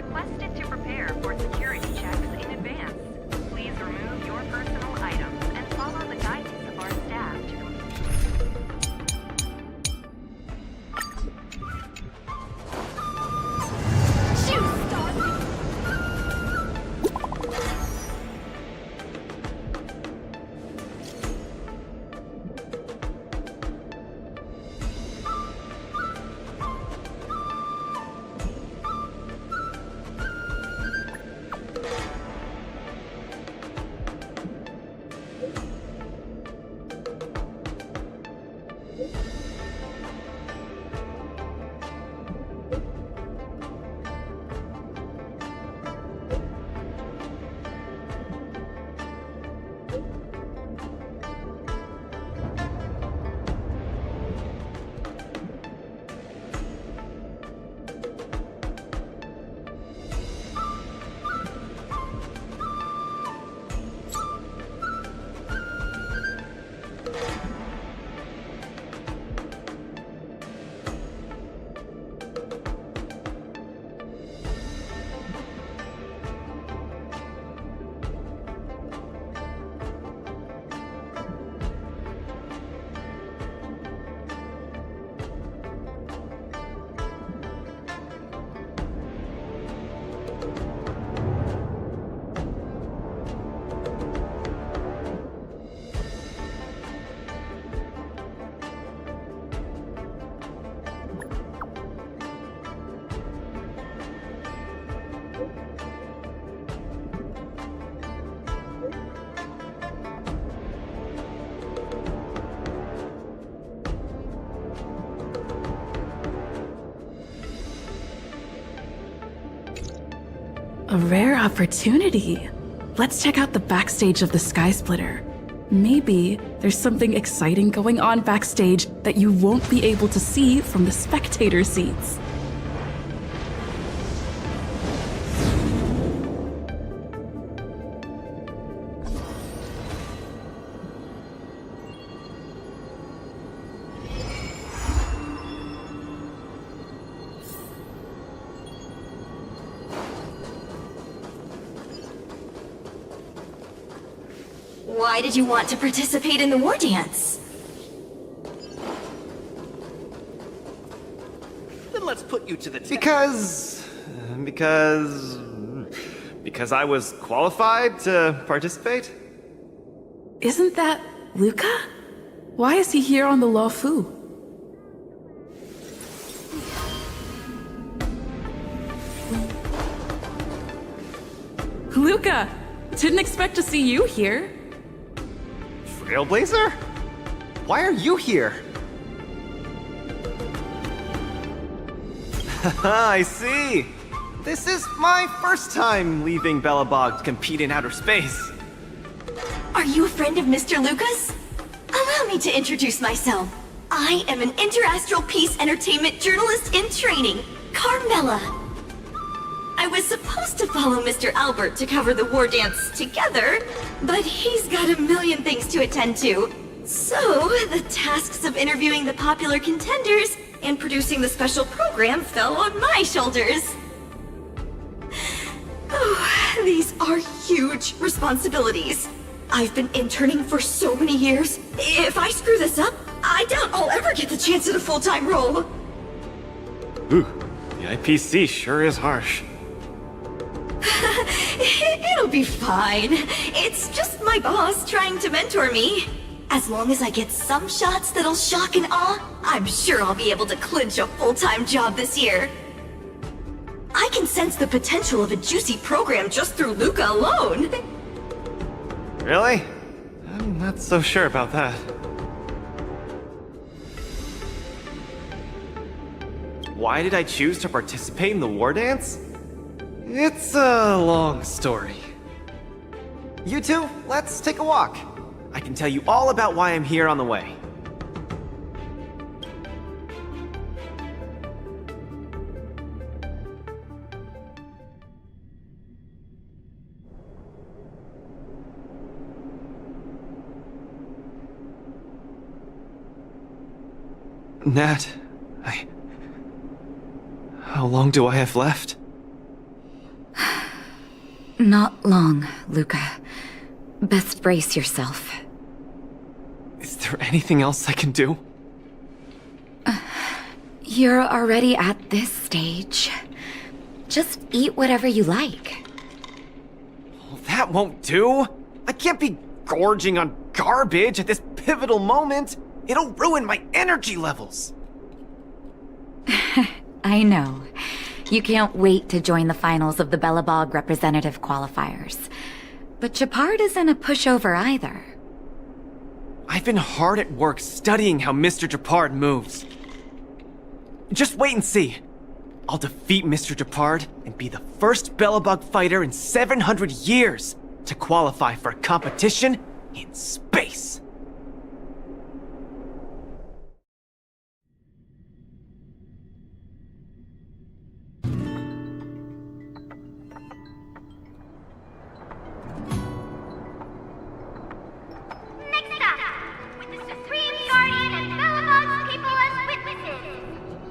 requested to prepare for security checks in advance. Please remove your personal items and follow the guidance of our staff to A rare opportunity. Let's check out the backstage of the Sky Splitter. Maybe there's something exciting going on backstage that you won't be able to see from the spectator seats. Why did you want to participate in the war dance? Then let's put you to the test. Because I was qualified to participate? Isn't that Luca? Why is he here on the Law Fu? Luca! Didn't expect to see you here. Trailblazer? Why are you here? I see! This is my first time leaving Belobog to compete in outer space. Are you a friend of Mr. Lucas? Allow me to introduce myself. I am an interastral peace entertainment journalist in training, Carmela. I was supposed to follow Mr. Albert to cover the war dance together, but he's got a million things to attend to. So, the tasks of interviewing the popular contenders and producing the special program fell on my shoulders. Oh, these are huge responsibilities. I've been interning for so many years. If I screw this up, I doubt I'll ever get the chance at a full-time role. Ooh, the IPC sure is harsh. It'll be fine. It's just my boss trying to mentor me. As long as I get some shots that'll shock and awe, I'm sure I'll be able to clinch a full-time job this year. I can sense the potential of a juicy program just through Luca alone. Really? I'm not so sure about that. Why did I choose to participate in the war dance? It's a long story. You two, let's take a walk. I can tell you all about why I'm here on the way. Nat, How long do I have left? Not long, Luca. Best brace yourself. Is there anything else I can do? You're already at this stage. Just eat whatever you like. Well, that won't do. I can't be gorging on garbage at this pivotal moment. It'll ruin my energy levels. I know. You can't wait to join the finals of the Belobog representative qualifiers. But Japard isn't a pushover either. I've been hard at work studying how Mr. Japard moves. Just wait and see. I'll defeat Mr. Japard and be the first Belobog fighter in 700 years to qualify for a competition in space. Next up, with the Supreme Guardian and Belobog's people as witnesses,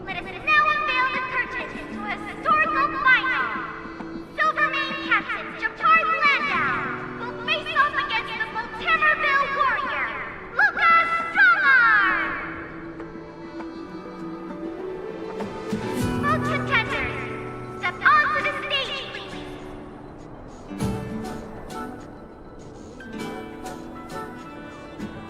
let us now unveil the curtain to a historical final. Silvermane Captain Japard Landau will face off against the Voltamerville warrior, Luca Strongarm! Both contenders, step onto the stage, please.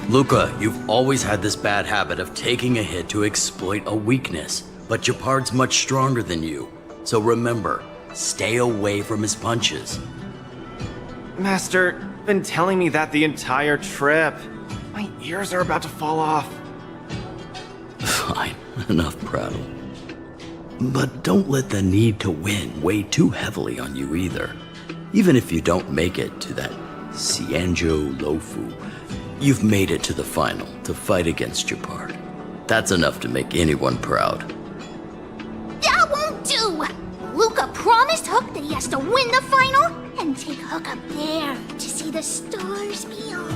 Luca, you've always had this bad habit of taking a hit to exploit a weakness, but Japard's much stronger than you. So remember, stay away from his punches. Master, you've been telling me that the entire trip. My ears are about to fall off. Fine, enough prattle. But don't let the need to win weigh too heavily on you either. Even if you don't make it to that Cianjo Lofu, you've made it to the final to fight against Japard. That's enough to make anyone proud. That won't do! Luca promised Hook that he has to win the final and take Hook up there to see the stars beyond.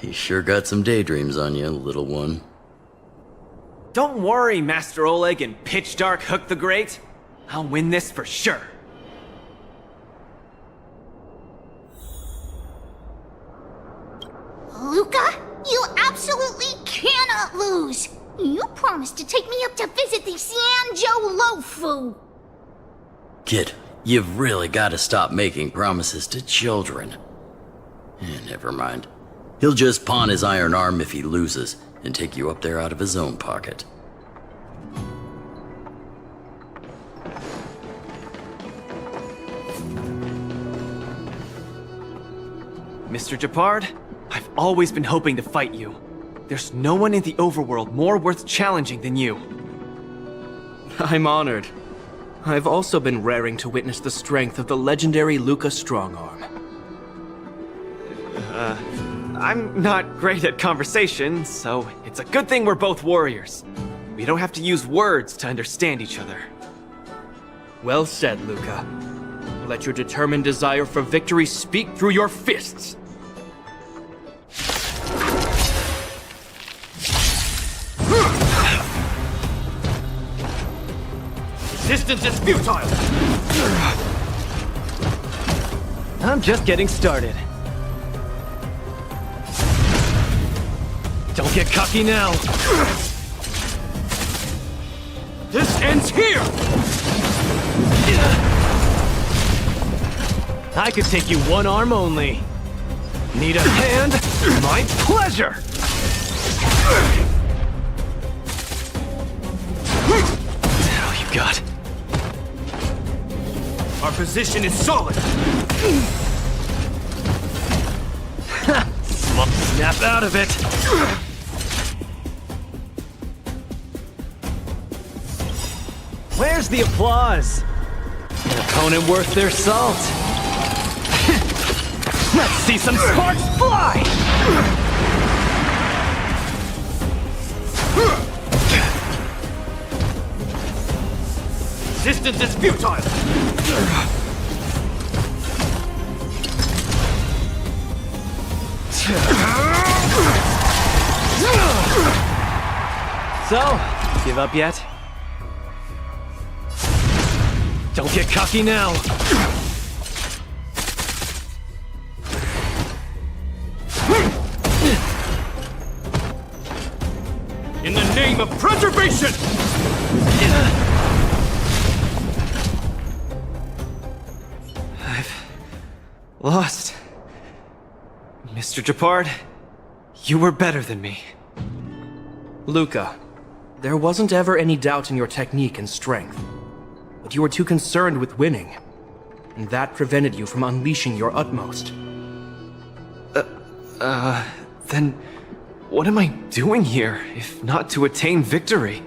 You sure got some daydreams on you, little one. Don't worry, Master Oleg and Pitch Dark Hook the Great. I'll win this for sure. Luca, you absolutely cannot lose! You promised to take me up to visit the Cianjo Lofu! Kid, you've really got to stop making promises to children. Never mind. He'll just pawn his iron arm if he loses, and take you up there out of his own pocket. Mr. Japard, I've always been hoping to fight you. There's no one in the overworld more worth challenging than you. I'm honored. I've also been raring to witness the strength of the legendary Luca Strongarm. I'm not great at conversation, so it's a good thing we're both warriors. We don't have to use words to understand each other. Well said, Luca. Let your determined desire for victory speak through your fists. Resistance is futile! I'm just getting started. Don't get cocky now. This ends here! I could take you one arm only. Need a hand? My pleasure! All you got. Our position is solid! Snap out of it! Where's the applause? An opponent worth their salt. Let's see some sparks fly! Resistance is futile! So, give up yet? Don't get cocky now! In the name of preservation! I've lost. Mr. Japard, you were better than me. Luca, there wasn't ever any doubt in your technique and strength. But you were too concerned with winning. And that prevented you from unleashing your utmost. Then what am I doing here, if not to attain victory?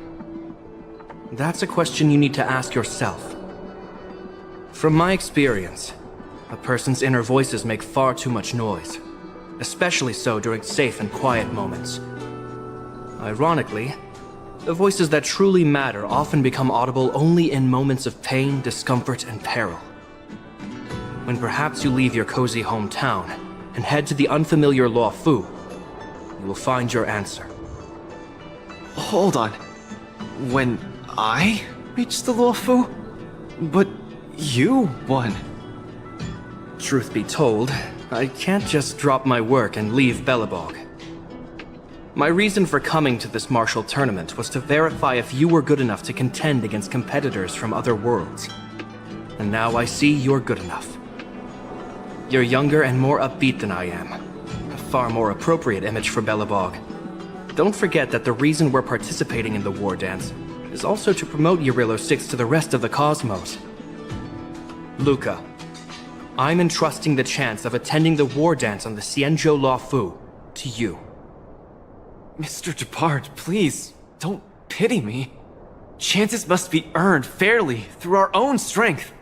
That's a question you need to ask yourself. From my experience, a person's inner voices make far too much noise, especially so during safe and quiet moments. Ironically, the voices that truly matter often become audible only in moments of pain, discomfort, and peril. When perhaps you leave your cozy hometown and head to the unfamiliar Luo Fu, you will find your answer. Hold on. When I reached the Luo Fu? But you won. Truth be told, I can't just drop my work and leave Belobog. My reason for coming to this martial tournament was to verify if you were good enough to contend against competitors from other worlds. And now I see you're good enough. You're younger and more upbeat than I am. A far more appropriate image for Belobog. Don't forget that the reason we're participating in the war dance is also to promote Eurilo 6 to the rest of the cosmos. Luca, I'm entrusting the chance of attending the war dance on the Xianzhou Luo Fu to you. Mr. Japard, please, don't pity me. Chances must be earned fairly through our own strength.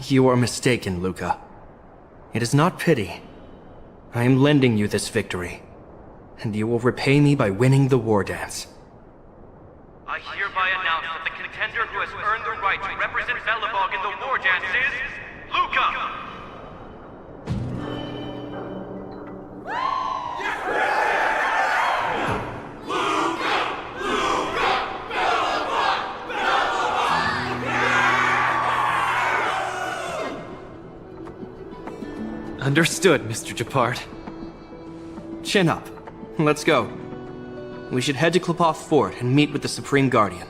You are mistaken, Luca. It is not pity. I am lending you this victory, and you will repay me by winning the war dance. I hereby announce that the contender who has earned the right to represent Belobog in the war dance is Luca! Understood, Mr. Japard. Chin up. Let's go. We should head to Klopov Fort and meet with the Supreme Guardian.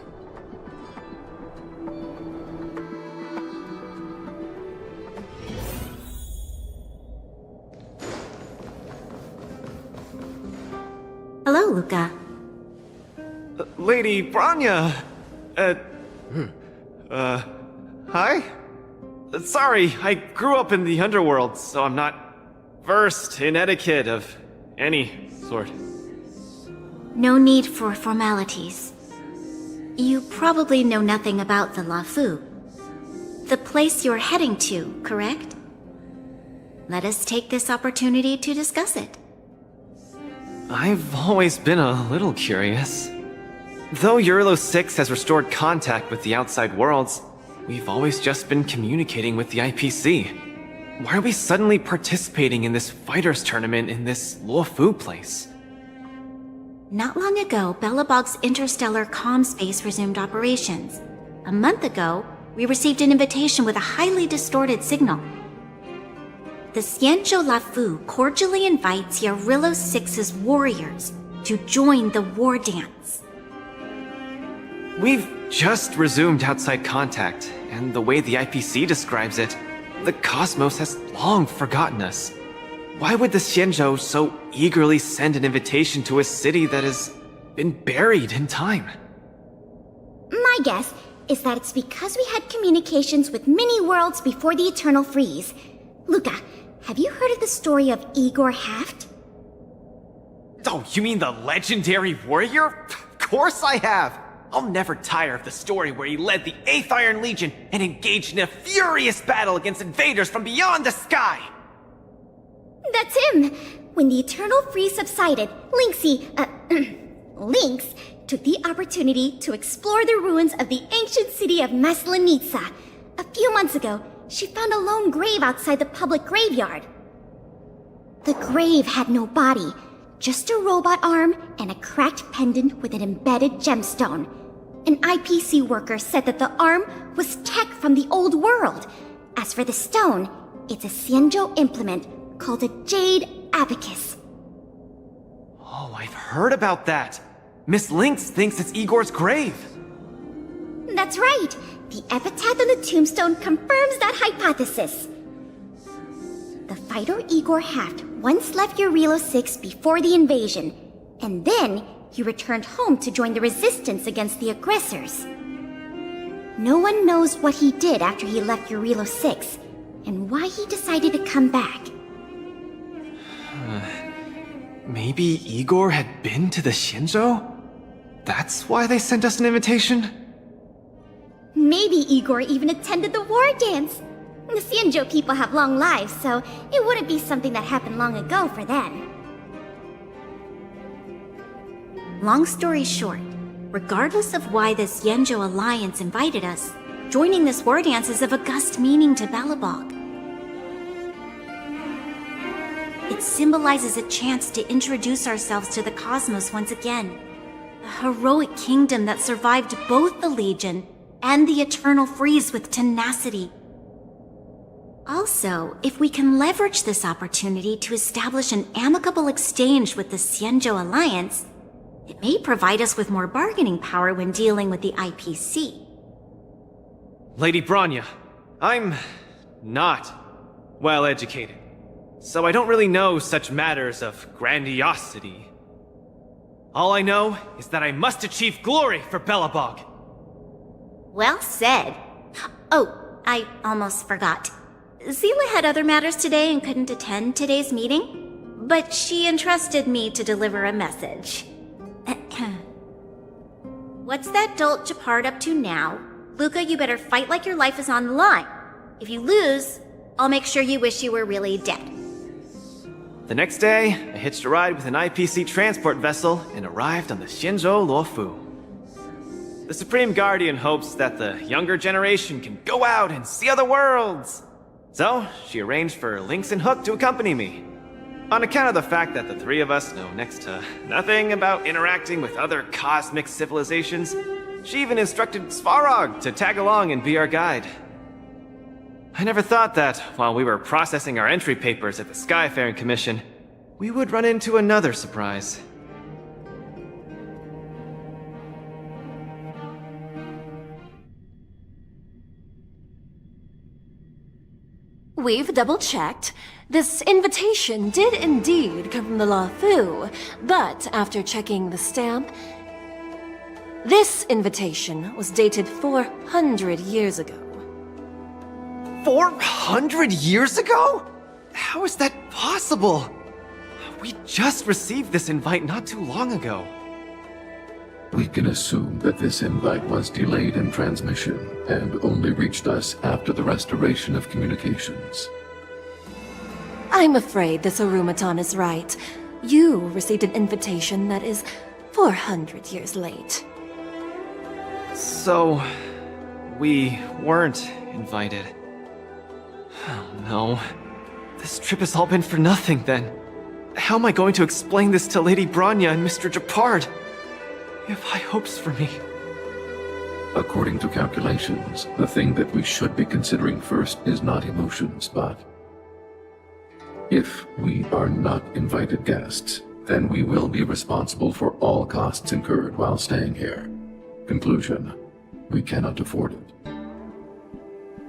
Hello, Luca. Lady Branya! Hi? Sorry, I grew up in the underworld, so I'm not versed in etiquette of any sort. No need for formalities. You probably know nothing about the Luo Fu. The place you're heading to, correct? Let us take this opportunity to discuss it. I've always been a little curious. Though Eurilo 6 has restored contact with the outside worlds, we've always just been communicating with the IPC. Why are we suddenly participating in this fighters tournament in this Luo Fu place? Not long ago, Belobog's interstellar comm space resumed operations. A month ago, we received an invitation with a highly distorted signal. The Xianzhou Luo Fu cordially invites Eurilo 6's warriors to join the war dance. We've just resumed outside contact, and the way the IPC describes it, the cosmos has long forgotten us. Why would the Xianzhou so eagerly send an invitation to a city that has been buried in time? My guess is that it's because we had communications with many worlds before the Eternal Freeze. Luca, have you heard of the story of Igor Haft? Oh, you mean the legendary warrior? Of course I have! I'll never tire of the story where he led the 8th Iron Legion and engaged in a furious battle against invaders from beyond the sky! That's him! When the Eternal Freeze subsided, Lynx took the opportunity to explore the ruins of the ancient city of Maslenitsa. A few months ago, she found a lone grave outside the public graveyard. The grave had no body, just a robot arm and a cracked pendant with an embedded gemstone. An IPC worker said that the arm was tech from the old world. As for the stone, it's a Xianzhou implement called a Jade Abacus. Oh, I've heard about that. Miss Lynx thinks it's Igor's grave. That's right. The epitaph on the tombstone confirms that hypothesis. The fighter Igor Haft once left Eurilo 6 before the invasion, and then he returned home to join the resistance against the aggressors. No one knows what he did after he left Eurilo 6, and why he decided to come back. Maybe Igor had been to the Xianzhou? That's why they sent us an invitation? Maybe Igor even attended the war dance. The Xianzhou people have long lives, so it wouldn't be something that happened long ago for them. Long story short, regardless of why the Xianzhou Alliance invited us, joining this war dance is of august meaning to Belobog. It symbolizes a chance to introduce ourselves to the cosmos once again. A heroic kingdom that survived both the Legion and the Eternal Freeze with tenacity. Also, if we can leverage this opportunity to establish an amicable exchange with the Xianzhou Alliance, it may provide us with more bargaining power when dealing with the IPC. Lady Bronya, I'm not well educated, so I don't really know such matters of grandiosity. All I know is that I must achieve glory for Belobog. Well said. Oh, I almost forgot. Zila had other matters today and couldn't attend today's meeting, but she entrusted me to deliver a message. What's that dolt Japard up to now? Luca, you better fight like your life is on the line. If you lose, I'll make sure you wish you were really dead. The next day, I hitched a ride with an IPC transport vessel and arrived on the Xianzhou Luofu. The Supreme Guardian hopes that the younger generation can go out and see other worlds. So, she arranged for Lynx and Hook to accompany me. On account of the fact that the three of us know next to nothing about interacting with other cosmic civilizations, she even instructed Svarog to tag along and be our guide. I never thought that, while we were processing our entry papers at the Skyfaring Commission, we would run into another surprise. We've double-checked. This invitation did indeed come from the Luofu, but after checking the stamp, this invitation was dated 400 years ago. 400 years ago? How is that possible? We just received this invite not too long ago. We can assume that this invite was delayed in transmission and only reached us after the restoration of communications. I'm afraid this Arumaton is right. You received an invitation that is 400 years late. So, we weren't invited. Oh no. This trip has all been for nothing then. How am I going to explain this to Lady Bronya and Mr. Japard? You have high hopes for me. According to calculations, the thing that we should be considering first is not emotions, but if we are not invited guests, then we will be responsible for all costs incurred while staying here. Conclusion: we cannot afford it.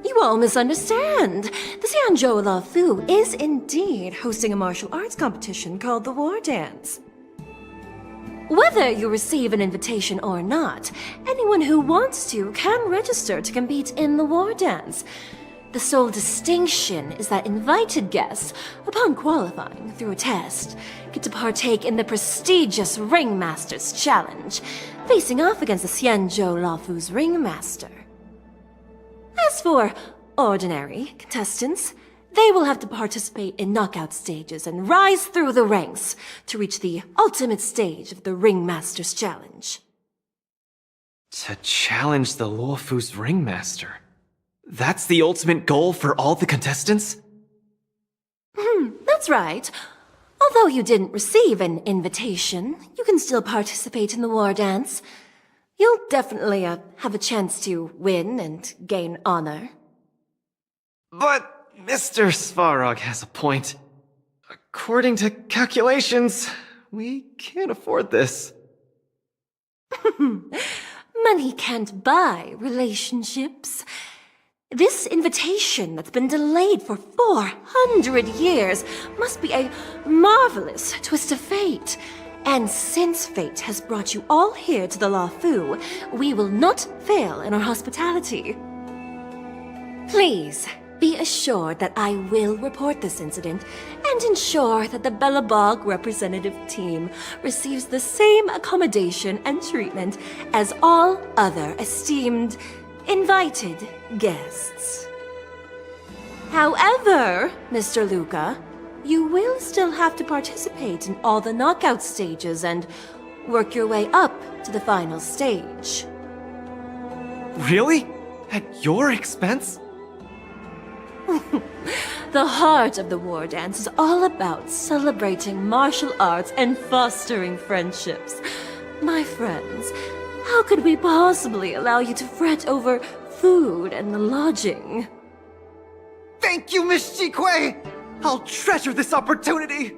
You all misunderstand. The Xianzhou Luofu is indeed hosting a martial arts competition called the War Dance. Whether you receive an invitation or not, anyone who wants to can register to compete in the War Dance. The sole distinction is that invited guests, upon qualifying through a test, get to partake in the prestigious Ringmaster's Challenge, facing off against the Xianzhou Luofu's Ringmaster. As for ordinary contestants, they will have to participate in knockout stages and rise through the ranks to reach the ultimate stage of the Ringmaster's Challenge. To challenge the Luofu's Ringmaster? That's the ultimate goal for all the contestants? That's right. Although you didn't receive an invitation, you can still participate in the War Dance. You'll definitely have a chance to win and gain honor. But Mr. Svarog has a point. According to calculations, we can't afford this. Money can't buy relationships. This invitation that's been delayed for 400 years must be a marvelous twist of fate. And since fate has brought you all here to the Lafu, we will not fail in our hospitality. Please, be assured that I will report this incident and ensure that the Belobog representative team receives the same accommodation and treatment as all other esteemed, invited guests. However, Mr. Luca, you will still have to participate in all the knockout stages and work your way up to the final stage. Really? At your expense? The heart of the war dance is all about celebrating martial arts and fostering friendships. My friends, how could we possibly allow you to fret over food and lodging? Thank you, Miss Chikwe! I'll treasure this opportunity!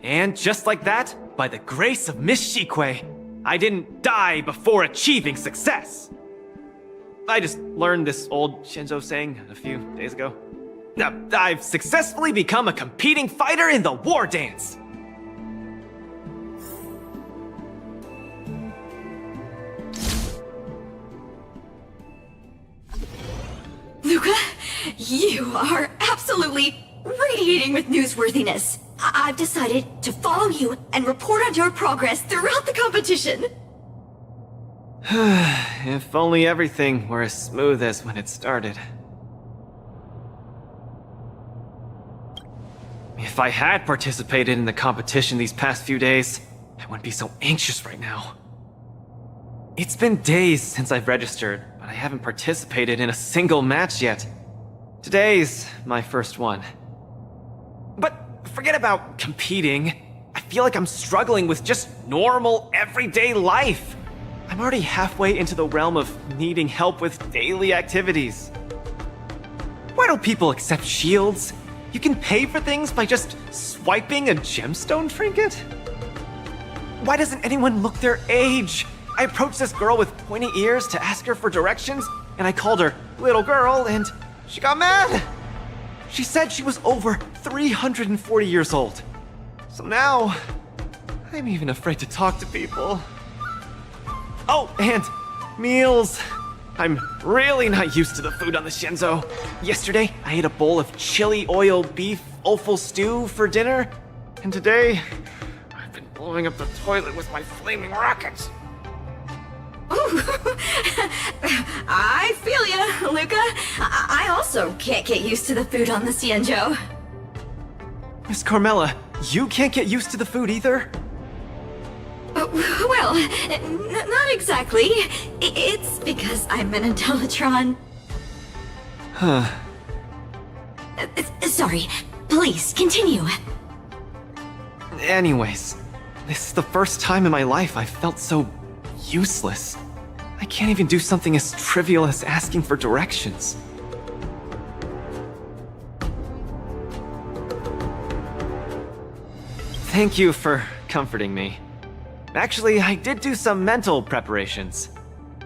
And just like that, by the grace of Miss Chikwe, I didn't die before achieving success! I just learned this old Shinzo saying a few days ago. I've successfully become a competing fighter in the war dance! Luca, you are absolutely radiating with newsworthiness. I've decided to follow you and report on your progress throughout the competition. If only everything were as smooth as when it started. If I had participated in the competition these past few days, I wouldn't be so anxious right now. It's been days since I've registered, but I haven't participated in a single match yet. Today's my first one. But forget about competing. I feel like I'm struggling with just normal, everyday life. I'm already halfway into the realm of needing help with daily activities. Why don't people accept shields? You can pay for things by just swiping a gemstone trinket? Why doesn't anyone look their age? I approached this girl with pointy ears to ask her for directions, and I called her little girl, and she got mad. She said she was over 340 years old. So now, I'm even afraid to talk to people. Oh, and meals. I'm really not used to the food on the Shinzo. Yesterday, I ate a bowl of chili oil beef offal stew for dinner, and today, I've been blowing up the toilet with my flaming rockets. I feel ya, Luca. I also can't get used to the food on the Xianzhou. Miss Carmela, you can't get used to the food either? Well, not exactly. It's because I'm an Intellatron. Huh. Sorry. Please, continue. Anyways, this is the first time in my life I've felt so useless. I can't even do something as trivial as asking for directions. Thank you for comforting me. Actually, I did do some mental preparations.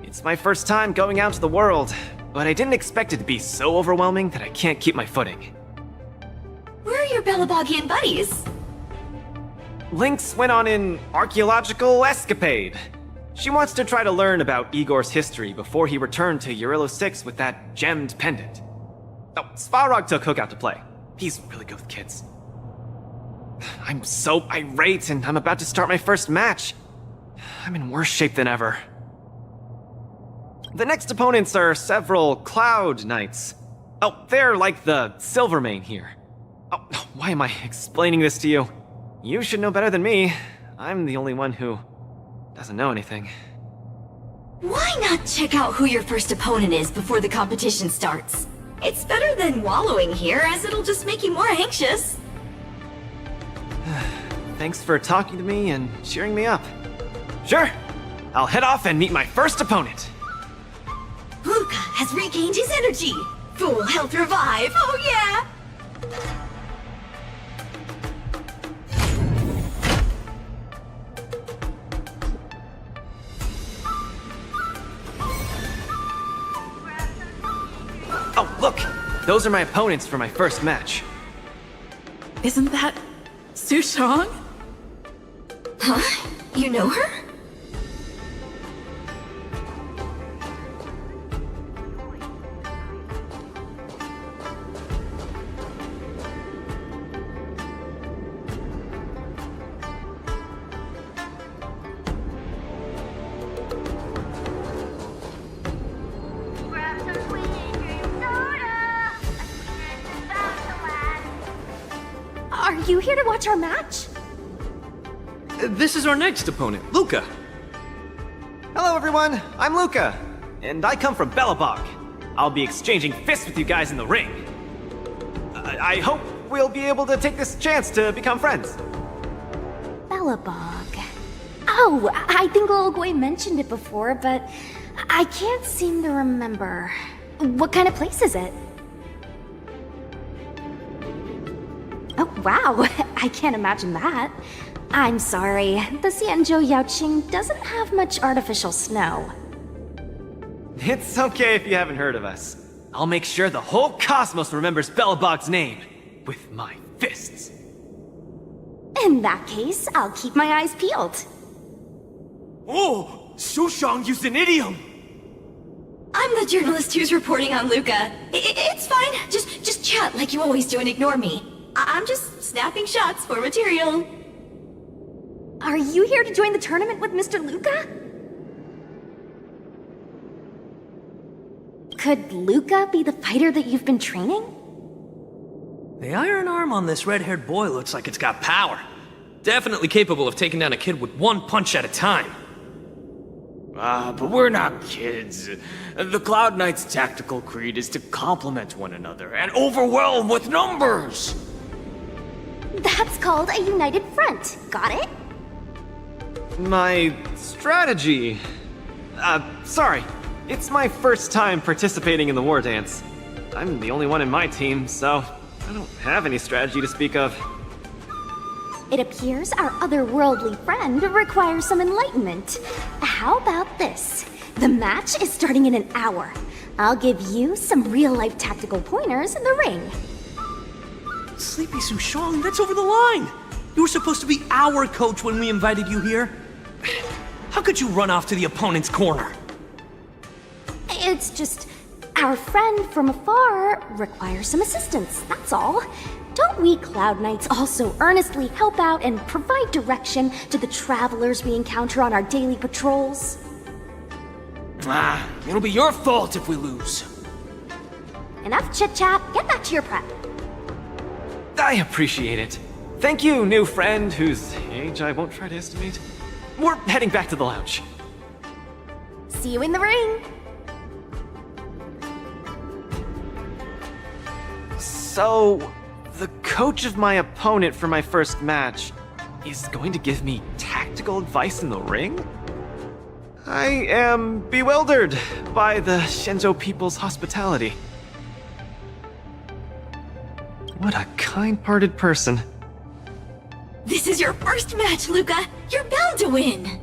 It's my first time going out to the world, but I didn't expect it to be so overwhelming that I can't keep my footing. Where are your Belabogian buddies? Lynx went on an archaeological escapade. She wants to try to learn about Igor's history before he returned to Urilo 6 with that gemmed pendant. Oh, Svarog took Hook out to play. He's really good with kids. I'm so irate, and I'm about to start my first match. I'm in worse shape than ever. The next opponents are several Cloud Knights. Oh, they're like the Silvermane here. Oh, why am I explaining this to you? You should know better than me. I'm the only one who doesn't know anything. Why not check out who your first opponent is before the competition starts? It's better than wallowing here, as it'll just make you more anxious. Thanks for talking to me and cheering me up. Sure, I'll head off and meet my first opponent. Luca has regained his energy. Full health revive. Oh yeah! Oh, look! Those are my opponents for my first match. Isn't that Su Shang? Huh? You know her? Grab some sweet cream soda. A sweetness is bound to last. Are you here to watch our match? This is our next opponent, Luca. Hello, everyone. I'm Luca, and I come from Belobog. I'll be exchanging fists with you guys in the ring. I hope we'll be able to take this chance to become friends. Belobog. Oh, I think Lil Gui mentioned it before, but I can't seem to remember. What kind of place is it? Oh, wow. I can't imagine that. I'm sorry. The Xianzhou Yaoqing doesn't have much artificial snow. It's okay if you haven't heard of us. I'll make sure the whole cosmos remembers Belobog's name with my fists. In that case, I'll keep my eyes peeled. Oh, Su Shang used an idiom. I'm the journalist who's reporting on Luca. It's fine. Just chat like you always do and ignore me. I'm just snapping shots for material. Are you here to join the tournament with Mr. Luca? Could Luca be the fighter that you've been training? The iron arm on this red-haired boy looks like it's got power. Definitely capable of taking down a kid with one punch at a time. But we're not kids. The Cloud Knight's tactical creed is to complement one another and overwhelm with numbers! That's called a united front. Got it? My strategy. Sorry. It's my first time participating in the war dance. I'm the only one in my team, so I don't have any strategy to speak of. It appears our otherworldly friend requires some enlightenment. How about this? The match is starting in an hour. I'll give you some real-life tactical pointers in the ring. Sleepy Su Shang, that's over the line! You were supposed to be our coach when we invited you here. How could you run off to the opponent's corner? It's just, our friend from afar requires some assistance, that's all. Don't we Cloud Knights also earnestly help out and provide direction to the travelers we encounter on our daily patrols? It'll be your fault if we lose. Enough chit-chat, get back to your prep. I appreciate it. Thank you, new friend, whose age I won't try to estimate. We're heading back to the lounge. See you in the ring! So, the coach of my opponent for my first match is going to give me tactical advice in the ring? I am bewildered by the Shenzhou people's hospitality. What a kind-hearted person. This is your first match, Luca. You're bound to win.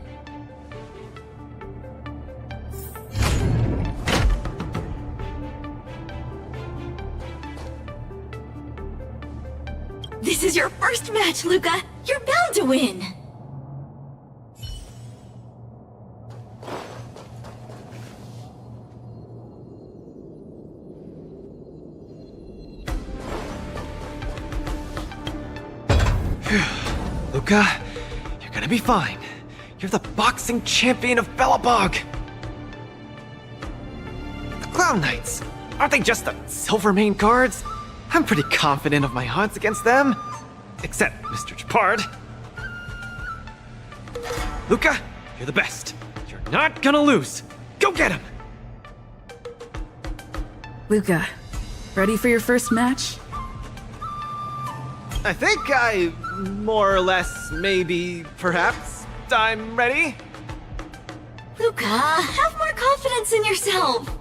This is your first match, Luca. You're bound to win. Luca, you're gonna be fine. You're the boxing champion of Belobog. The Clown Knights, aren't they just the Silvermane guards? I'm pretty confident of my odds against them. Except Mr. Japard. Luca, you're the best. You're not gonna lose. Go get him! Luca, ready for your first match? I think more or less, maybe, perhaps, I'm ready. Luca, have more confidence in yourself!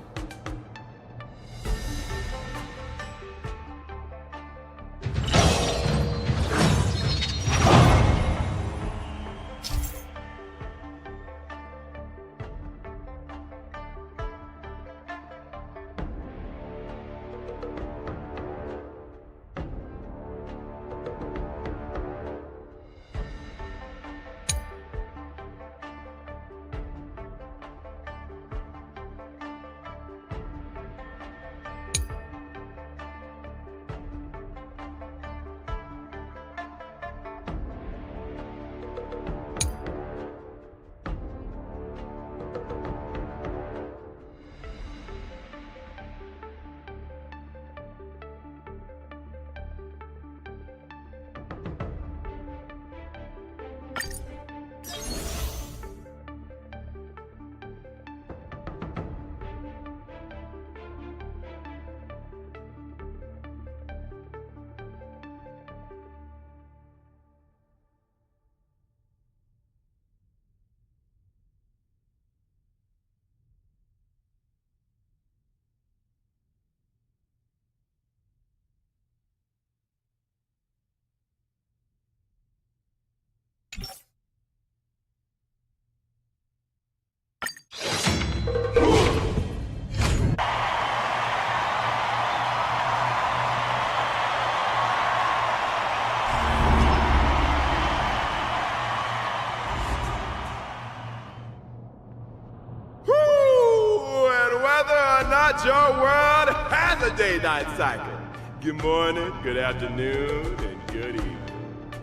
Your world has a day-night cycle. Good morning, good afternoon, and good evening.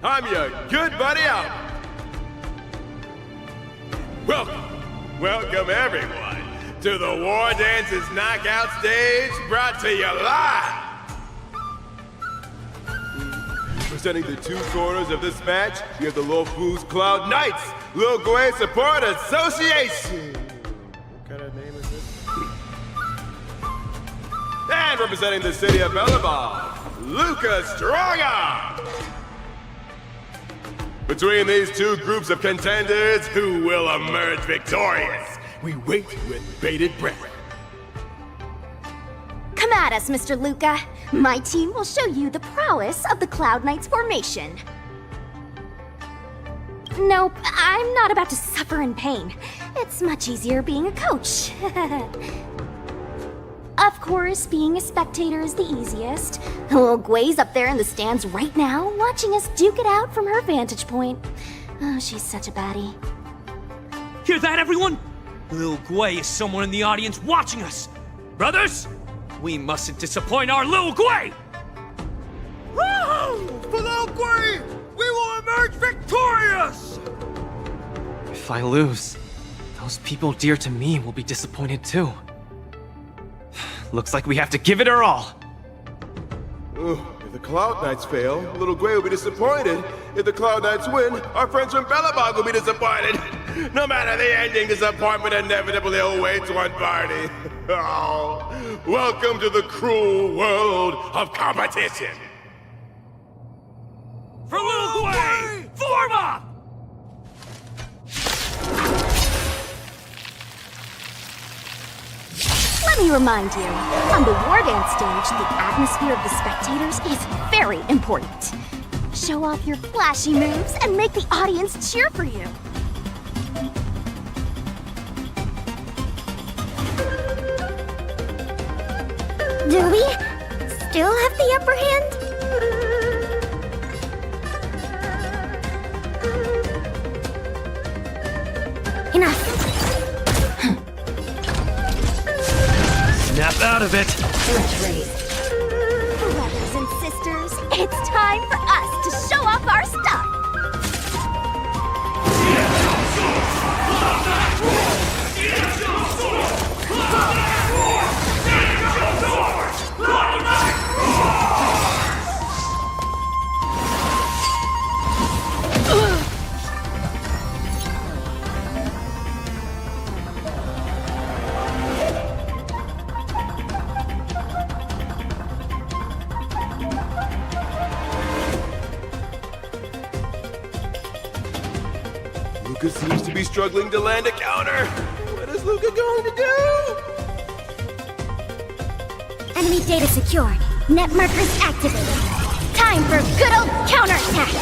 I'm your good buddy Albert. Welcome everyone to the War Dances Knockout Stage, brought to you live. Presenting the two corners of this match, we have the Lofu's Cloud Knights, Lil Gwei Support Association. What kind of name is this? And representing the city of Bellabog, Lucas Stronger! Between these two groups of contenders, who will emerge victorious? We wait with bated breath. Come at us, Mr. Luca. My team will show you the prowess of the Cloud Knights formation. Nope, I'm not about to suffer in pain. It's much easier being a coach. Of course, being a spectator is the easiest. Lil Gwei's up there in the stands right now, watching us duke it out from her vantage point. Oh, she's such a baddie. Hear that, everyone? Lil Gwei is someone in the audience watching us. Brothers, we mustn't disappoint our Lil Gwei! Woohoo! For Lil Gwei, we will emerge victorious! If I lose, those people dear to me will be disappointed too. Looks like we have to give it our all. If the Cloud Knights fail, Lil Gwei will be disappointed. If the Cloud Knights win, our friends from Bellabog will be disappointed. No matter the ending, disappointment inevitably awaits one party. Oh, welcome to the cruel world of competition. For Lil Gwei, form up! Let me remind you, on the War Dance stage, the atmosphere of the spectators is very important. Show off your flashy moves and make the audience cheer for you. Do we still have the upper hand? Enough. Snap out of it! Brothers and sisters, it's time for us to show off our stuff! Lucas seems to be struggling to land a counter. Luca going to do? Enemy data secured. Net markers activated. Time for good old counterattack!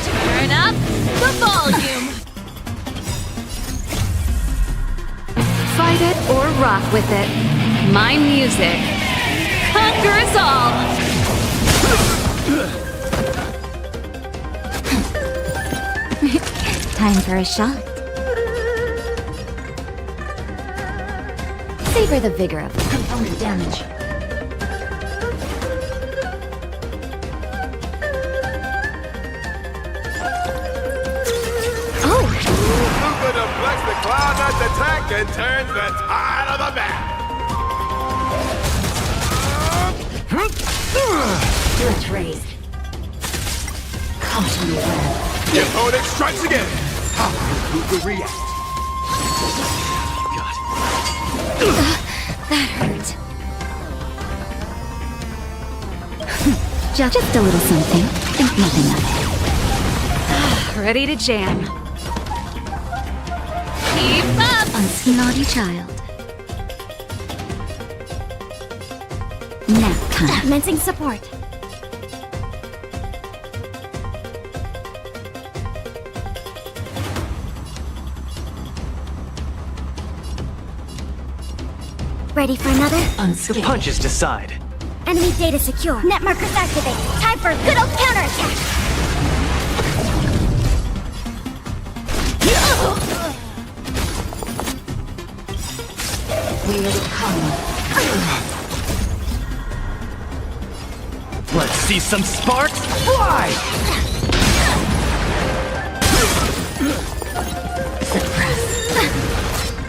Turn up the volume! Fight it or rock with it. My music conquers all! Time for a shot. Savor the vigor of component damage. Luca deflects the Cloud Knight's attack and turns the tide of the map. Spirits raised. Caution the web. The opponent strikes again. How will Luca react? That hurt. Just a little something. Think nothing of it. Ready to jam. Keep up! A naughty child. Nap time. Commencing support. Ready for another? The punches decide. Enemy data secure. Net markers activate. Time for a good old counterattack! Weird come. Let's see some sparks fly!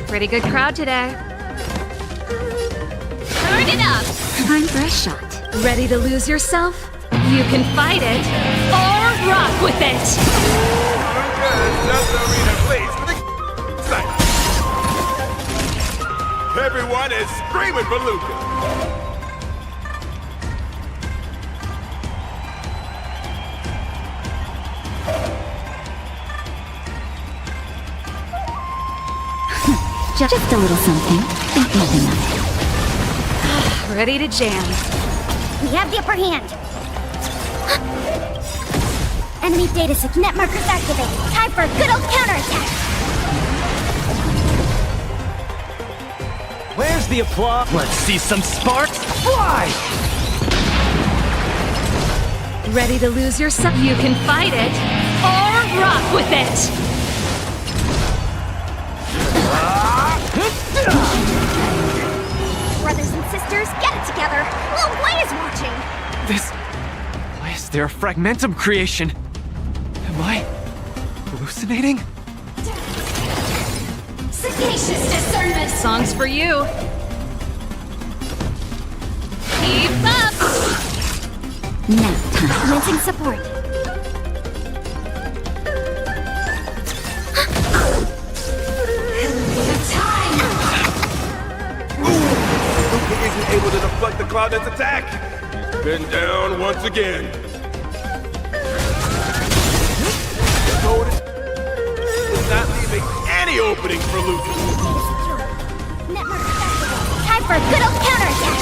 Pretty good crowd today. Turn it up! Time for a shot. Ready to lose yourself? You can fight it or rock with it! Luca has left the arena place for the site. Everyone is screaming for Luca. Just a little something. Think nothing of it. Ready to jam. We have the upper hand. Enemy data secure. Net markers activated. Time for a good old counterattack! Where's the applause? Let's see some sparks fly! Ready to lose yourself? You can fight it or rock with it! Brothers and sisters, get it together! Lil Blade is watching! Why is there a fragmentum creation? Am I hallucinating? Sagacious discernment. Song's for you. Keep up! Nap time. Commencing support. Luca isn't able to deflect the Cloud Knight's attack. He's been down once again. The opponent is not leaving any openings for Luca. Net markers activated. Time for a good old counterattack!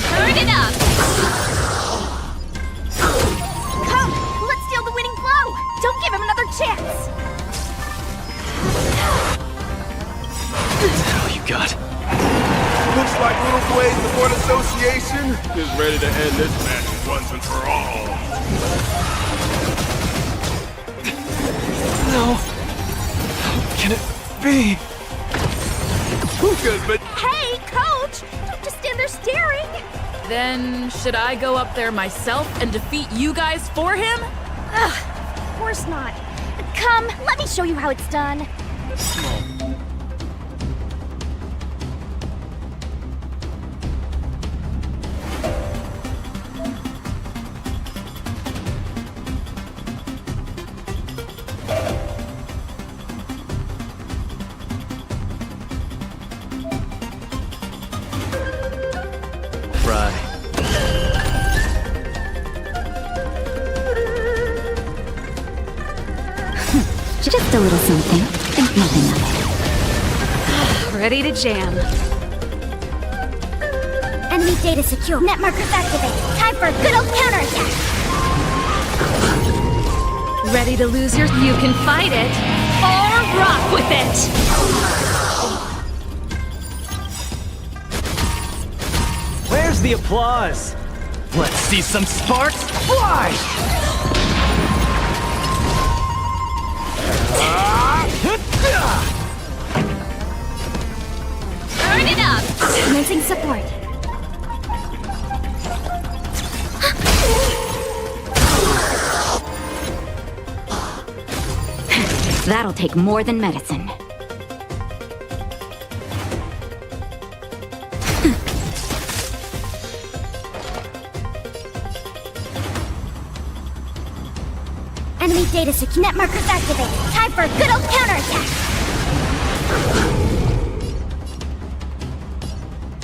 Turn it up! Come! Let's steal the winning blow! Don't give him another chance! What you got? Looks like Little Blade's Support Association is ready to end this match once and for all. No. How can it be? Luca's been... Hey, coach! Don't just stand there staring! Then, should I go up there myself and defeat you guys for him? Ugh, of course not. Come, let me show you how it's done. Just a little something. Think nothing of it. Ready to jam. Enemy data secure. Net markers activate. Time for a good old counterattack. Ready to lose your... You can fight it, or rock with it! Where's the applause? Let's see some sparks fly! Turn it up! Commencing support. That'll take more than medicine. Enemy data secure. Net markers activate. Time for a good old counterattack.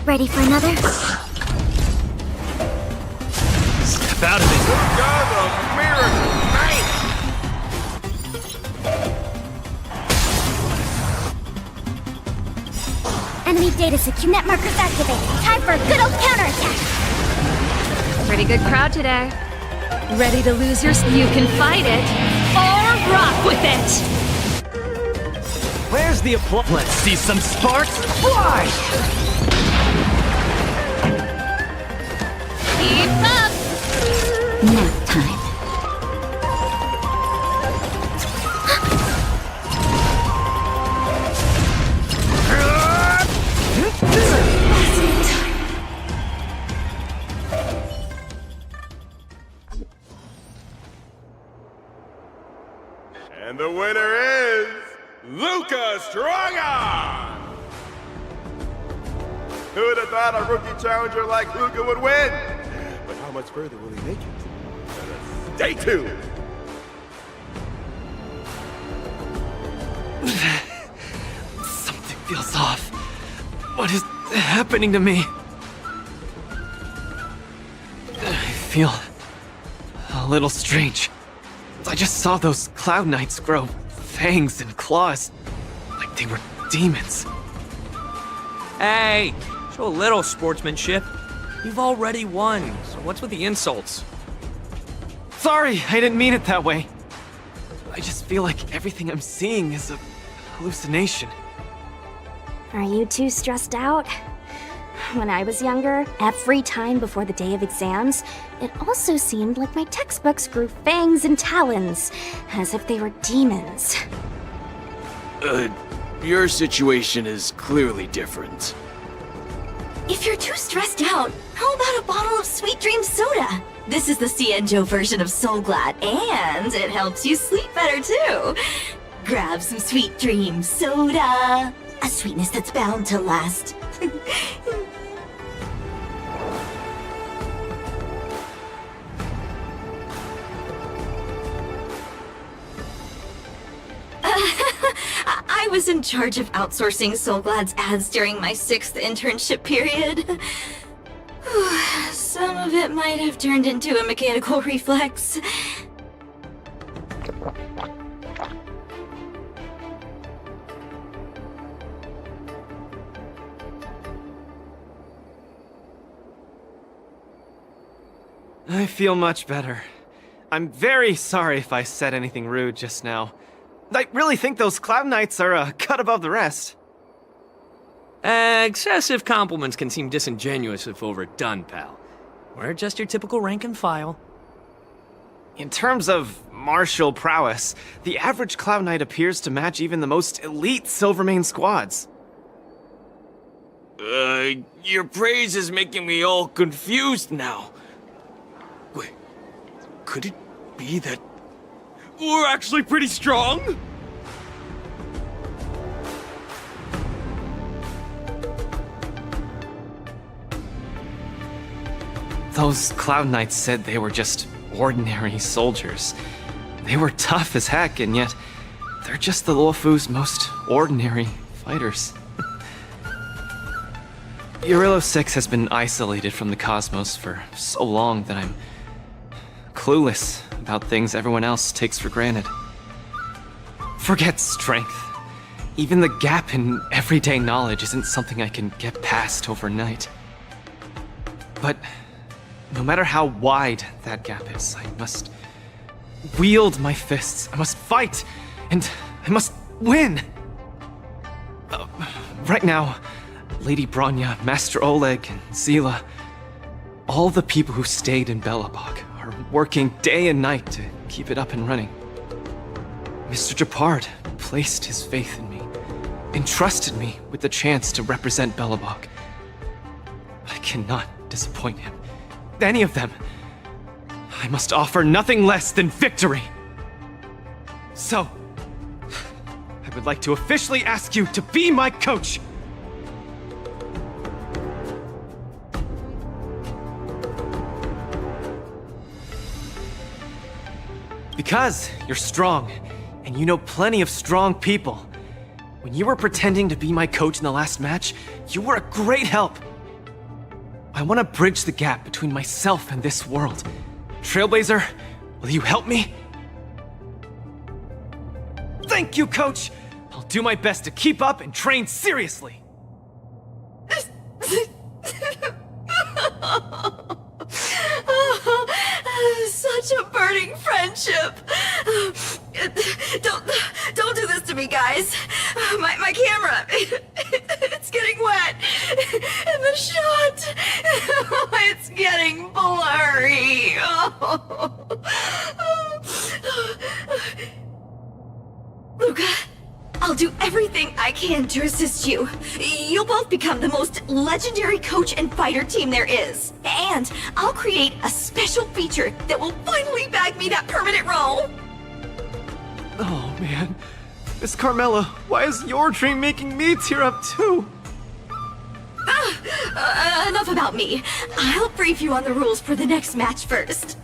Ready for another? Step out of it. God, a miracle! Enemy data secure. Net markers activate. Time for a good old counterattack. Pretty good crowd today. Ready to lose your... You can fight it, or rock with it! Where's the applause? Let's see some sparks fly! Keep up! Nap time. And the winner is Luca Stronga! Who would have thought a rookie challenger like Luca would win? But how much further will he make it? Stay tuned! Something feels off. What is happening to me? I feel a little strange. I just saw those Cloud Knights grow fangs and claws, like they were demons. Hey, show a little sportsmanship. You've already won, so what's with the insults? Sorry, I didn't mean it that way. I just feel like everything I'm seeing is a hallucination. Are you too stressed out? When I was younger, every time before the day of exams, it also seemed like my textbooks grew fangs and talons, as if they were demons. Your situation is clearly different. If you're too stressed out, how about a bottle of Sweet Dream Soda? This is the Cienjo version of Soul Glad, and it helps you sleep better too. Grab some Sweet Dream Soda, a sweetness that's bound to last. I was in charge of outsourcing Soul Glad's ads during my 6th internship period. Some of it might have turned into a mechanical reflex. I feel much better. I'm very sorry if I said anything rude just now. I really think those Cloud Knights are a cut above the rest. Excessive compliments can seem disingenuous if overdone, pal. We're just your typical rank and file. In terms of martial prowess, the average Cloud Knight appears to match even the most elite Silvermane squads. Your praise is making me all confused now. Wait, could it be that we're actually pretty strong? Those Cloud Knights said they were just ordinary soldiers. They were tough as heck, and yet they're just the Luofu's most ordinary fighters. Eurillo 6 has been isolated from the cosmos for so long that I'm clueless about things everyone else takes for granted. Forget strength. Even the gap in everyday knowledge isn't something I can get past overnight. But no matter how wide that gap is, I must wield my fists. I must fight, and I must win. Right now, Lady Bronya, Master Oleg, and Zila, all the people who stayed in Belobog are working day and night to keep it up and running. Mr. Japard placed his faith in me, entrusted me with the chance to represent Belobog. I cannot disappoint him. Any of them. I must offer nothing less than victory. So, I would like to officially ask you to be my coach. Because you're strong, and you know plenty of strong people. When you were pretending to be my coach in the last match, you were a great help. I want to bridge the gap between myself and this world. Trailblazer, will you help me? Thank you, Coach! I'll do my best to keep up and train seriously. Such a burning friendship. Don't do this to me, guys. My camera, it's getting wet. And the shot, it's getting blurry. Luca, I'll do everything I can to assist you. You'll both become the most legendary coach and fighter team there is. And I'll create a special feature that will finally bag me that permanent role. Oh, man. Miss Carmela, why is your dream making me tear up too? Enough about me. I'll brief you on the rules for the next match first.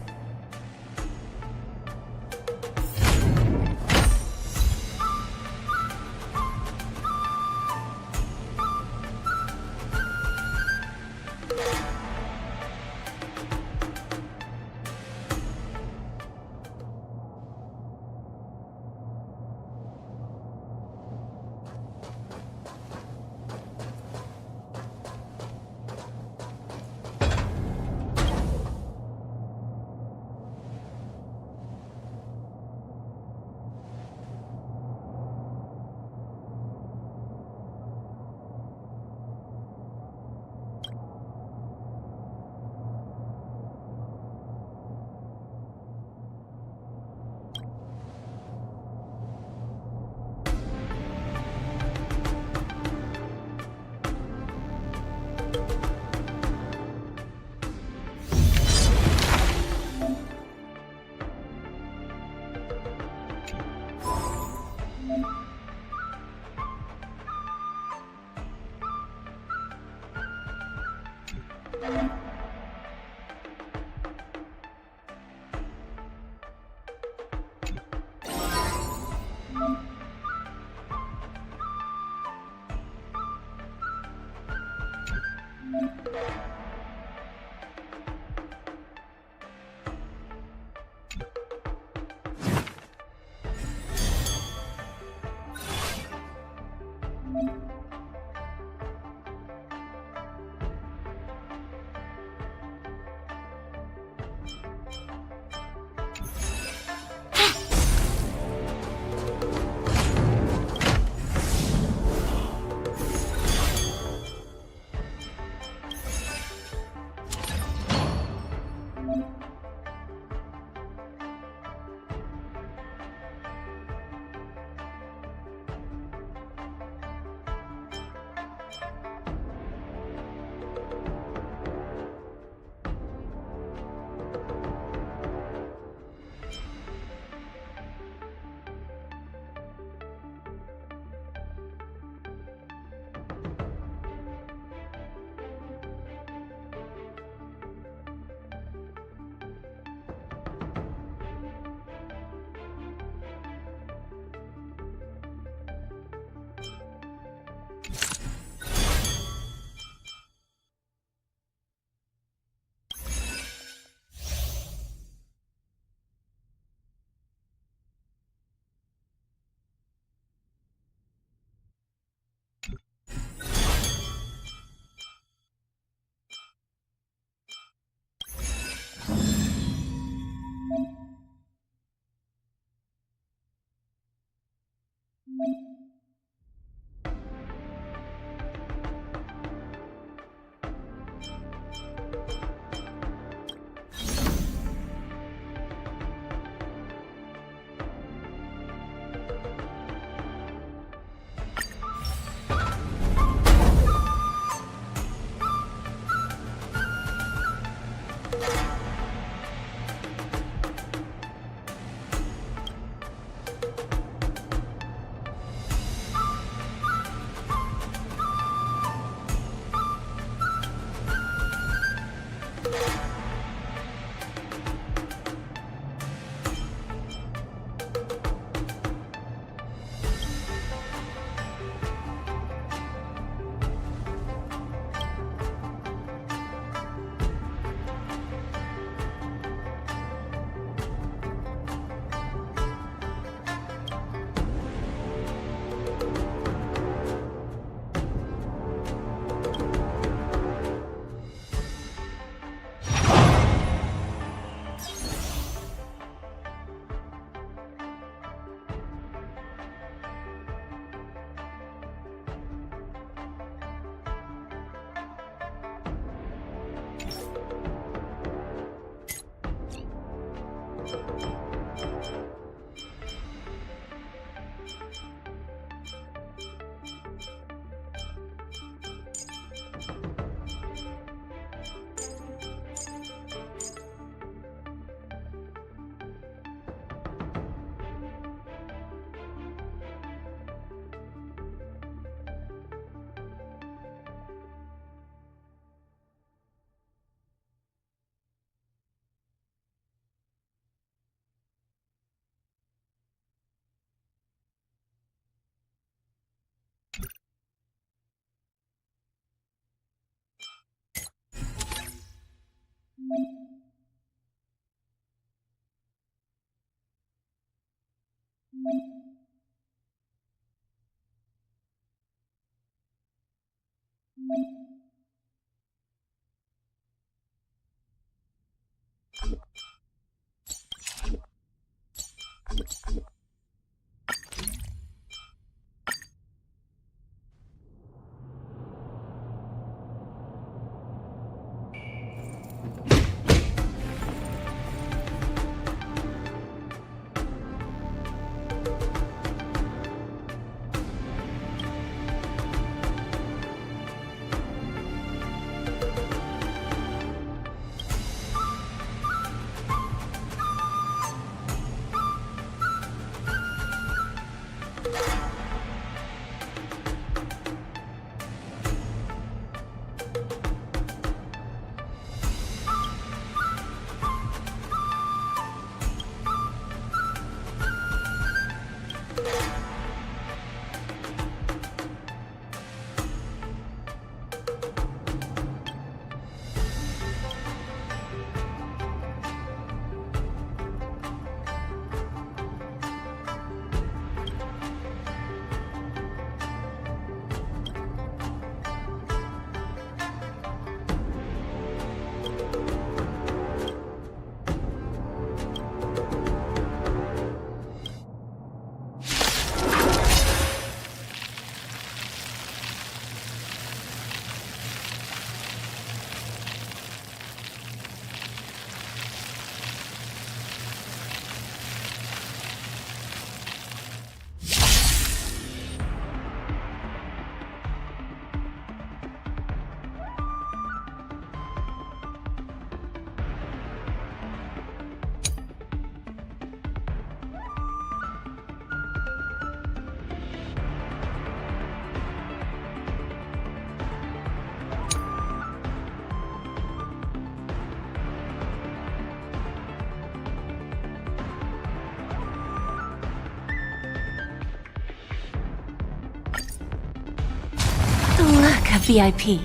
VIP.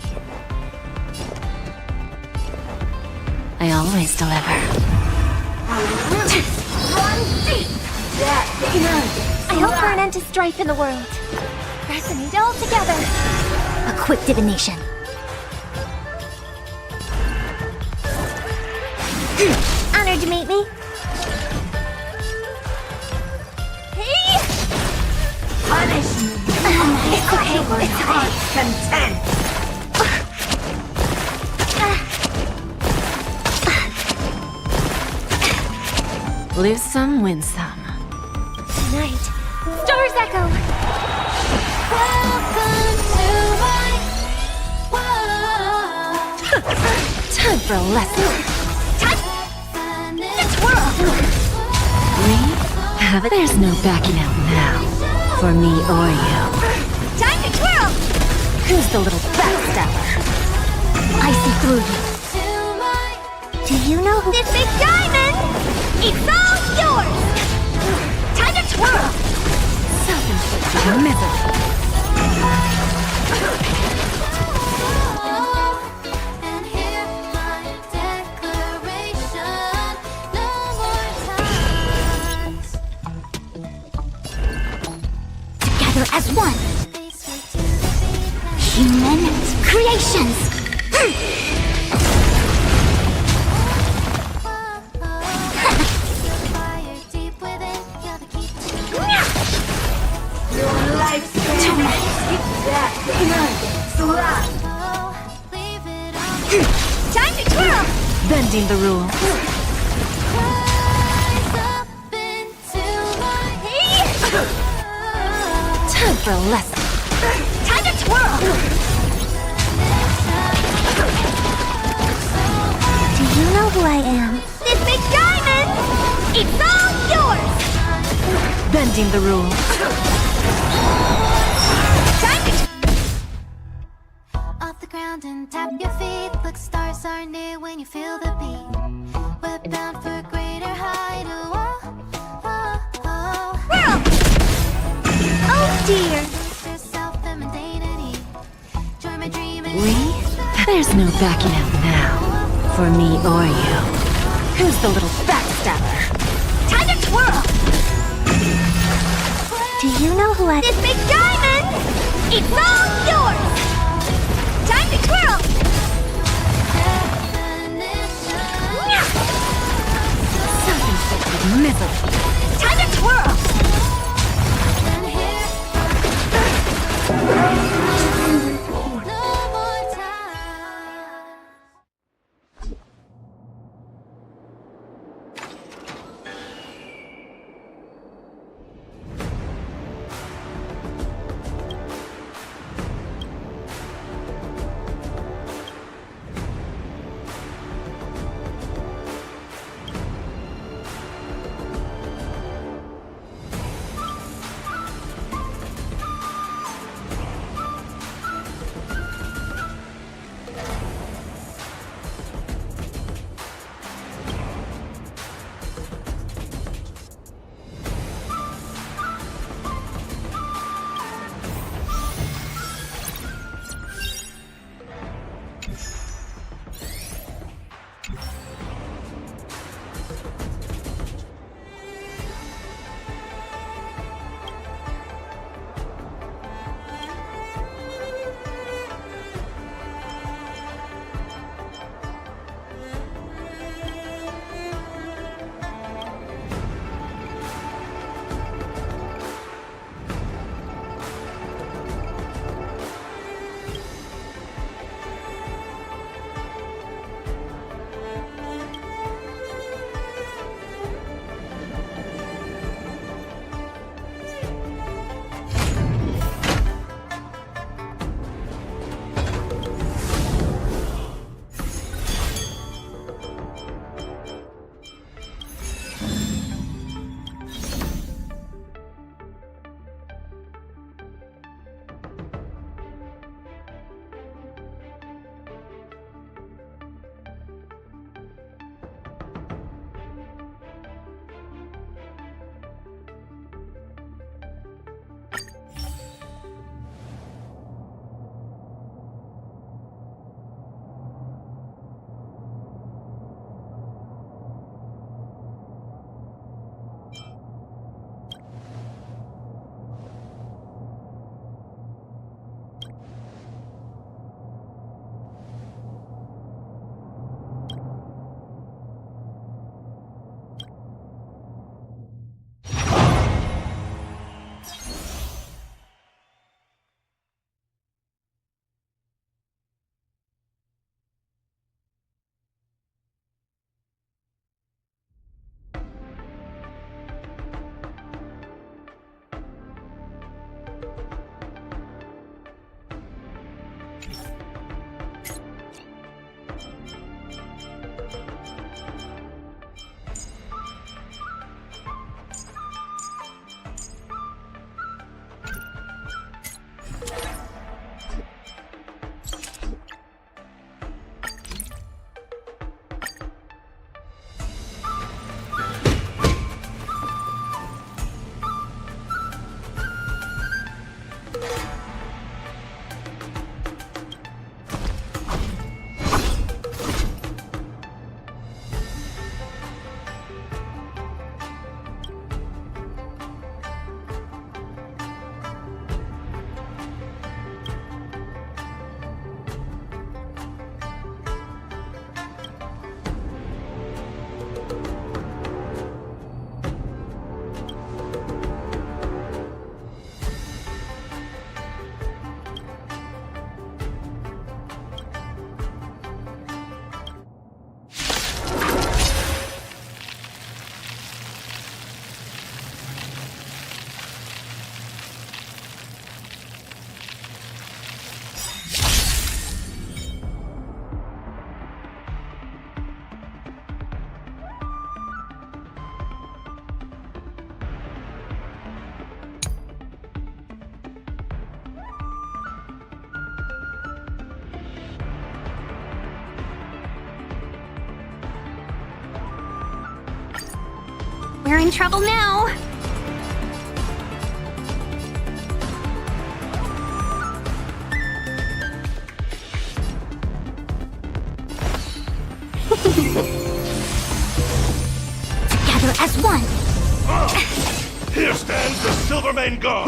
I always deliver. I hope for an end to strife in the world. Resonate all together. A quick divination. Honored to meet me. Hey! Punish me. It's okay. It's okay. Content. Lose some, win some. Tonight, stars echo. Welcome to my world. Time for a lesson. Have it. There's no backing out now. For me or you. Time to twirl! Who's the little backstabber? I see through you. Do you know who— This big diamond! It's all yours! Time to twirl! Self-inflicted your misery. Together as one! Human creations! Time to twirl! Bending the rules. Time for a lesson. Time to twirl! Do you know who I am? This big diamond! It's all yours! Bending the rules. Time to... Off the ground and tap your feet. Look, stars are near when you feel the beat. We're bound for greater height. Oh, oh, oh. Whirl! Oh dear! We? There's no backing out now. For me or you. Who's the little backstabber? Time to twirl! Do you know who I... This big diamond! It's all yours! Time to twirl! Self-inflicted misery. Time to twirl! We're in trouble now. Together as one. Here stands the Silvermane God.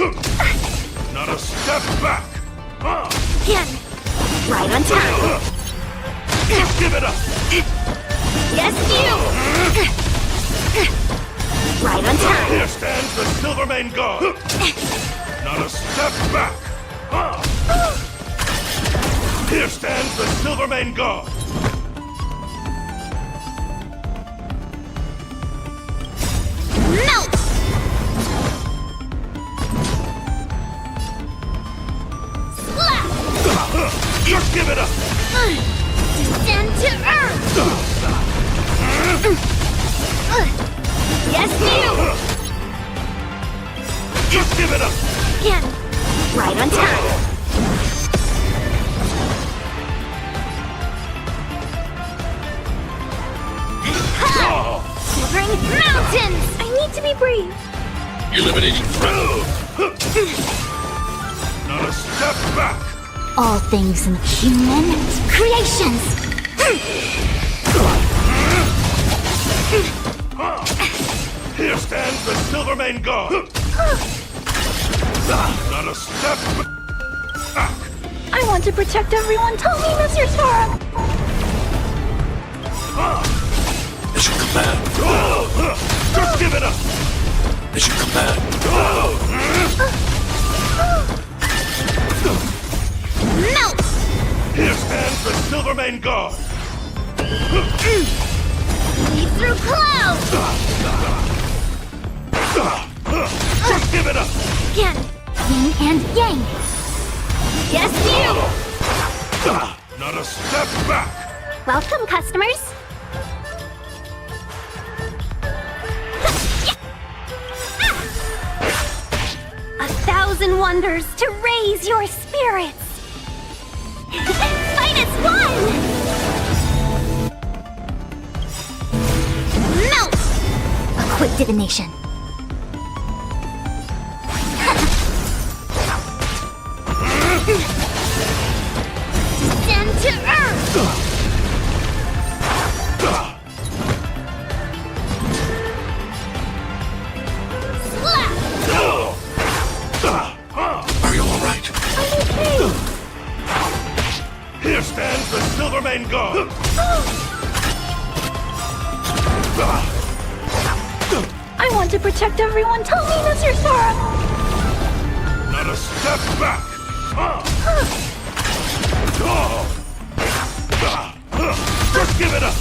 Not a step back. Again. Right on time. Just give it up. Yes, you. Right on time. Here stands the Silvermane God. Not a step back. Here stands the Silvermane God. Melt. Slap. Just give it up. Descend to earth. Yes, you. Just give it up. Again. Right on time. Shivering mountains. I need to be brave. Eliminating threat. Not a step back. All things in human creations. Here stands the Silvermane God. Not a step back. I want to protect everyone. Tell me, Mr. Sora. As you command. Just give it up. As you command. Melt. Here stands the Silvermane God. Lead through clouds. Just give it up. Again. Yin and yang. Yes, you. Not a step back. Welcome, customers. A thousand wonders to raise your spirits. Fight as one. Melt. A quick divination. Descend to earth. Slap. Are you all right? Here stands the Silvermane God. I want to protect everyone. Tell me, Mr. Sora. Not a step back. Just give it up.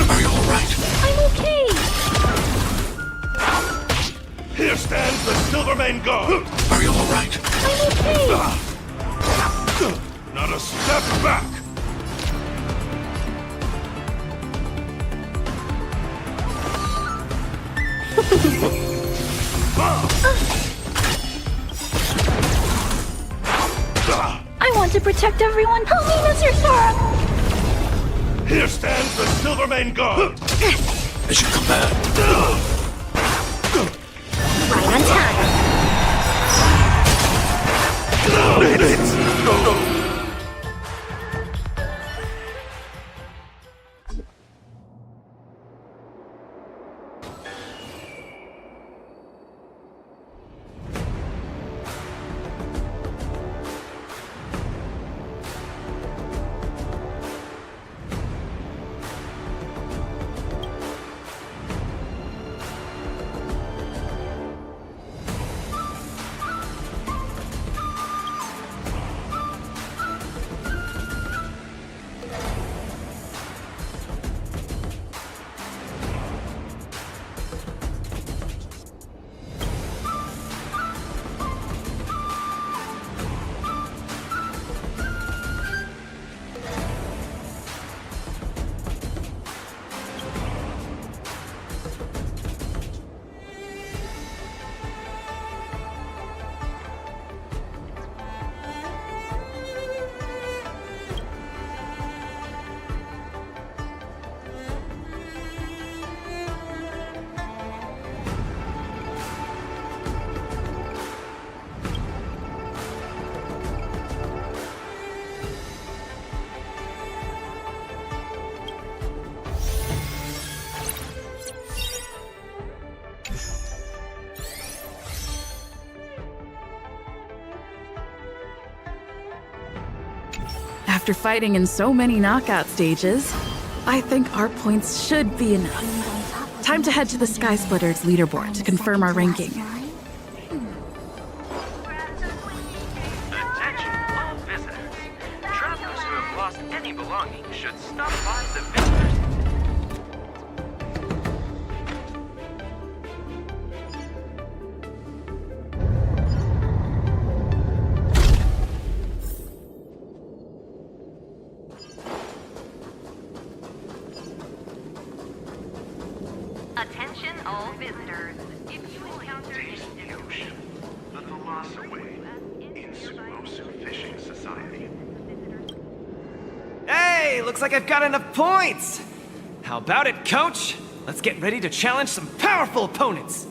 Are you all right? I'm okay. Here stands the Silvermane God. Are you all right? I'm okay. Not a step back. I want to protect everyone. Help me, Mr. Sora. Here stands the Silvermane God. As you command. Right on time. After fighting in so many knockout stages, I think our points should be enough. Time to head to the Sky Splitters leaderboard to confirm our ranking. Attention, all visitors. Travelers who have lost any belongings should stop by the visitors. Attention all visitors. If you encounter Taste the ocean. The Thalassaway Insumosu Fishing Society. Hey, looks like I've got enough points! How about it, coach? Let's get ready to challenge some powerful opponents!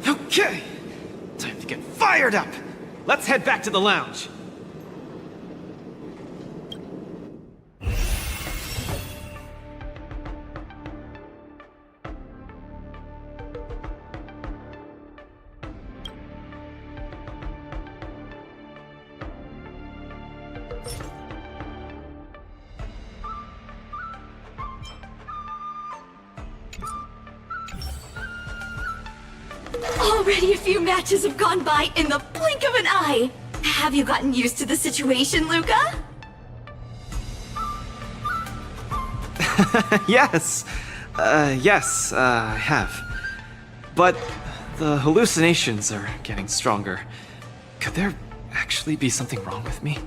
Okay, time to get fired up! Let's head back to the lounge. Already a few matches have gone by in the blink of an eye. Have you gotten used to the situation, Luca? Yes. Yes, I have. But the hallucinations are getting stronger. Could there actually be something wrong with me?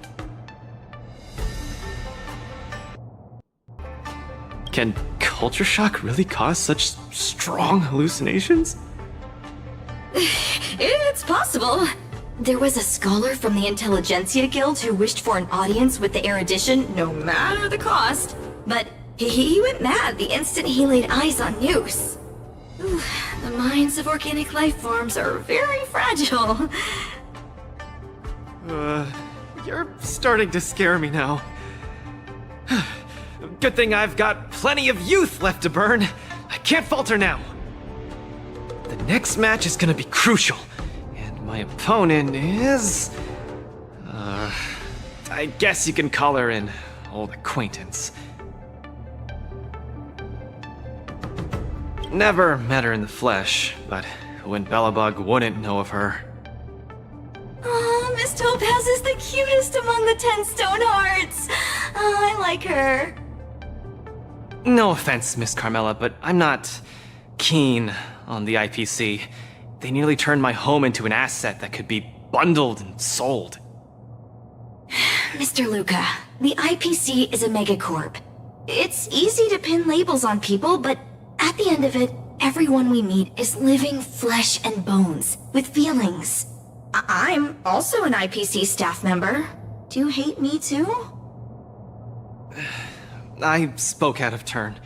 Can culture shock really cause such strong hallucinations? It's possible. There was a scholar from the Intelligentsia Guild who wished for an audience with the erudition, no matter the cost. But he went mad the instant he laid eyes on Noose. Ooh, the minds of organic life forms are very fragile. You're starting to scare me now. Good thing I've got plenty of youth left to burn. I can't falter now. The next match is gonna be crucial, and my opponent is... I guess you can call her an old acquaintance. Never met her in the flesh, but when Belobog wouldn't know of her. Oh, Miss Topaz is the cutest among the 10 stone hearts. Oh, I like her. No offense, Miss Carmela, but I'm not keen on the IPC. They nearly turned my home into an asset that could be bundled and sold. Mr. Luca, the IPC is a megacorp. It's easy to pin labels on people, but at the end of it, everyone we meet is living flesh and bones, with feelings. I'm also an IPC staff member. Do you hate me too? I spoke out of turn.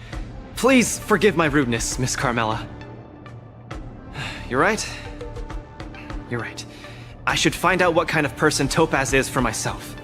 Please forgive my rudeness, Miss Carmela. You're right. You're right. I should find out what kind of person Topaz is for myself.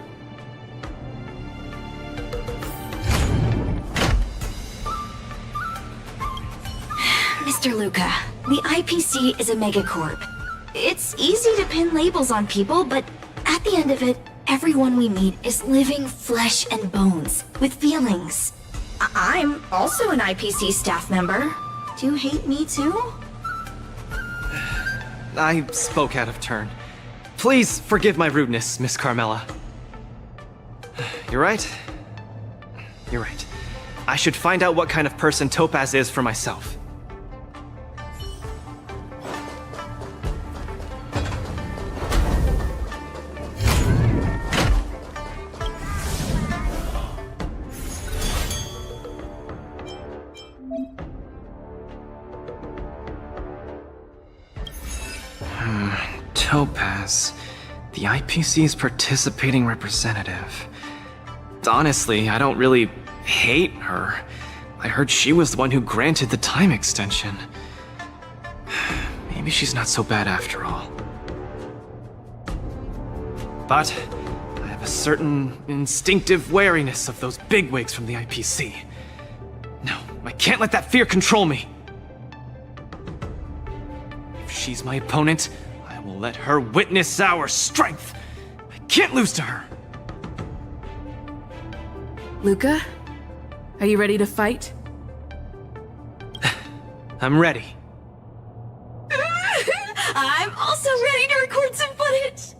Mr. Luca, the IPC is a megacorp. It's easy to pin labels on people, but at the end of it, everyone we meet is living flesh and bones, with feelings. I'm also an IPC staff member. Do you hate me too? I spoke out of turn. Please forgive my rudeness, Miss Carmela. You're right. You're right. I should find out what kind of person Topaz is for myself. Topaz, the IPC's participating representative. Honestly, I don't really hate her. I heard she was the one who granted the time extension. Maybe she's not so bad after all. But I have a certain instinctive wariness of those bigwigs from the IPC. No, I can't let that fear control me. If she's my opponent, I will let her witness our strength. I can't lose to her. Luca, are you ready to fight? I'm ready. I'm also ready to record some footage!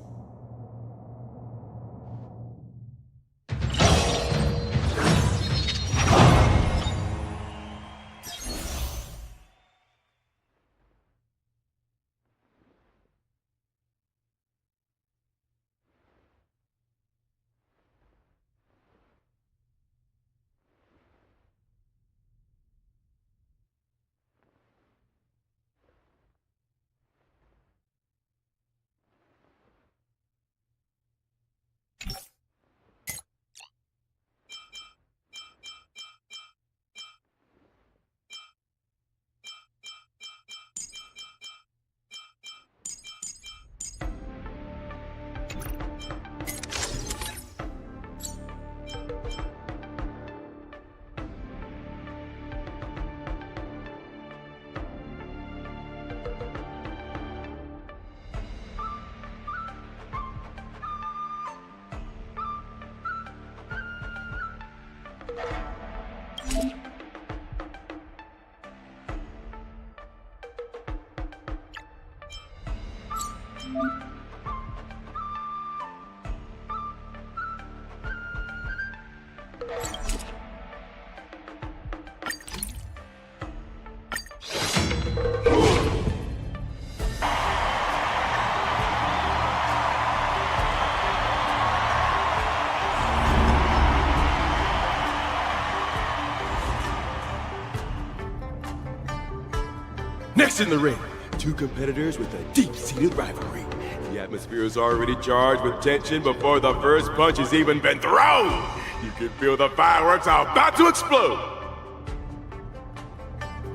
Next in the ring, two competitors with a deep-seated rivalry. The atmosphere is already charged with tension before the first punch has even been thrown. You can feel the fireworks are about to explode.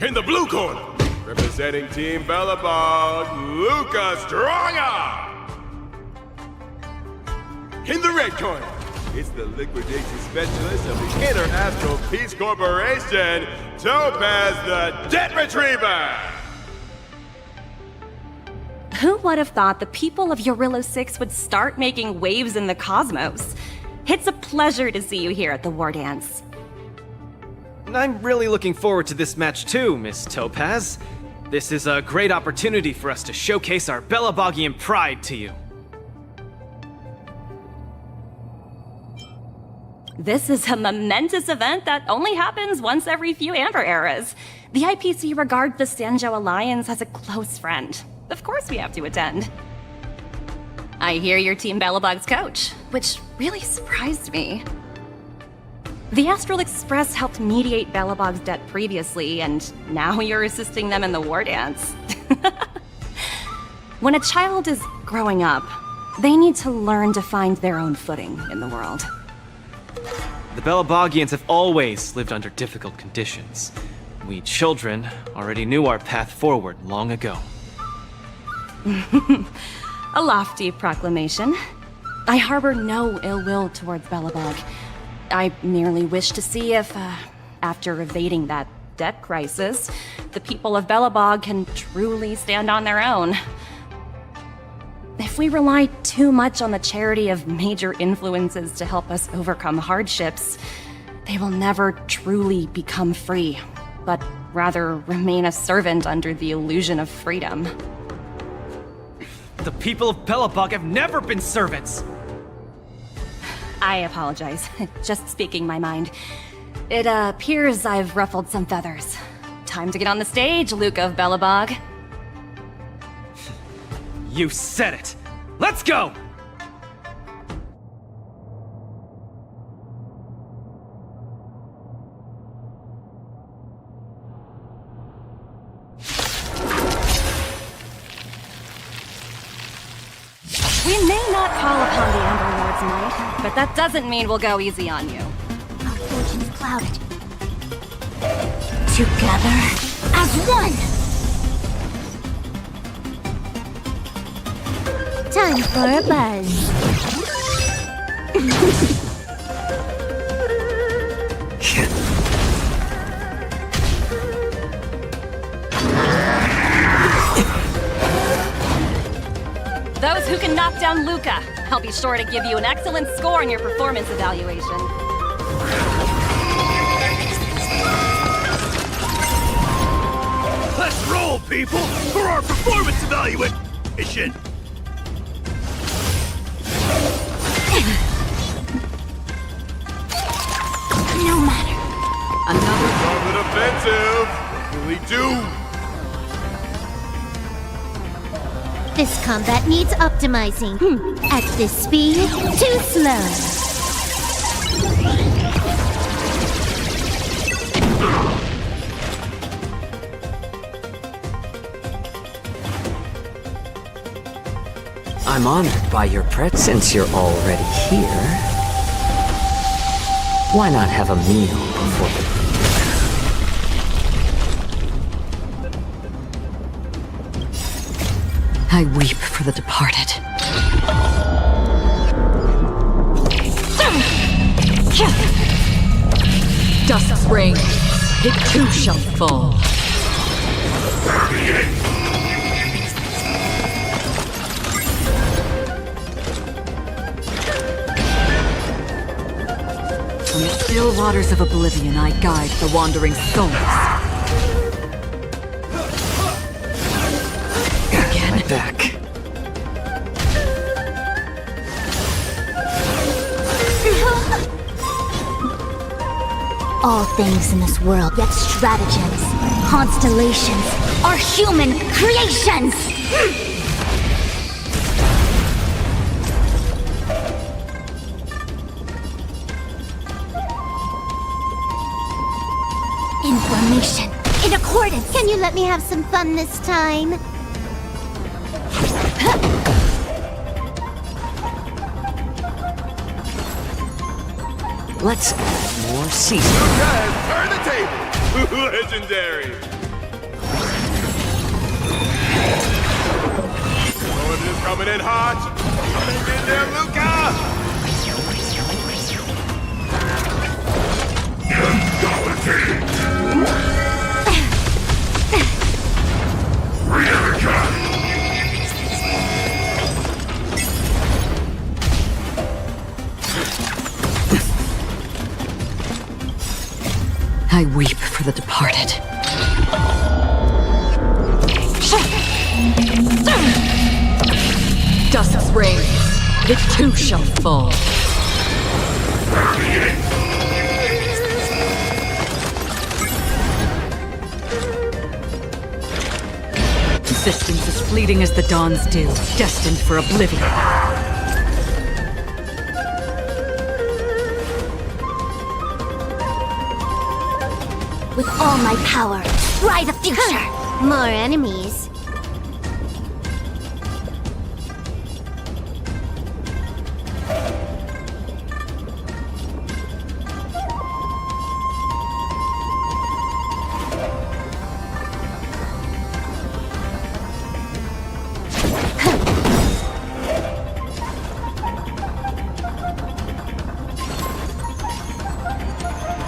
In the blue corner, representing Team Belobog, Luca Stronger. In the red corner, it's the liquidation specialist of the International Peace Corporation, Topaz the Debt Retriever. Who would have thought the people of Eurillo 6 would start making waves in the cosmos? It's a pleasure to see you here at the War Dance. I'm really looking forward to this match too, Miss Topaz. This is a great opportunity for us to showcase our Belabogian pride to you. This is a momentous event that only happens once every few Amber eras. The IPC regards the Sanjo Alliance as a close friend. Of course we have to attend. I hear you're Team Belobog's coach, which really surprised me. The Astral Express helped mediate Belobog's debt previously, and now you're assisting them in the War Dance. When a child is growing up, they need to learn to find their own footing in the world. The Belabogians have always lived under difficult conditions. We children already knew our path forward long ago. A lofty proclamation. I harbor no ill will towards Belobog. I merely wish to see if, after evading that debt crisis, the people of Belobog can truly stand on their own. If we rely too much on the charity of major influences to help us overcome hardships, they will never truly become free, but rather remain a servant under the illusion of freedom. The people of Belobog have never been servants! I apologize. Just speaking my mind. It appears I've ruffled some feathers. Time to get on the stage, Luca of Belobog. You said it! Let's go! We may not call upon the Amber Lord's might, but that doesn't mean we'll go easy on you. Our fortune's clouded. Together as one! Time for a buzz. is who can knock down Luca. I'll be sure to give you an excellent score in your performance evaluation. Let's roll, people, for our performance evaluation! No matter. Another offensive. Really do. This combat needs optimizing. At this speed, too slow. I'm honored by your presence. Since you're already here, why not have a meal before the... I weep for the departed. Dusk's reign, it too shall fall. From the still waters of oblivion, I guide the wandering souls. Again. Back. All things in this world, yet stratagems, constellations, are human creations! Information in accordance. Can you let me have some fun this time? Let's add more seasoning. Okay, turn the table. Legendary. Lord is coming in hot. Coming in there, Luca. I weep for the departed. Dusk's reign, it too shall fall. Existence is fleeting as the dawn's dew, destined for oblivion. With all my power, try the future! More enemies.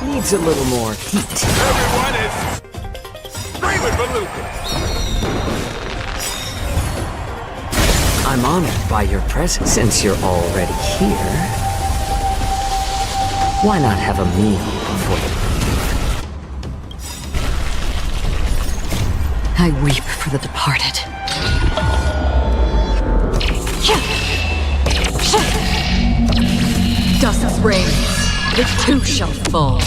Needs a little more heat. Everyone is screaming for Luca. I'm honored by your presence. Since you're already here, why not have a meal before the... I weep for the departed. Dusk's reign, it too shall fall.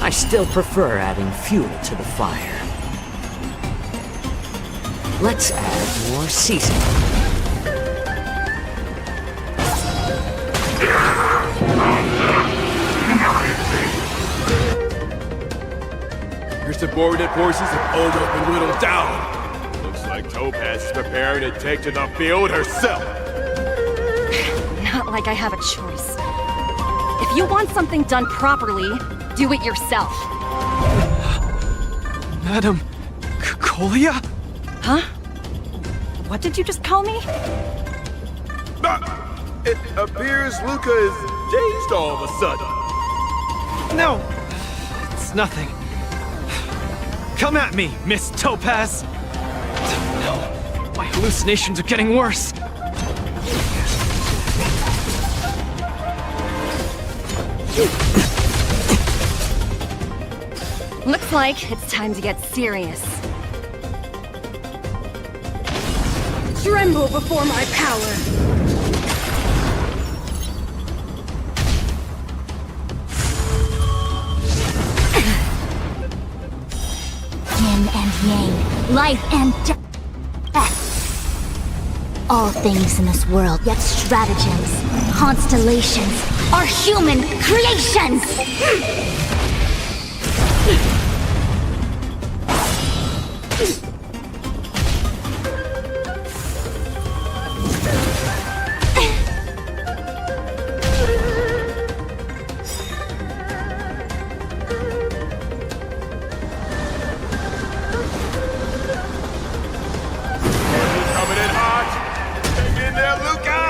I still prefer adding fuel to the fire. Let's add more seasoning. Your subordinate forces have all been whittled down. Looks like Topaz is preparing to take to the field herself. Not like I have a choice. If you want something done properly, do it yourself. Madam Colia? Huh? What did you just call me? It appears Luca is dazed all of a sudden. No, it's nothing. Come at me, Miss Topaz. No, my hallucinations are getting worse. Looks like it's time to get serious. Tremble before my power! Yin and yang, life and death. All things in this world, yet stratagems, constellations, are human creations! Coming in hot! Hang in there, Luca!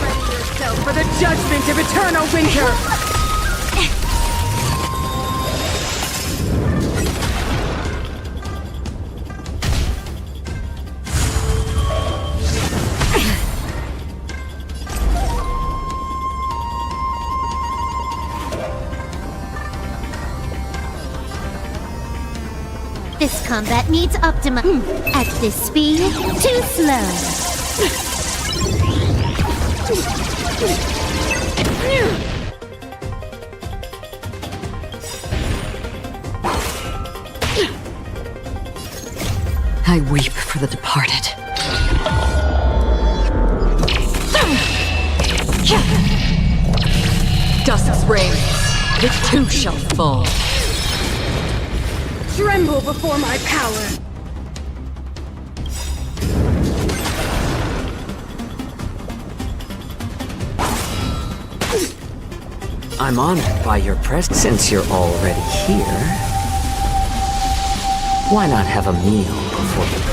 Ready yourself for the judgment of eternal winter! This combat needs optimum. At this speed, too slow. I weep for the departed. Dusk's reign, it too shall fall. Tremble before my power! I'm honored by your presence. Since you're already here, why not have a meal before you go?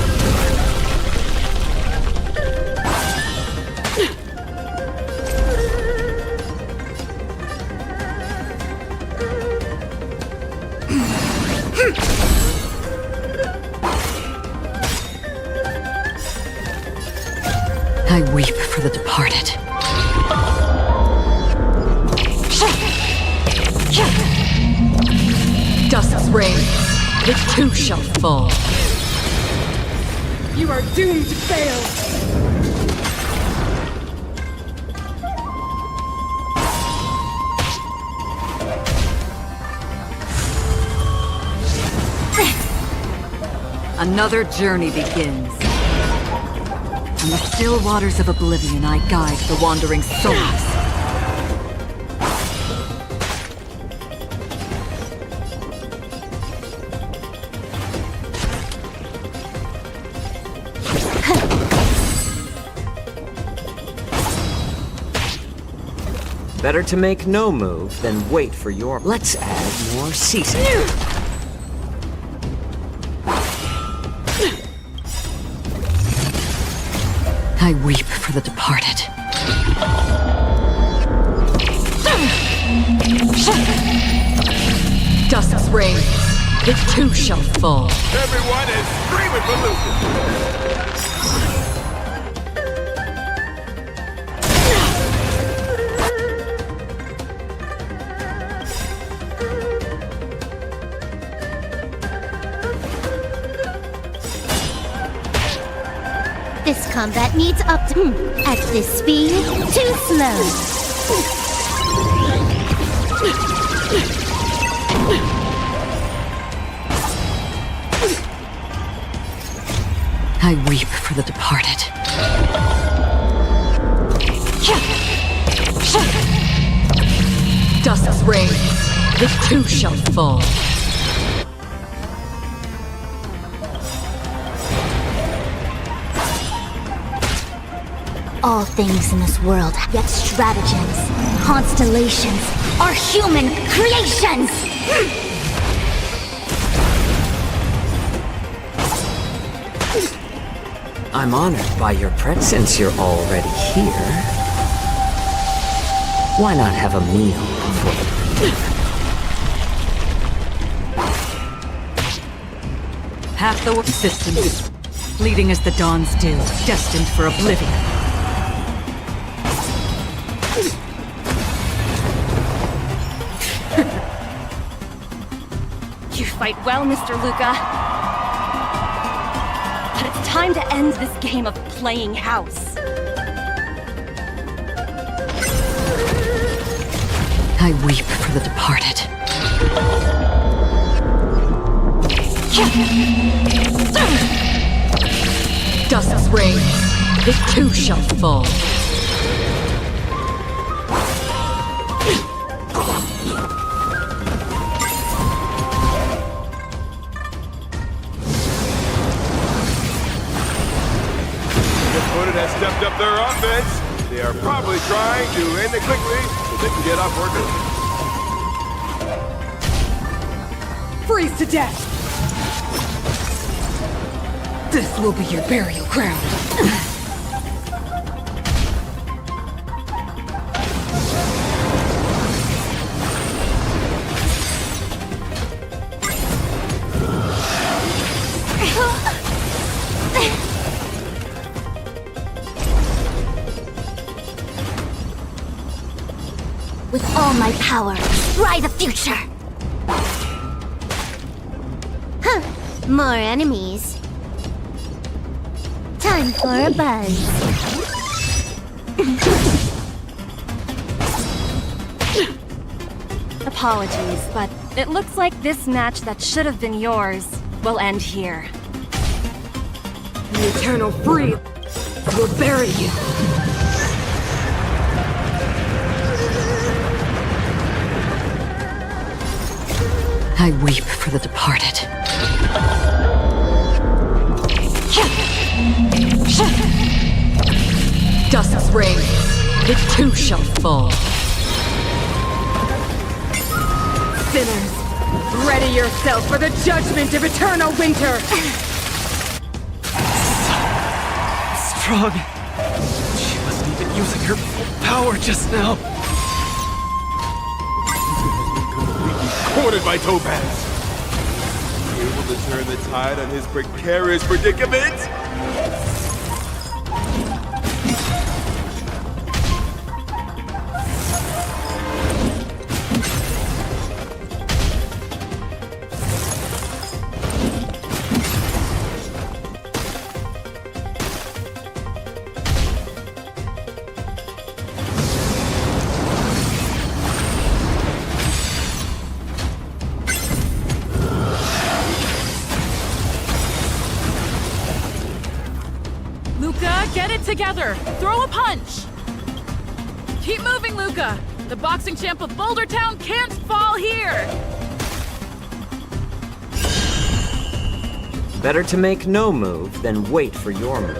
I weep for the departed. Dusk's reign, it too shall fall. You are doomed to fail! Another journey begins. On the still waters of oblivion, I guide the wandering souls. Better to make no move than wait for your... Let's add more seasoning. I weep for the departed. Dusk's reign, it too shall fall. Everyone is screaming for Luca! This combat needs optimum. At this speed, too slow. I weep for the departed. Dusk's reign, it too shall fall. All things in this world, yet stratagems, constellations, are human creations! I'm honored by your presence. Since you're already here, why not have a meal before you leave? Half the existence, fleeting as the dawn's dew, destined for oblivion. You fight well, Mr. Luca. But it's time to end this game of playing house. I weep for the departed. Dust's reign, it too shall fall. Opponent has stepped up their offense. They are probably trying to end it quickly so they can get off working. Freeze to death! This will be your burial ground. With all my power, try the future! Huh, more enemies. Time for a buzz. Apologies, but it looks like this match that should have been yours will end here. The eternal free will bury you. I weep for the departed. Dust's reign, it too shall fall. Sinners, ready yourself for the judgment of eternal winter! Strong. She wasn't even using her full power just now. Cornered by Topaz. Able to turn the tide on his precarious predicament? Luca, get it together! Throw a punch! Keep moving, Luca! The boxing champ of Boulder Town can't fall here! Better to make no move than wait for your move.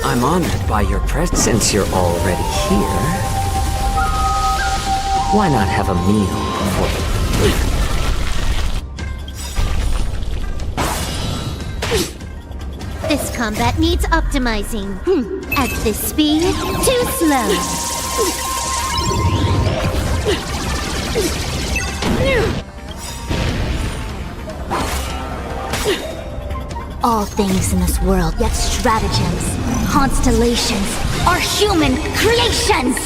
I'm honored by your presence. Since you're already here, why not have a meal before This combat needs optimizing. At this speed, too slow. All things in this world, yet stratagems, constellations, are human creations!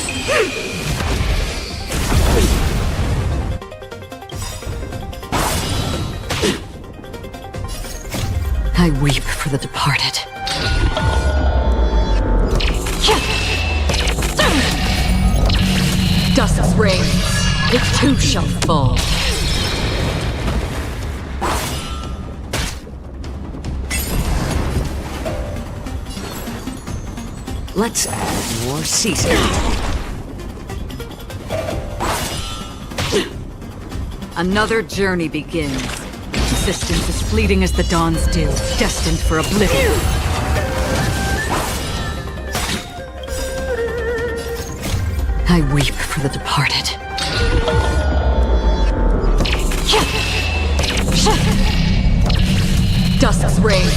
I weep for the departed. Dust's reign, it too shall fall. Let's add more seasoning. Another journey begins. Existence is fleeting as the dawn's dew, destined for oblivion. I weep for the departed. reigns,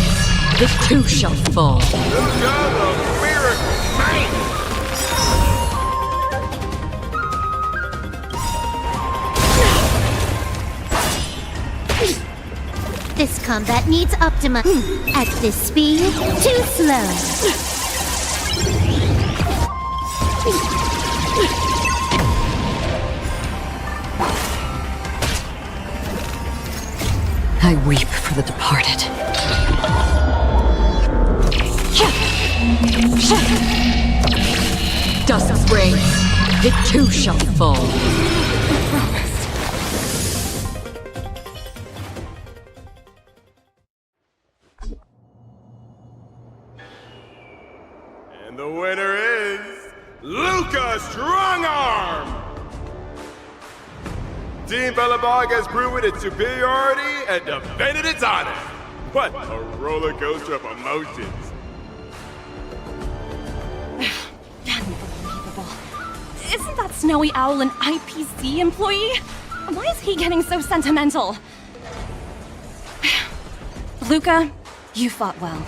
it too shall fall. This combat needs Optima. At this speed, too slow. I weep for the departed. Dusk's reigns, it too shall fall. And the winner is Luca Strongarm! Team Belobog has proven its superiority and defended its honor. What a roller coaster of emotions. Unbelievable. Isn't that Snowy Owl an IPC employee? Why is he getting so sentimental? Luca, you fought well.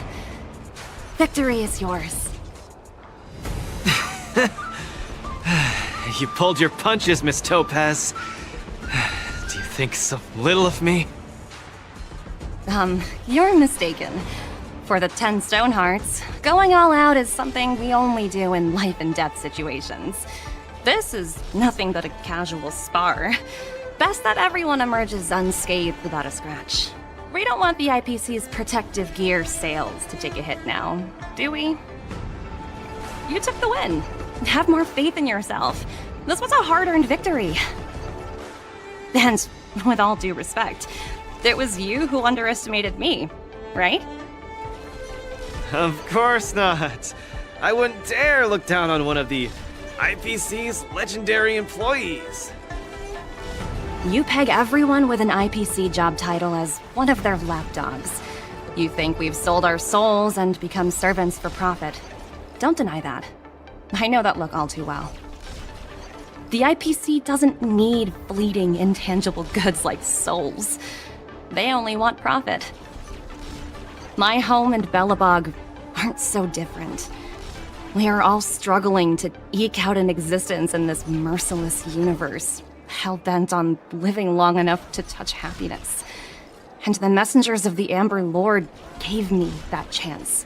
Victory is yours. You pulled your punches, Miss Topaz. Do you think so little of me? You're mistaken. For the 10 Stone Hearts, going all out is something we only do in life and death situations. This is nothing but a casual spar. Best that everyone emerges unscathed without a scratch. We don't want the IPC's protective gear sales to take a hit now, do we? You took the win. Have more faith in yourself. This was a hard-earned victory. And, with all due respect, it was you who underestimated me, right? Of course not. I wouldn't dare look down on one of the IPC's legendary employees. You peg everyone with an IPC job title as one of their lapdogs. You think we've sold our souls and become servants for profit. Don't deny that. I know that look all too well. The IPC doesn't need fleeting, intangible goods like souls. They only want profit. My home and Belobog aren't so different. We are all struggling to eke out an existence in this merciless universe, hell-bent on living long enough to touch happiness. And the messengers of the Amber Lord gave me that chance.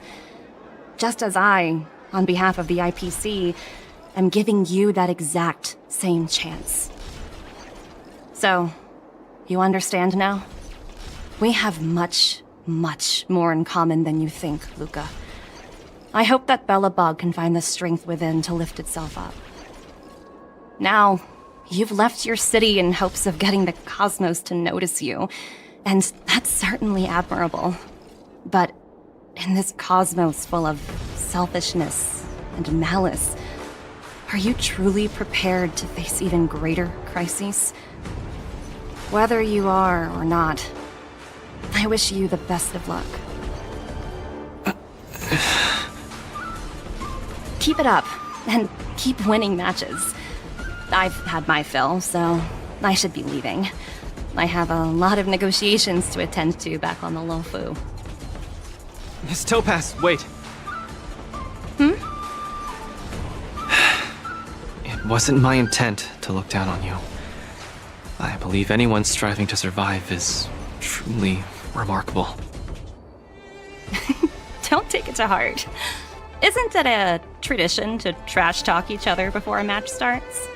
Just as I, on behalf of the IPC, am giving you that exact same chance. So, you understand now? We have much, much more in common than you think, Luca. I hope that Belobog can find the strength within to lift itself up. Now, you've left your city in hopes of getting the cosmos to notice you, and that's certainly admirable. But in this cosmos full of selfishness and malice, are you truly prepared to face even greater crises? Whether you are or not, I wish you the best of luck. Keep it up, and keep winning matches. I've had my fill, so I should be leaving. I have a lot of negotiations to attend to back on the Lofu. Miss Topaz, wait. It wasn't my intent to look down on you. I believe anyone striving to survive is truly remarkable. Don't take it to heart. Isn't it a tradition to trash talk each other before a match starts?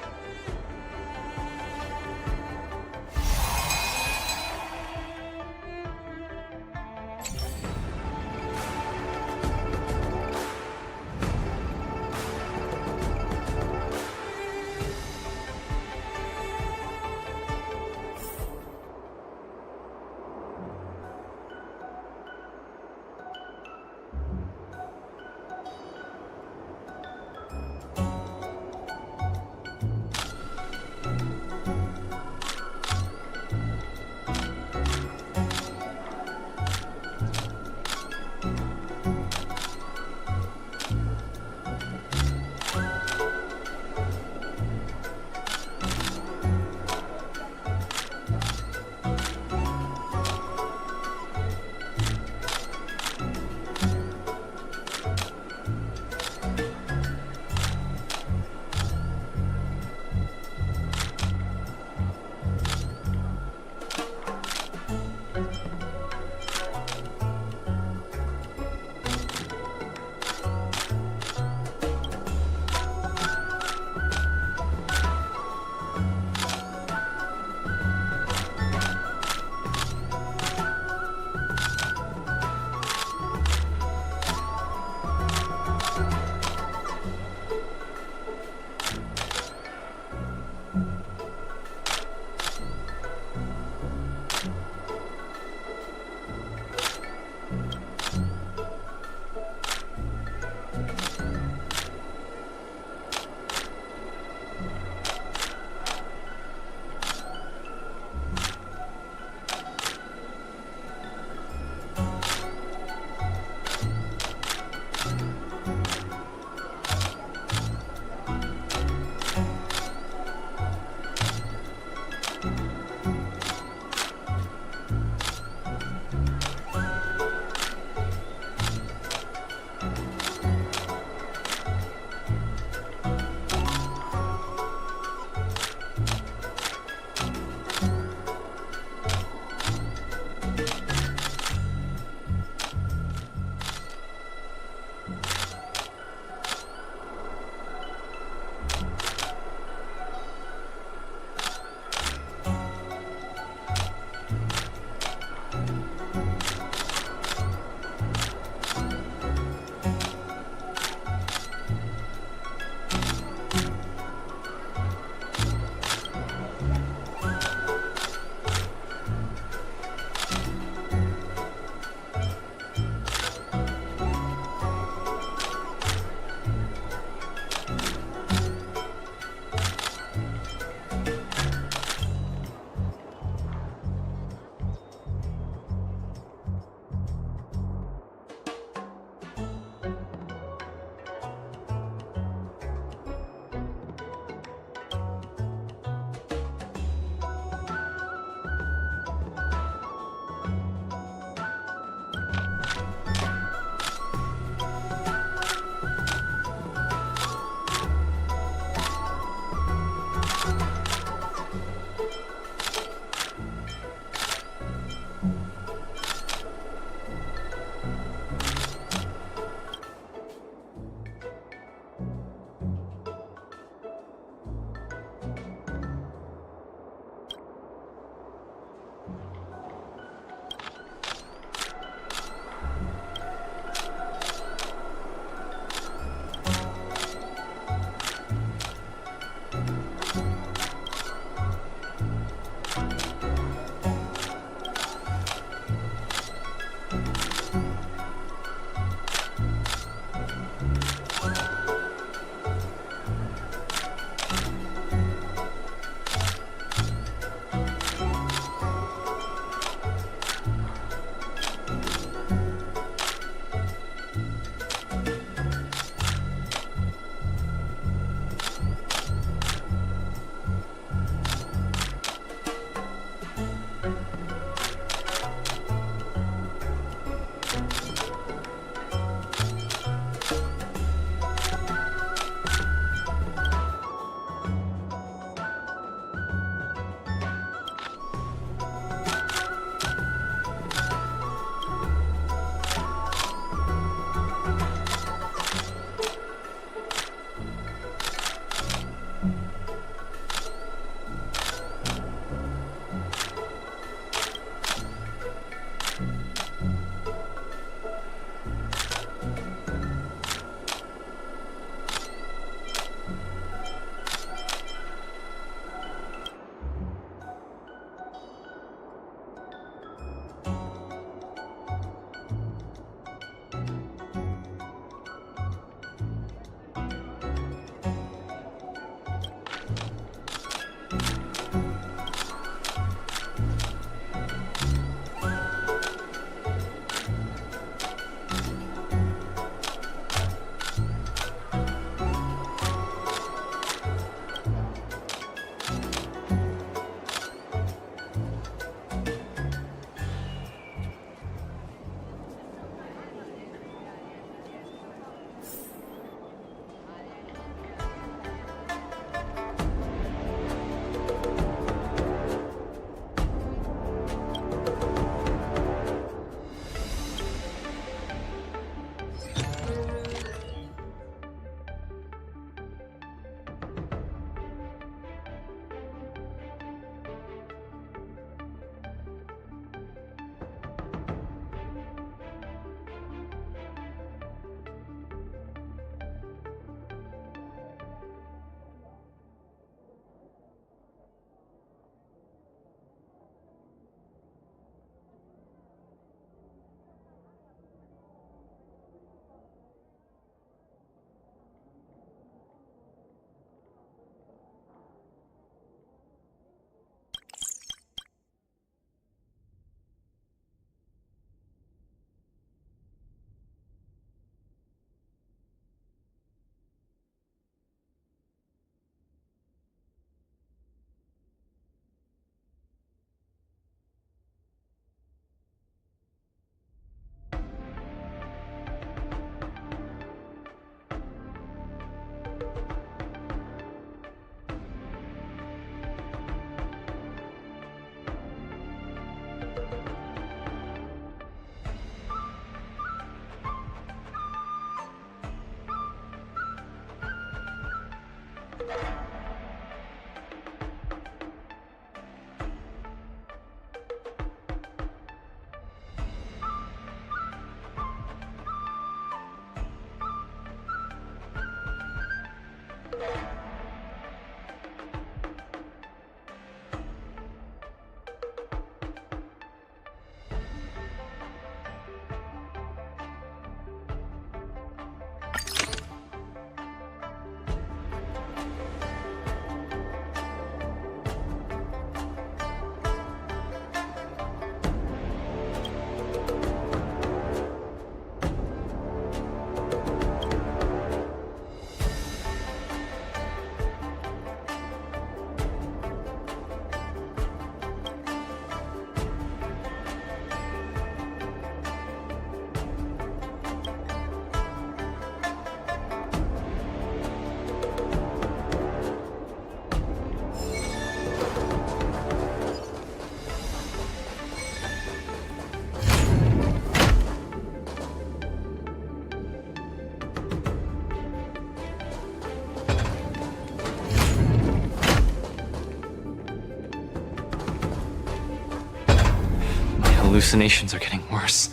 hallucinations are getting worse.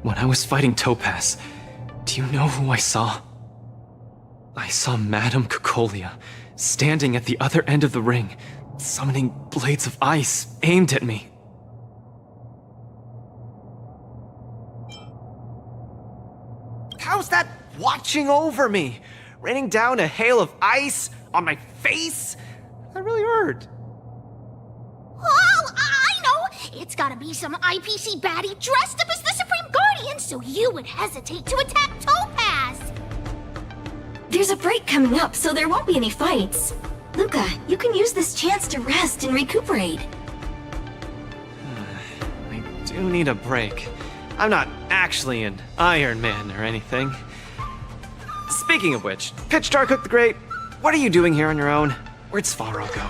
When I was fighting Topaz, do you know who I saw? I saw Madame Cocolia standing at the other end of the ring, summoning blades of ice aimed at me. How's that watching over me? Raining down a hail of ice on my face? That really hurt. Oh, I know! It's gotta be some IPC baddie dressed up as the Supreme Guardian so you would hesitate to attack Topaz! There's a break coming up, so there won't be any fights. Luca, you can use this chance to rest and recuperate. I do need a break. I'm not actually an Iron Man or anything. Speaking of which, Pitch Darkhook the Great, what are you doing here on your own? Where'd Svarog go?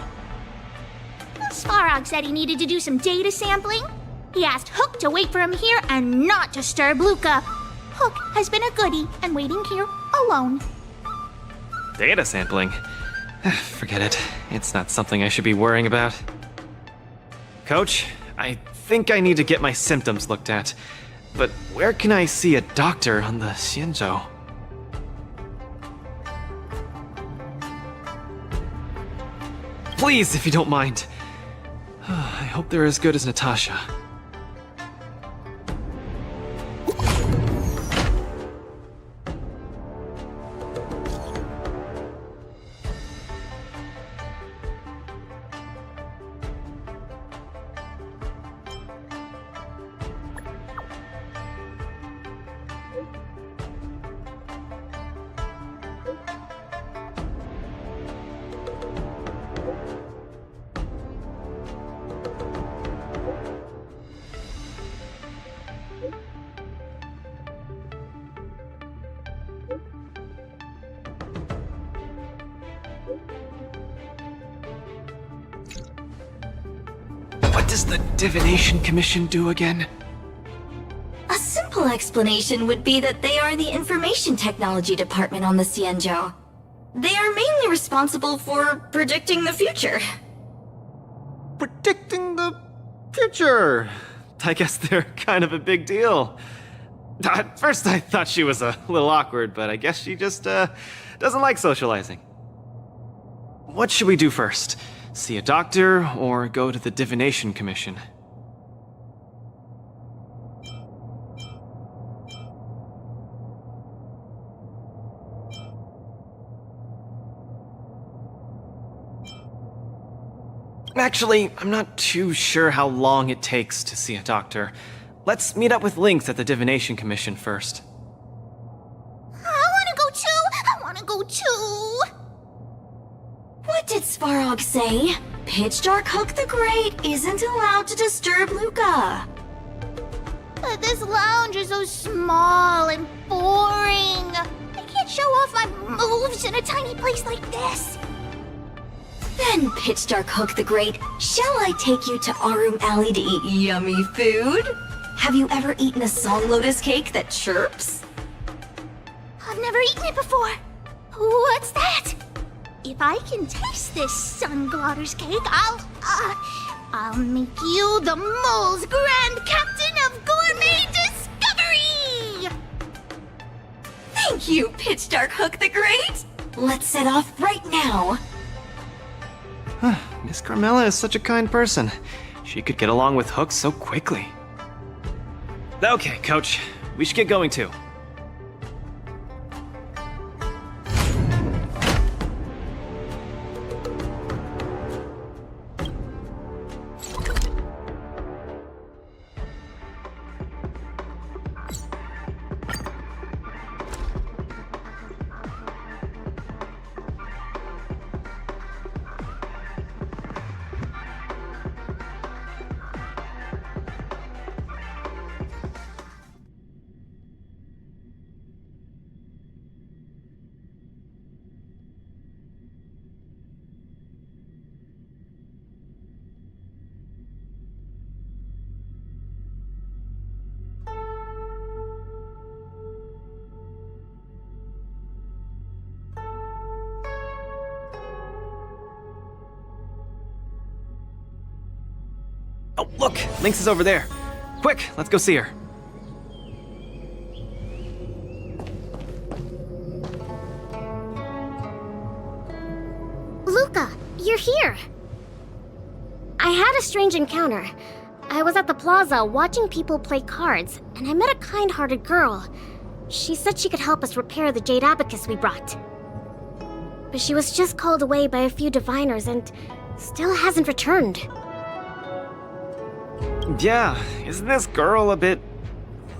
Svarog said he needed to do some data sampling. He asked Hook to wait for him here and not disturb Luca. Hook has been a goodie and waiting here alone. Data sampling? Forget it. It's not something I should be worrying about. Coach, I think I need to get my symptoms looked at. But where can I see a doctor on the Xianzhou? Please, if you don't mind. I hope they're as good as Natasha. What does the Divination Commission do again? A simple explanation would be that they are the Information Technology Department on the Xianzhou. They are mainly responsible for predicting the future. Predicting the future? I guess they're kind of a big deal. At first I thought she was a little awkward, but I guess she just doesn't like socializing. What should we do first? See a doctor or go to the Divination Commission? Actually, I'm not too sure how long it takes to see a doctor. Let's meet up with Lynx at the Divination Commission first. I wanna go too! What did Svarog say? Pitch Darkhook the Great isn't allowed to disturb Luca. But this lounge is so small and boring. I can't show off my moves in a tiny place like this. Then, Pitch Darkhook the Great, shall I take you to Arum Alley to eat yummy food? Have you ever eaten a song lotus cake that chirps? I've never eaten it before. What's that? If I can taste this Sunglotters cake, I'll make you the mole's grand captain of gourmet discovery! Thank you, Pitch Darkhook the Great! Let's set off right now. Miss Carmela is such a kind person. She could get along with Hook so quickly. Okay, Coach. We should get going too. Oh, look! Lynx is over there. Quick, let's go see her. Luca, you're here. I had a strange encounter. I was at the plaza watching people play cards, and I met a kind-hearted girl. She said she could help us repair the jade abacus we brought. But she was just called away by a few diviners and still hasn't returned. Yeah, isn't this girl a bit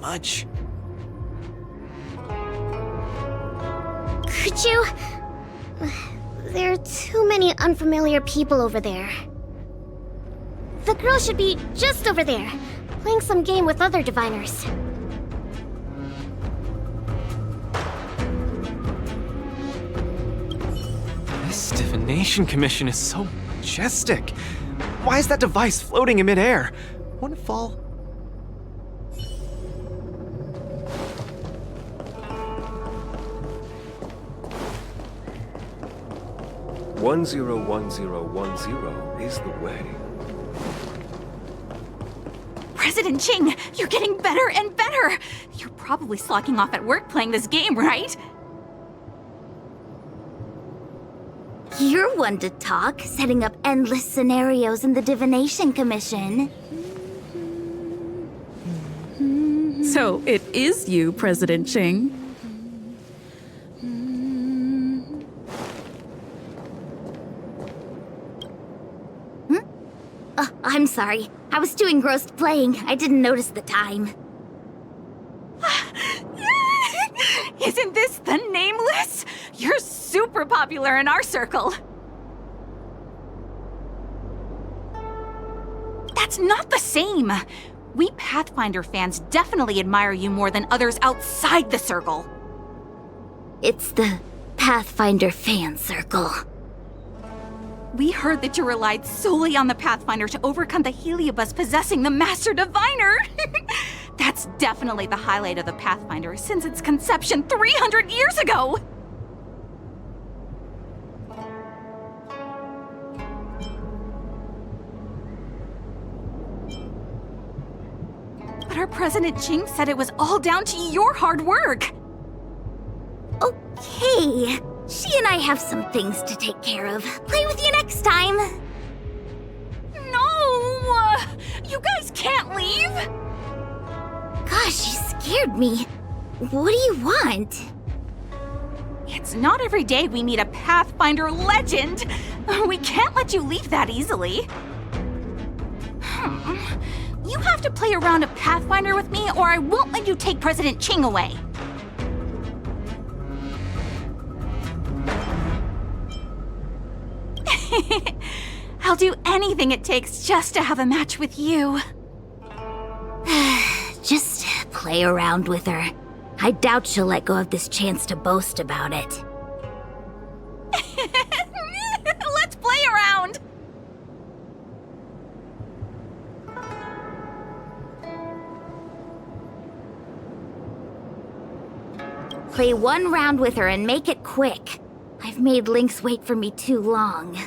much? Could you... There are too many unfamiliar people over there. The girl should be just over there, playing some game with other diviners. This divination commission is so majestic. Why is that device floating in midair? Won't it fall? One zero is the way. President Ching, you're getting better and better! You're probably slacking off at work playing this game, right? You're one to talk, setting up endless scenarios in the Divination Commission. So it is you, President Ching. I'm sorry. I was too engrossed playing. I didn't notice the time. Isn't this the Nameless? You're super popular in our circle. That's not the same. We Pathfinder fans definitely admire you more than others outside the circle. It's the Pathfinder fan circle. We heard that you relied solely on the Pathfinder to overcome the Heliobus possessing the Master Diviner. That's definitely the highlight of the Pathfinder since its conception 300 years ago! But our President Ching said it was all down to your hard work! Okay. She and I have some things to take care of. Play with you next time. No! You guys can't leave! Gosh, you scared me. What do you want? It's not every day we meet a Pathfinder legend. We can't let you leave that easily. You have to play a round of Pathfinder with me, or I won't let you take President Ching away. I'll do anything it takes just to have a match with you. Just play around with her. I doubt she'll let go of this chance to boast about it. Let's play around! Play one round with her and make it quick. I've made Lynx wait for me too long.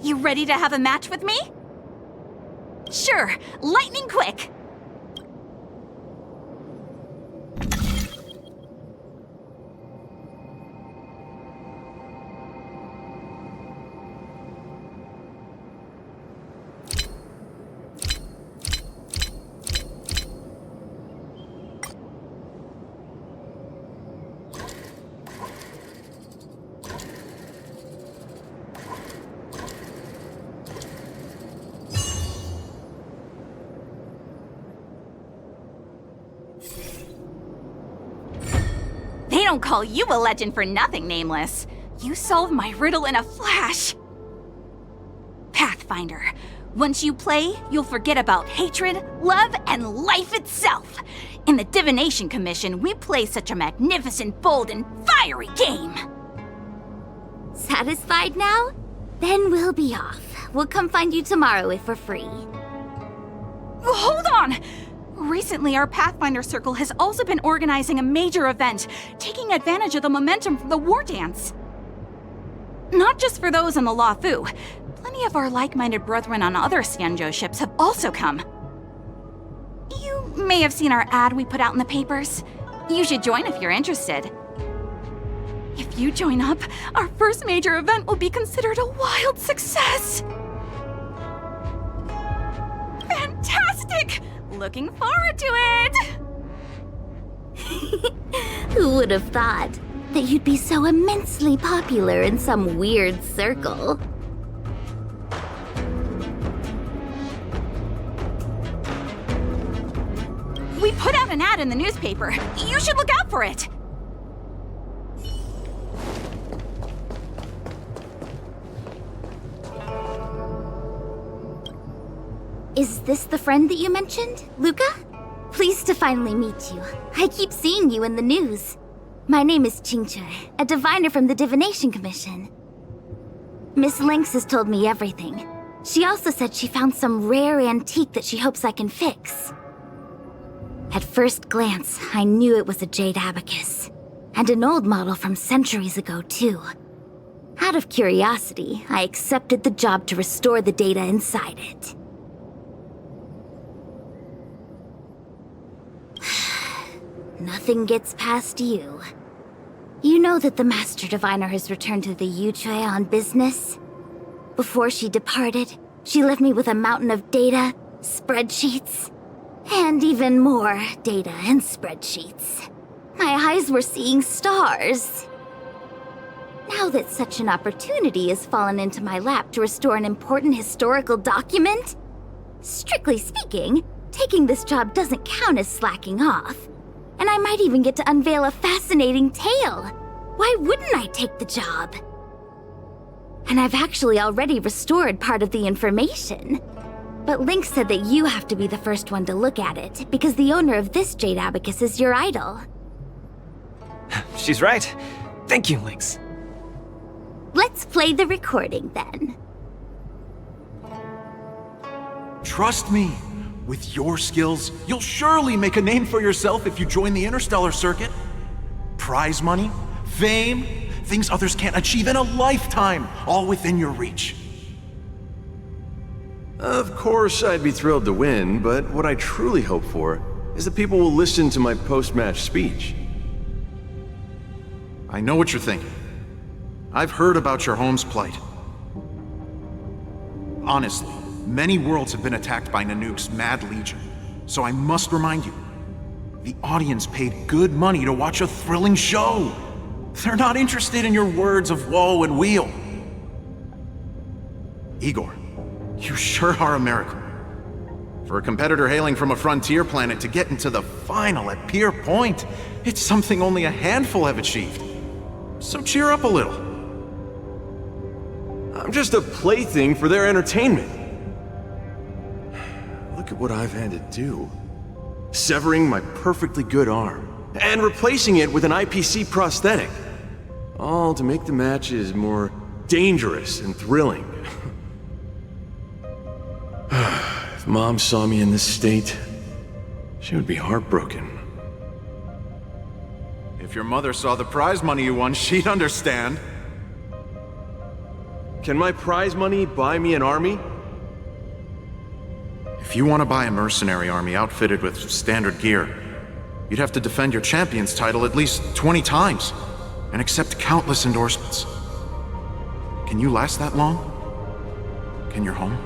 You ready to have a match with me? Sure, lightning quick! They don't call you a legend for nothing, Nameless. You solved my riddle in a flash. Pathfinder. Once you play, you'll forget about hatred, love, and life itself. In the Divination Commission, we play such a magnificent, bold, and fiery game. Satisfied now? Then we'll be off. We'll come find you tomorrow if we're free. Hold on! Recently, our Pathfinder Circle has also been organizing a major event, taking advantage of the momentum from the war dance. Not just for those in the Lafu. Plenty many of our like-minded brethren on other Xianzhou ships have also come. You may have seen our ad we put out in the papers. You should join if you're interested. If you join up, our first major event will be considered a wild success! Fantastic! Looking forward to it! Who would have thought that you'd be so immensely popular in some weird circle? We put out an ad in the newspaper. You should look out for it! Is this the friend that you mentioned, Luca? Pleased to finally meet you. I keep seeing you in the news. My name is Qingche, a diviner from the Divination Commission. Miss Lynx has told me everything. She also said she found some rare antique that she hopes I can fix. At first glance, I knew it was a jade abacus, and an old model from centuries ago, too. Out of curiosity, I accepted the job to restore the data inside it. Nothing gets past you. You know that the Master Diviner has returned to the Yuchui on business? Before she departed, she left me with a mountain of data, spreadsheets, and even more data and spreadsheets. My eyes were seeing stars. Now that such an opportunity has fallen into my lap to restore an important historical document, strictly speaking, taking this job doesn't count as slacking off. And I might even get to unveil a fascinating tale. Why wouldn't I take the job? And I've actually already restored part of the information. But Link said that you have to be the first one to look at it, because the owner of this jade abacus is your idol. She's right. Thank you, Lynx. Let's play the recording then. Trust me. With your skills, you'll surely make a name for yourself if you join the interstellar circuit. Prize money, fame, things others can't achieve in a lifetime, all within your reach. Of course, I'd be thrilled to win, but what I truly hope for is that people will listen to my post-match speech. I know what you're thinking. I've heard about your home's plight. Honestly, many worlds have been attacked by Nanook's Mad Legion, so I must remind you, the audience paid good money to watch a thrilling show. They're not interested in your words of woe and weal. Igor, you sure are a miracle. For a competitor hailing from a frontier planet to get into the final at Pier Point, it's something only a handful have achieved. So cheer up a little. I'm just a plaything for their entertainment. Look at what I've had to do. Severing my perfectly good arm, and replacing it with an IPC prosthetic. All to make the matches more dangerous and thrilling. If Mom saw me in this state, she would be heartbroken. If your mother saw the prize money you won, she'd understand. Can my prize money buy me an army? If you want to buy a mercenary army outfitted with standard gear, you'd have to defend your champion's title at least 20 times, and accept countless endorsements. Can you last that long? Can your home?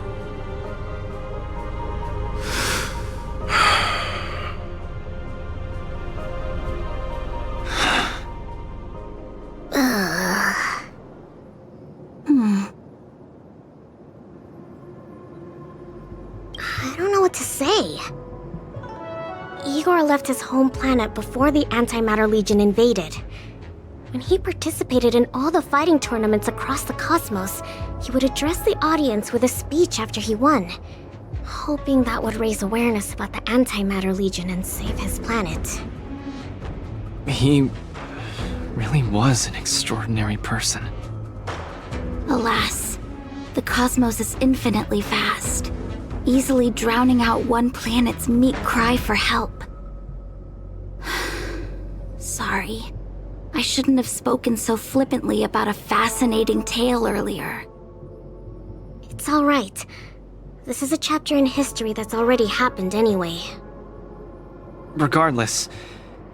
I don't know what to say. Igor left his home planet before the Antimatter Legion invaded. When he participated in all the fighting tournaments across the cosmos, he would address the audience with a speech after he won, hoping that would raise awareness about the Antimatter Legion and save his planet. He really was an extraordinary person. Alas, the cosmos is infinitely vast, easily drowning out one planet's meek cry for help. Sorry. I shouldn't have spoken so flippantly about a fascinating tale earlier. It's alright. This is a chapter in history that's already happened anyway. Regardless,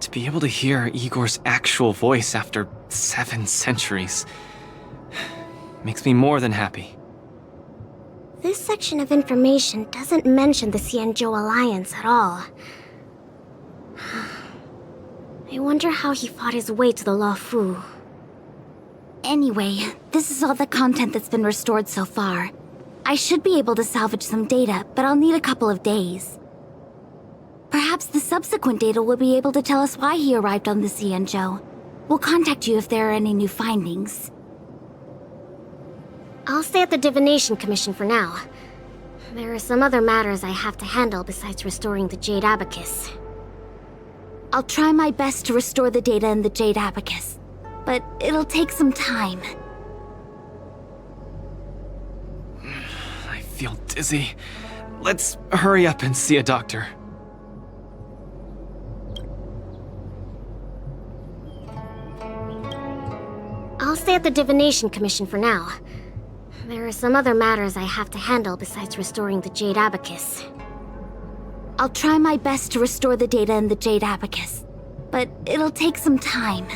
to be able to hear Igor's actual voice after 7 centuries makes me more than happy. This section of information doesn't mention the Xianzhou Alliance at all. I wonder how he fought his way to the Luofu. Anyway, this is all the content that's been restored so far. I should be able to salvage some data, but I'll need a couple of days. Perhaps the subsequent data will be able to tell us why he arrived on the Xianzhou. We'll contact you if there are any new findings. I'll stay at the Divination Commission for now. There are some other matters I have to handle besides restoring the Jade Abacus. I'll try my best to restore the data in the Jade Abacus, but it'll take some time. I feel dizzy. Let's hurry up and see a doctor. I'll stay at the Divination Commission for now. There are some other matters I have to handle besides restoring the Jade Abacus. I'll try my best to restore the data in the Jade Abacus, but it'll take some time.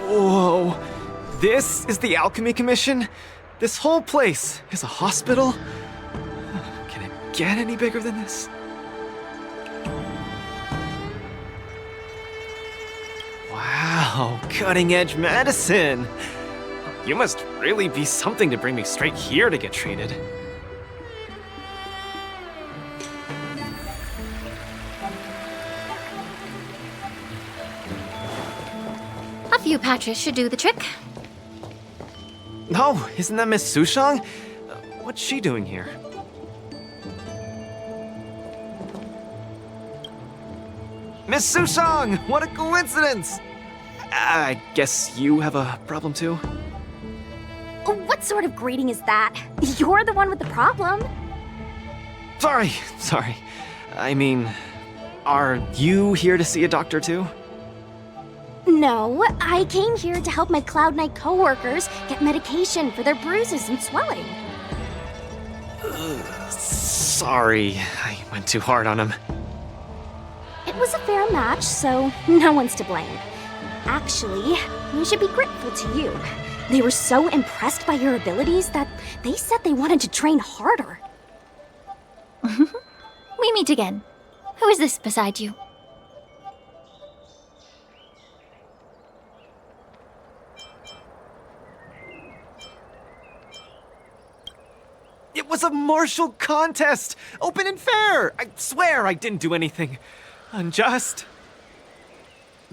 Whoa! This is the Alchemy Commission? This whole place is a hospital? Can it get any bigger than this? Wow, cutting-edge medicine! You must really be something to bring me straight here to get treated. A few patches should do the trick. Oh, isn't that Miss Sushang? What's she doing here? Miss Sushang! What a coincidence! I guess you have a problem too? What sort of greeting is that? You're the one with the problem. Sorry. I mean, are you here to see a doctor too? No, I came here to help my Cloud Knight coworkers get medication for their bruises and swelling. Sorry, I went too hard on him. It was a fair match, so no one's to blame. Actually, we should be grateful to you. They were so impressed by your abilities that they said they wanted to train harder. We meet again. Who is this beside you? It was a martial contest! Open and fair! I swear I didn't do anything unjust.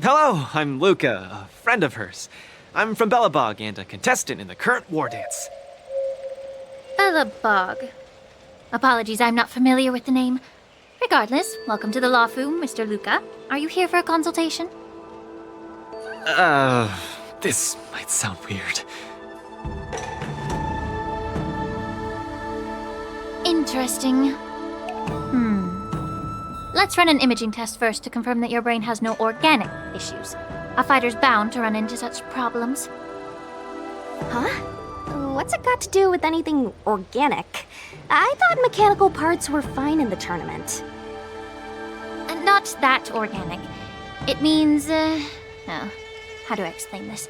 Hello, I'm Luca, a friend of hers. I'm from Belobog and a contestant in the current war dance. Belobog. Apologies, I'm not familiar with the name. Regardless, welcome to the Luofu, Mr. Luca. Are you here for a consultation? This might sound weird. Interesting. Let's run an imaging test first to confirm that your brain has no organic issues. A fighter's bound to run into such problems. Huh? What's it got to do with anything organic? I thought mechanical parts were fine in the tournament. Not that organic. It means, how do I explain this?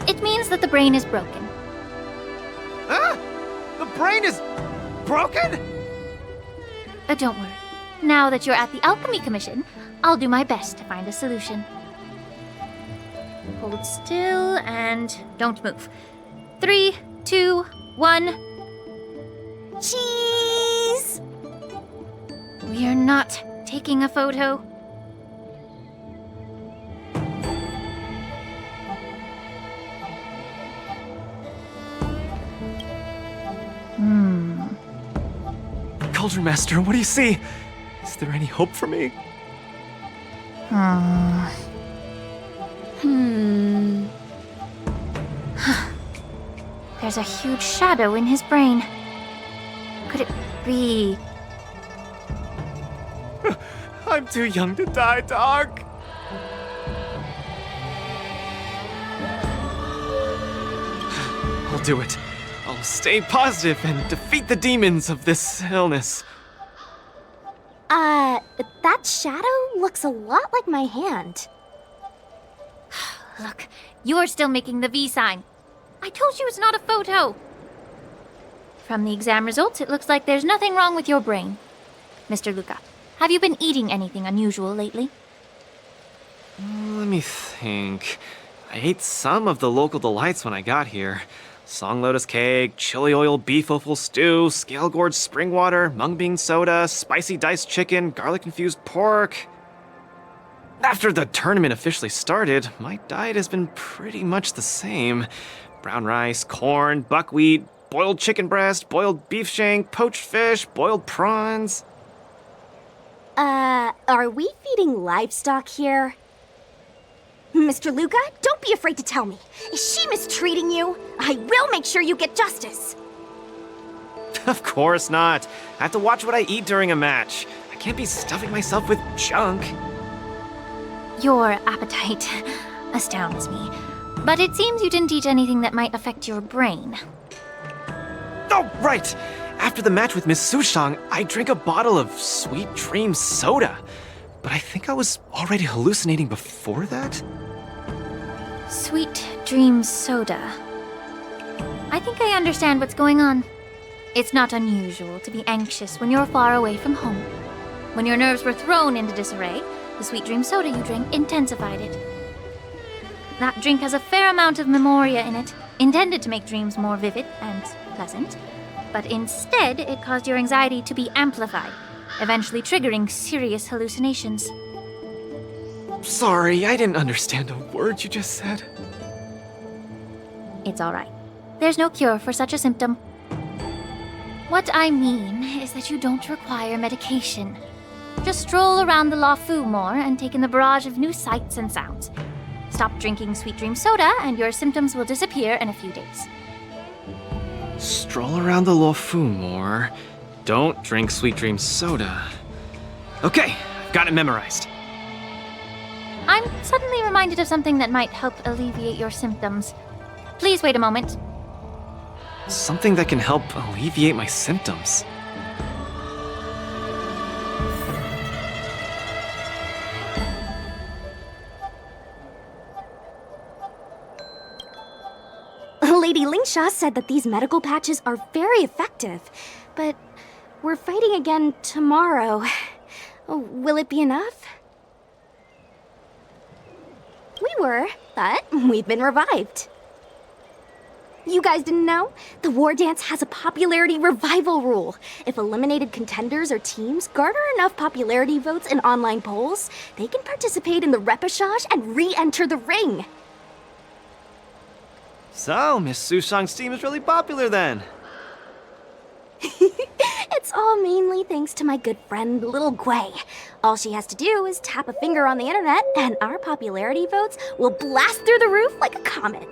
It means that the brain is broken. Ah! The brain is broken? Don't worry. Now that you're at the Alchemy Commission, I'll do my best to find a solution. Hold still and don't move. 3, 2, 1. Cheese! We are not taking a photo. Cauldron Master, what do you see? Is there any hope for me? There's a huge shadow in his brain. Could it be... I'm too young to die, dog. I'll do it. I'll stay positive and defeat the demons of this illness. That shadow looks a lot like my hand. Look, you're still making the V sign. I told you it's not a photo. From the exam results, it looks like there's nothing wrong with your brain. Mr. Luca, have you been eating anything unusual lately? Let me think. I ate some of the local delights when I got here. Song lotus cake, chili oil beef offal stew, scale gourd spring water, mung bean soda, spicy diced chicken, garlic infused pork. After the tournament officially started, my diet has been pretty much the same. Brown rice, corn, buckwheat, boiled chicken breast, boiled beef shank, poached fish, boiled prawns. Are we feeding livestock here? Mr. Luca, don't be afraid to tell me. Is she mistreating you? I will make sure you get justice. Of course not. I have to watch what I eat during a match. I can't be stuffing myself with junk. Your appetite astounds me. But it seems you didn't eat anything that might affect your brain. Oh, right! After the match with Miss Sushang, I drank a bottle of Sweet Dream soda. But I think I was already hallucinating before that? Sweet Dream soda. I think I understand what's going on. It's not unusual to be anxious when you're far away from home. When your nerves were thrown into disarray, the Sweet Dream soda you drank intensified it. That drink has a fair amount of memoria in it, intended to make dreams more vivid and pleasant. But instead, it caused your anxiety to be amplified, eventually triggering serious hallucinations. Sorry, I didn't understand a word you just said. It's all right. There's no cure for such a symptom. What I mean is that you don't require medication. Just stroll around the La Fu more and take in the barrage of new sights and sounds. Stop drinking Sweet Dream soda and your symptoms will disappear in a few days. Stroll around the La Fu more. Don't drink Sweet Dream soda. Okay, I've got it memorized. I'm suddenly reminded of something that might help alleviate your symptoms. Please wait a moment. Something that can help alleviate my symptoms. Lady Lingsha said that these medical patches are very effective, but we're fighting again tomorrow. Will it be enough? We were, but we've been revived. You guys didn't know? The War Dance has a popularity revival rule. If eliminated contenders or teams garner enough popularity votes in online polls, they can participate in the repechage and re-enter the ring. So, Miss Sushang's team is really popular then. It's all mainly thanks to my good friend, Little Gwei. All she has to do is tap a finger on the internet, and our popularity votes will blast through the roof like a comet.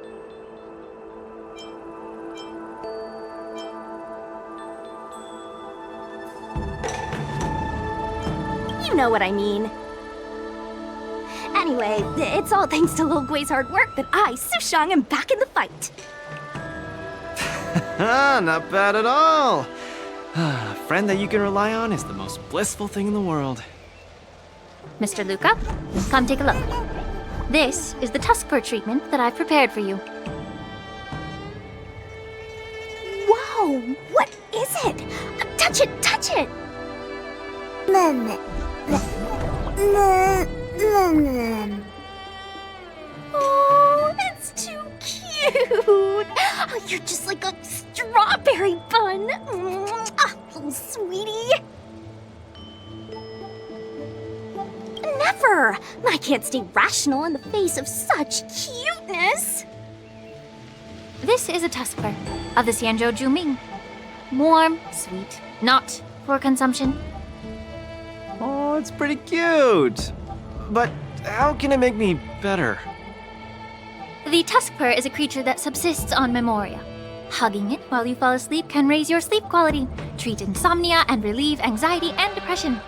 You know what I mean. Anyway, it's all thanks to Lil Gwei's hard work that I, Sushang, am back in the fight. Not bad at all. A friend that you can rely on is the most blissful thing in the world. Mr. Luca, come take a look. This is the tusk fur treatment that I've prepared for you. Whoa, what is it? Touch it, touch it! Oh, it's too cute. Oh, you're just like a strawberry bun. Oh, sweetie. Never. I can't stay rational in the face of such cuteness. This is a tuskper of the Xianzhou Juming. Warm, sweet, not for consumption. Oh, it's pretty cute. But how can it make me better? The tuskper is a creature that subsists on memoria. Hugging it while you fall asleep can raise your sleep quality, treat insomnia, and relieve anxiety and depression.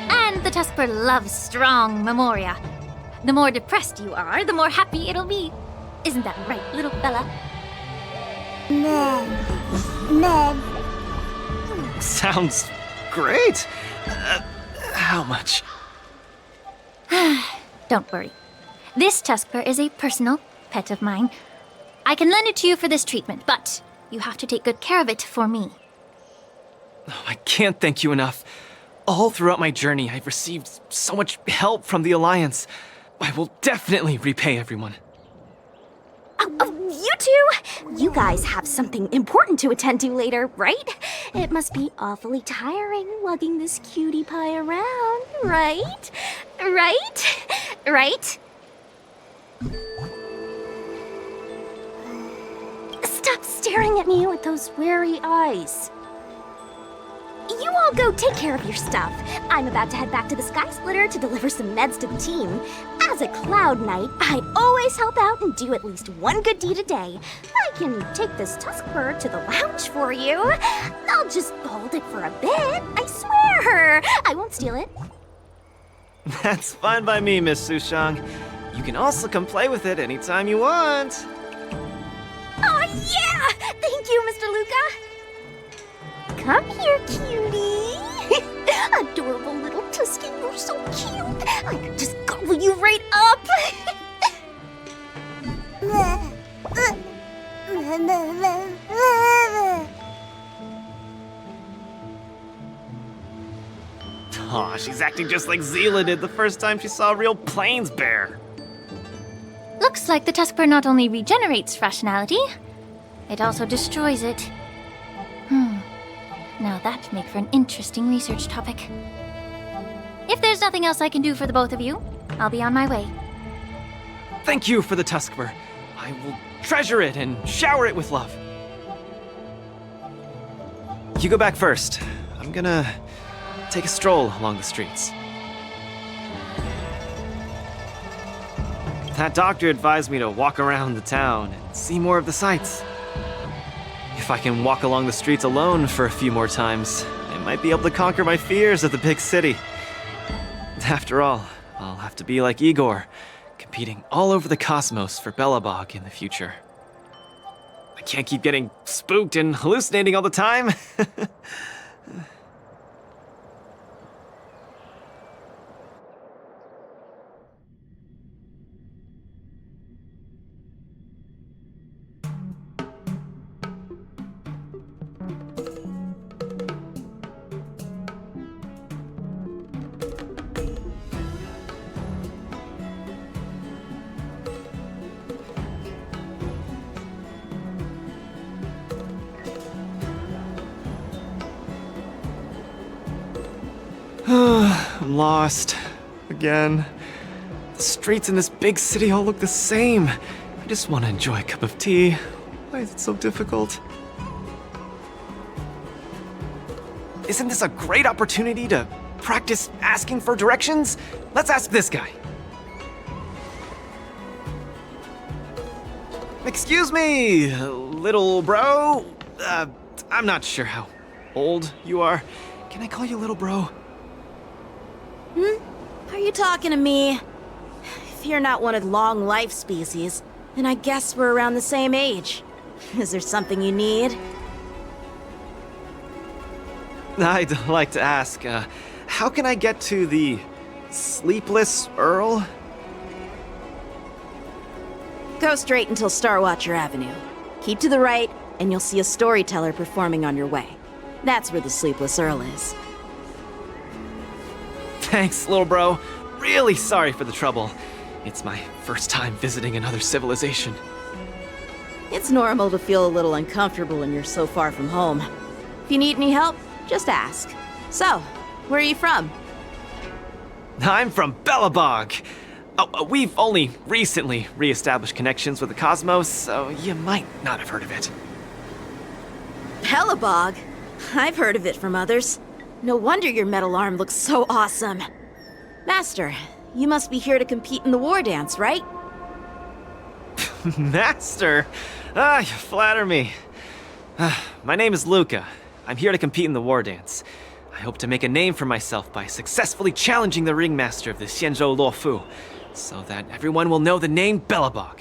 And the tuskper loves strong memoria. The more depressed you are, the more happy it'll be. Isn't that right, little fella? Sounds great. How much? Don't worry. This tuskper is a personal pet of mine. I can lend it to you for this treatment, but you have to take good care of it for me. Oh, I can't thank you enough. All throughout my journey, I've received so much help from the Alliance. I will definitely repay everyone. You two! You guys have something important to attend to later, right? It must be awfully tiring lugging this cutie pie around, right? Right? Stop staring at me with those weary eyes. You all go take care of your stuff. I'm about to head back to the Sky Splitter to deliver some meds to the team. As a Cloud Knight, I always help out and do at least one good deed a day. I can take this tuskper to the lounge for you. I'll just hold it for a bit, I swear. I won't steal it. That's fine by me, Miss Sushang. You can also come play with it anytime you want. Oh yeah! Thank you, Mr. Luca. Come here, cutie. Adorable little Tusky, you're so cute. I could just gobble you right up. Aw, she's acting just like Zila did the first time she saw a real plains bear. Looks like the tuskper not only regenerates rationality, it also destroys it. Now that'd make for an interesting research topic. If there's nothing else I can do for the both of you, I'll be on my way. Thank you for the tuskper. I will treasure it and shower it with love. You go back first. I'm gonna take a stroll along the streets. That doctor advised me to walk around the town and see more of the sights. If I can walk along the streets alone for a few more times, I might be able to conquer my fears of the big city. After all, I'll have to be like Igor, competing all over the cosmos for Belobog in the future. I can't keep getting spooked and hallucinating all the time. I'm lost. Again. The streets in this big city all look the same. I just want to enjoy a cup of tea. Why is it so difficult? Isn't this a great opportunity to practice asking for directions? Let's ask this guy. Excuse me, little bro. I'm not sure how old you are. Can I call you little bro? Are you talking to me? If you're not one of the long life species, then I guess we're around the same age. Is there something you need? I'd like to ask, how can I get to the Sleepless Earl? Go straight until Starwatcher Avenue. Keep to the right, and you'll see a storyteller performing on your way. That's where the Sleepless Earl is. Thanks, little bro. Really sorry for the trouble. It's my first time visiting another civilization. It's normal to feel a little uncomfortable when you're so far from home. If you need any help, just ask. So, where are you from? I'm from Belobog. Oh, we've only recently re-established connections with the cosmos, so you might not have heard of it. Belobog? I've heard of it from others. No wonder your metal arm looks so awesome. Master, you must be here to compete in the war dance, right? Master? Ah, you flatter me. My name is Luca. I'm here to compete in the war dance. I hope to make a name for myself by successfully challenging the ringmaster of the Xianzhou Luofu, so that everyone will know the name Belobog.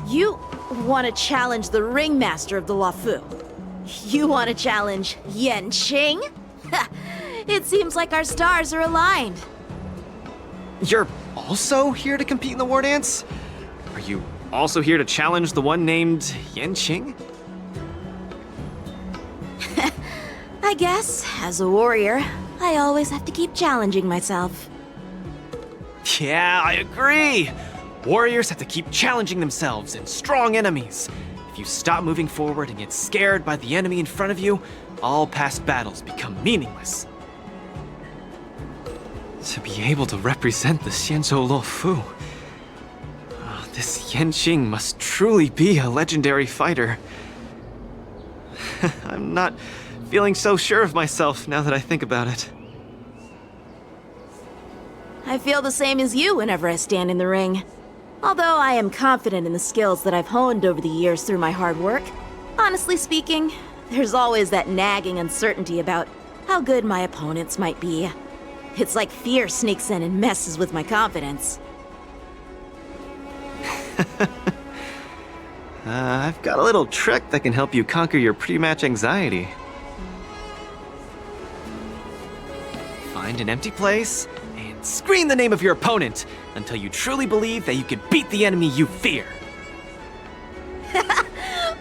You want to challenge the ringmaster of the Luofu? You want to challenge Yanqing? It seems like our stars are aligned. You're also here to compete in the war dance? Are you also here to challenge the one named Yanqing? I guess, as a warrior, I always have to keep challenging myself. Yeah, I agree! Warriors have to keep challenging themselves and strong enemies. If you stop moving forward and get scared by the enemy in front of you, all past battles become meaningless. To be able to represent the Xianzhou Luofu, this Yanqing must truly be a legendary fighter. I'm not feeling so sure of myself now that I think about it. I feel the same as you whenever I stand in the ring. Although I am confident in the skills that I've honed over the years through my hard work, honestly speaking, there's always that nagging uncertainty about how good my opponents might be. It's like fear sneaks in and messes with my confidence. I've got a little trick that can help you conquer your pre-match anxiety. Find an empty place and scream the name of your opponent until you truly believe that you can beat the enemy you fear.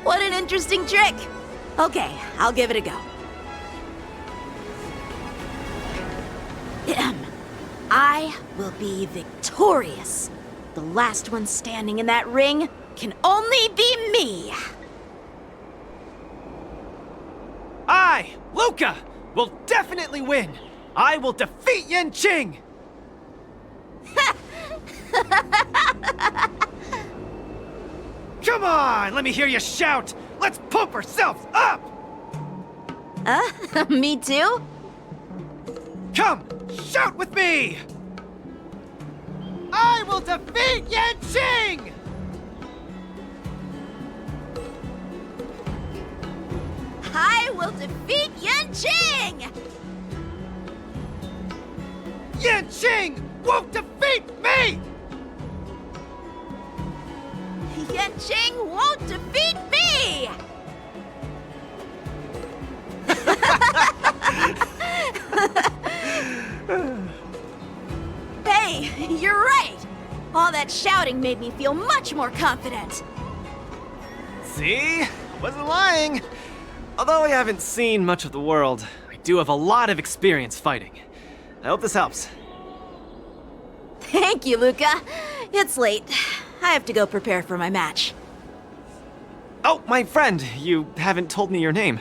What an interesting trick! Okay, I'll give it a go. I will be victorious. The last one standing in that ring can only be me. I, Luca, will definitely win. I will defeat Yanqing. Come on, let me hear you shout. Let's pump ourselves up. Me too? Come, shout with me! I will defeat Yanqing! I will defeat Yanqing! Yanqing won't defeat me! Yanqing won't defeat me! Hey, you're right! All that shouting made me feel much more confident. See? I wasn't lying. Although I haven't seen much of the world, I do have a lot of experience fighting. I hope this helps. Thank you, Luca. It's late. I have to go prepare for my match. Oh, my friend, you haven't told me your name.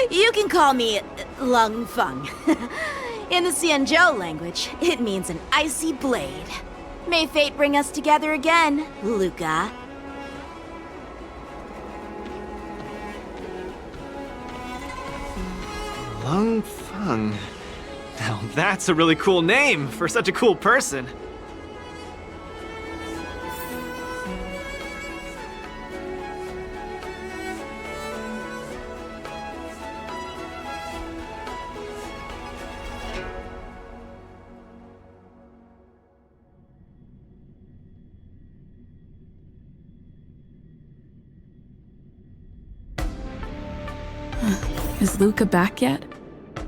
You can call me Lung Feng. In the Xianzhou language, it means an icy blade. May fate bring us together again, Luca. Lung Feng. Now that's a really cool name for such a cool person. Is Luca back yet?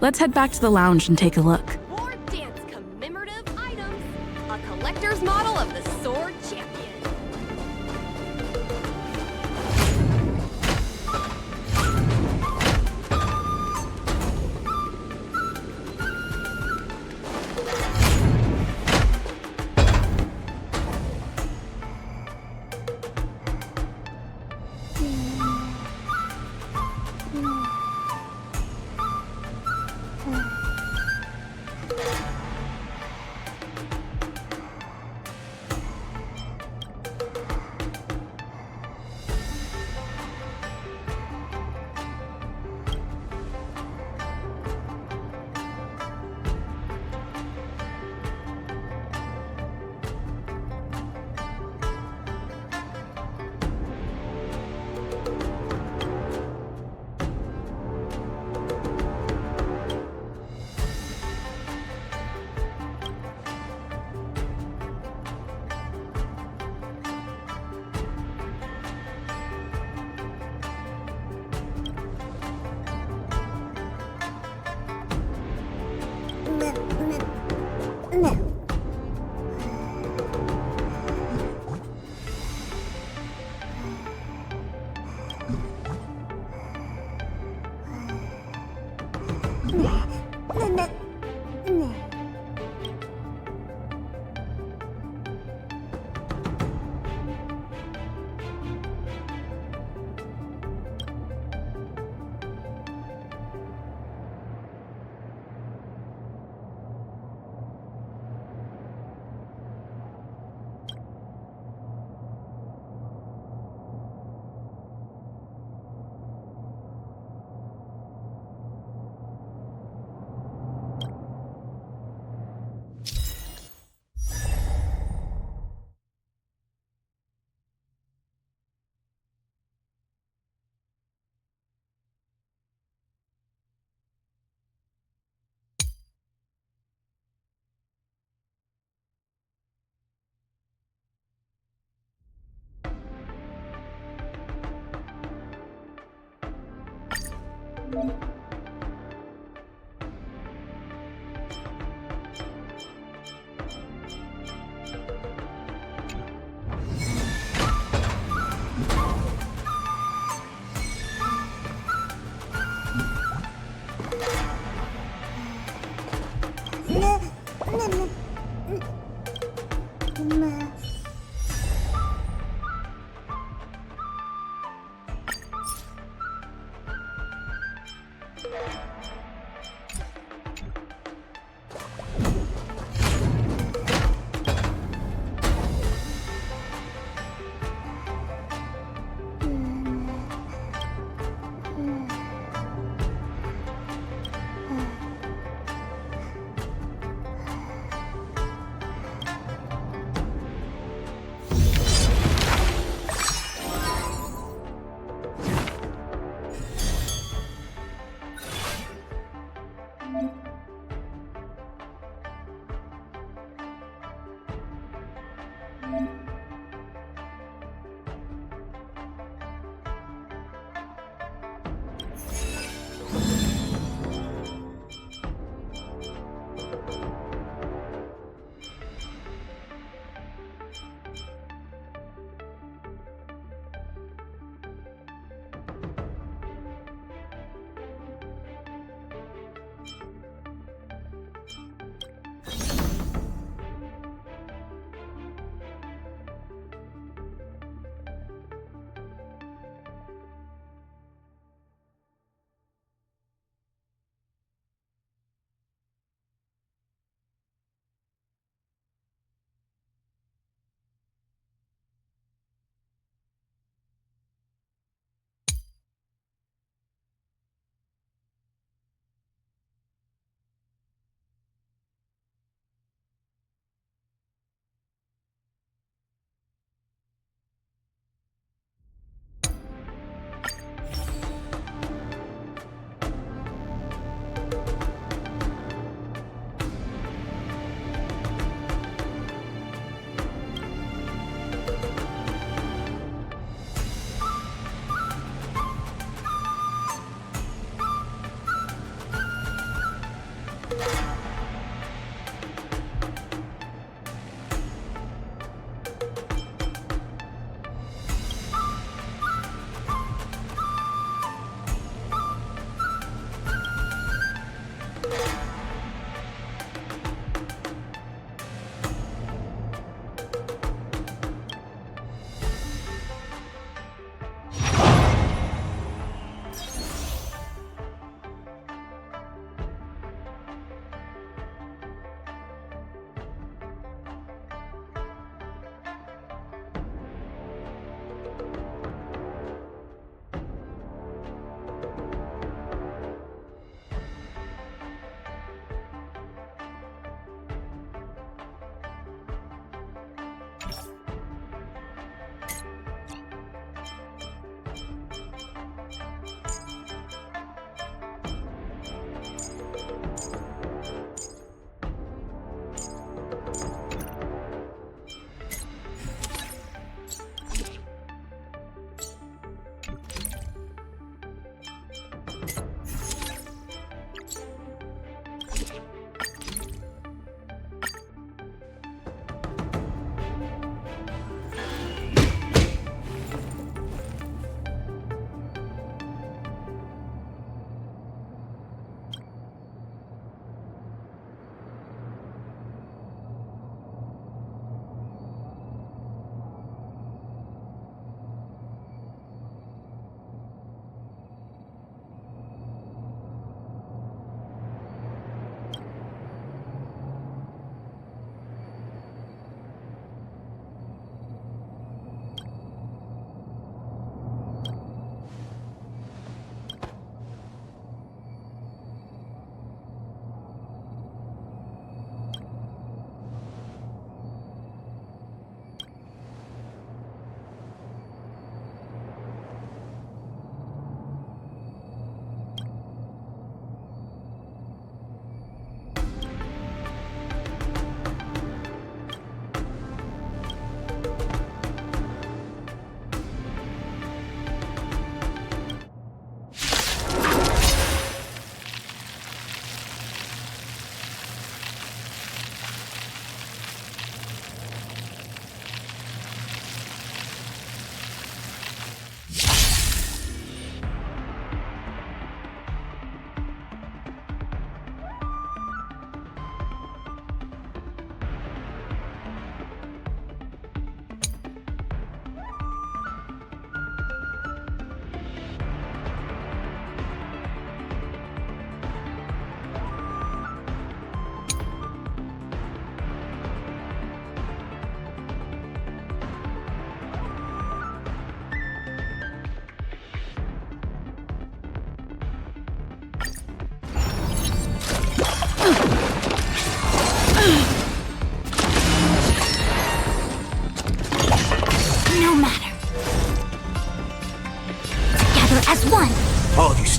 Let's head back to the lounge and take a look. War dance commemorative items. A collector's model of the sword champion.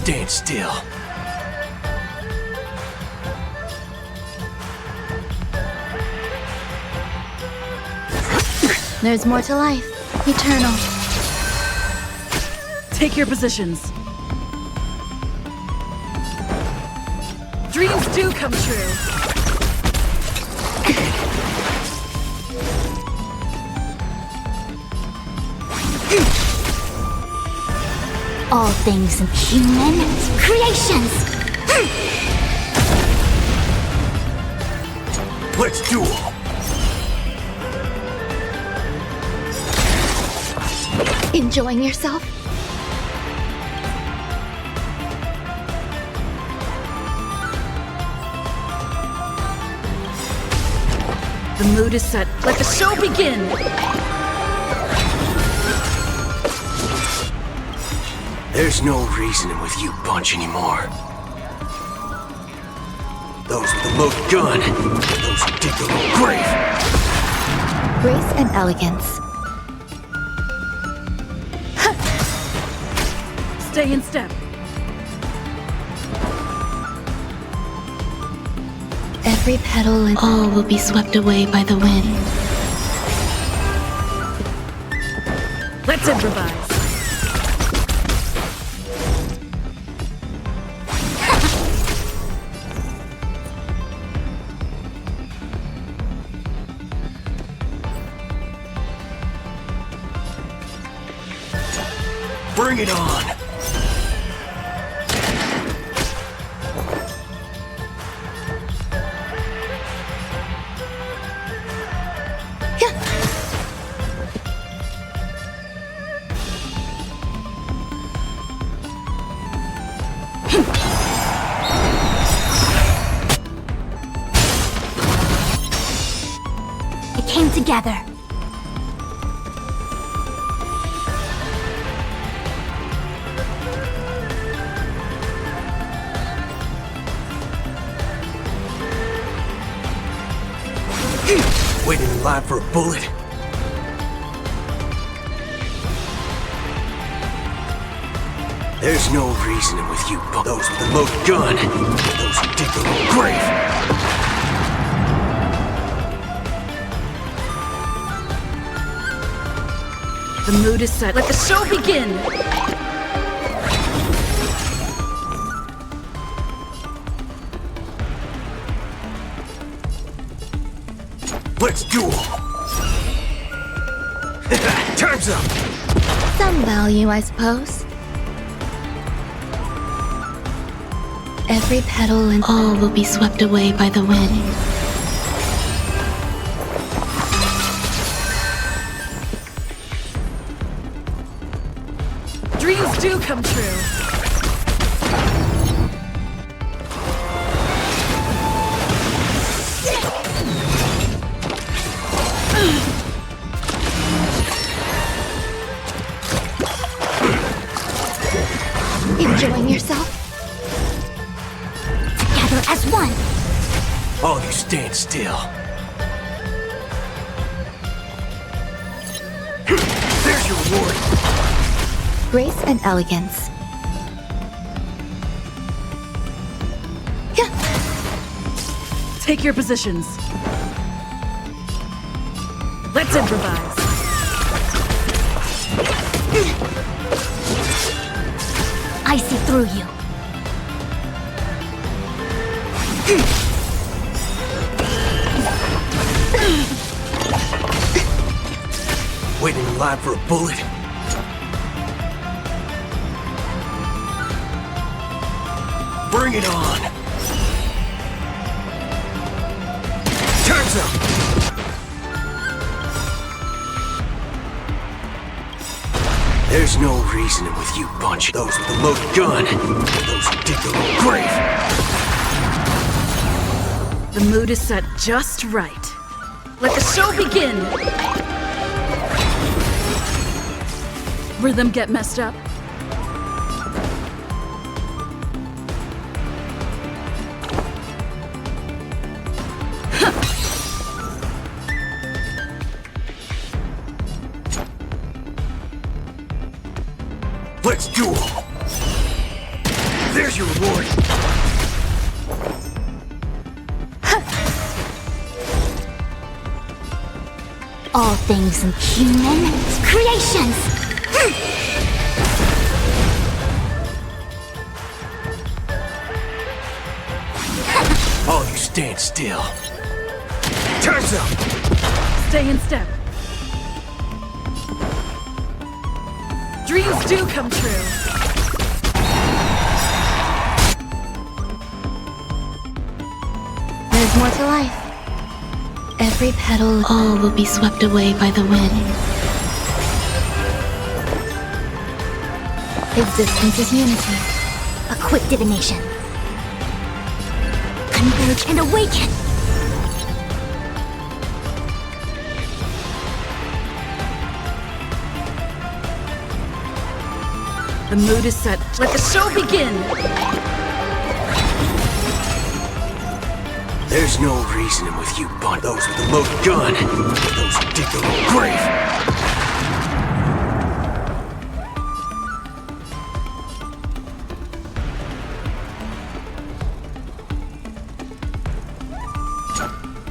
stand still. There's more to life. Eternal. Take your positions. Dreams do come true. All things human creations. Let's duel. Enjoying yourself? The mood is set. Let the show begin! There's no reasoning with you bunch anymore. Those with the most gun, those who dig their own grave. Grace and elegance. Stay in step. Every petal and all will be swept away by the wind. Let's improvise. Bring it on! It came together. Waiting in line for a bullet? There's no reasoning with you, those with the most gun, those who dig their own grave. The mood is set. Let the show begin! Let's duel! Time's up! Some value, I suppose. Every petal and all will be swept away by the wind. Dreams do come true. Enjoying yourself? Together as one. All you stand still. There's your reward. Grace and elegance. Take your positions. Let's improvise. I see through you. Waiting in line for a bullet? Bring it on! Time's up! There's no reasoning with you bunch. Those with the most gun, those who dig their own grave. The mood is set just right. Let the show begin! Rhythm get messed up? Let's duel! There's your reward. All things human creations. All you stand still. Time's up. Stay in step. Dreams do come true. There's more to life. Every petal, all will be swept away by the wind. Existence is unity. A quick divination. Converge and awaken. The mood is set. Let the show begin! There's no reasoning with you, bud. Those with the loaded gun. Those who dig their own grave.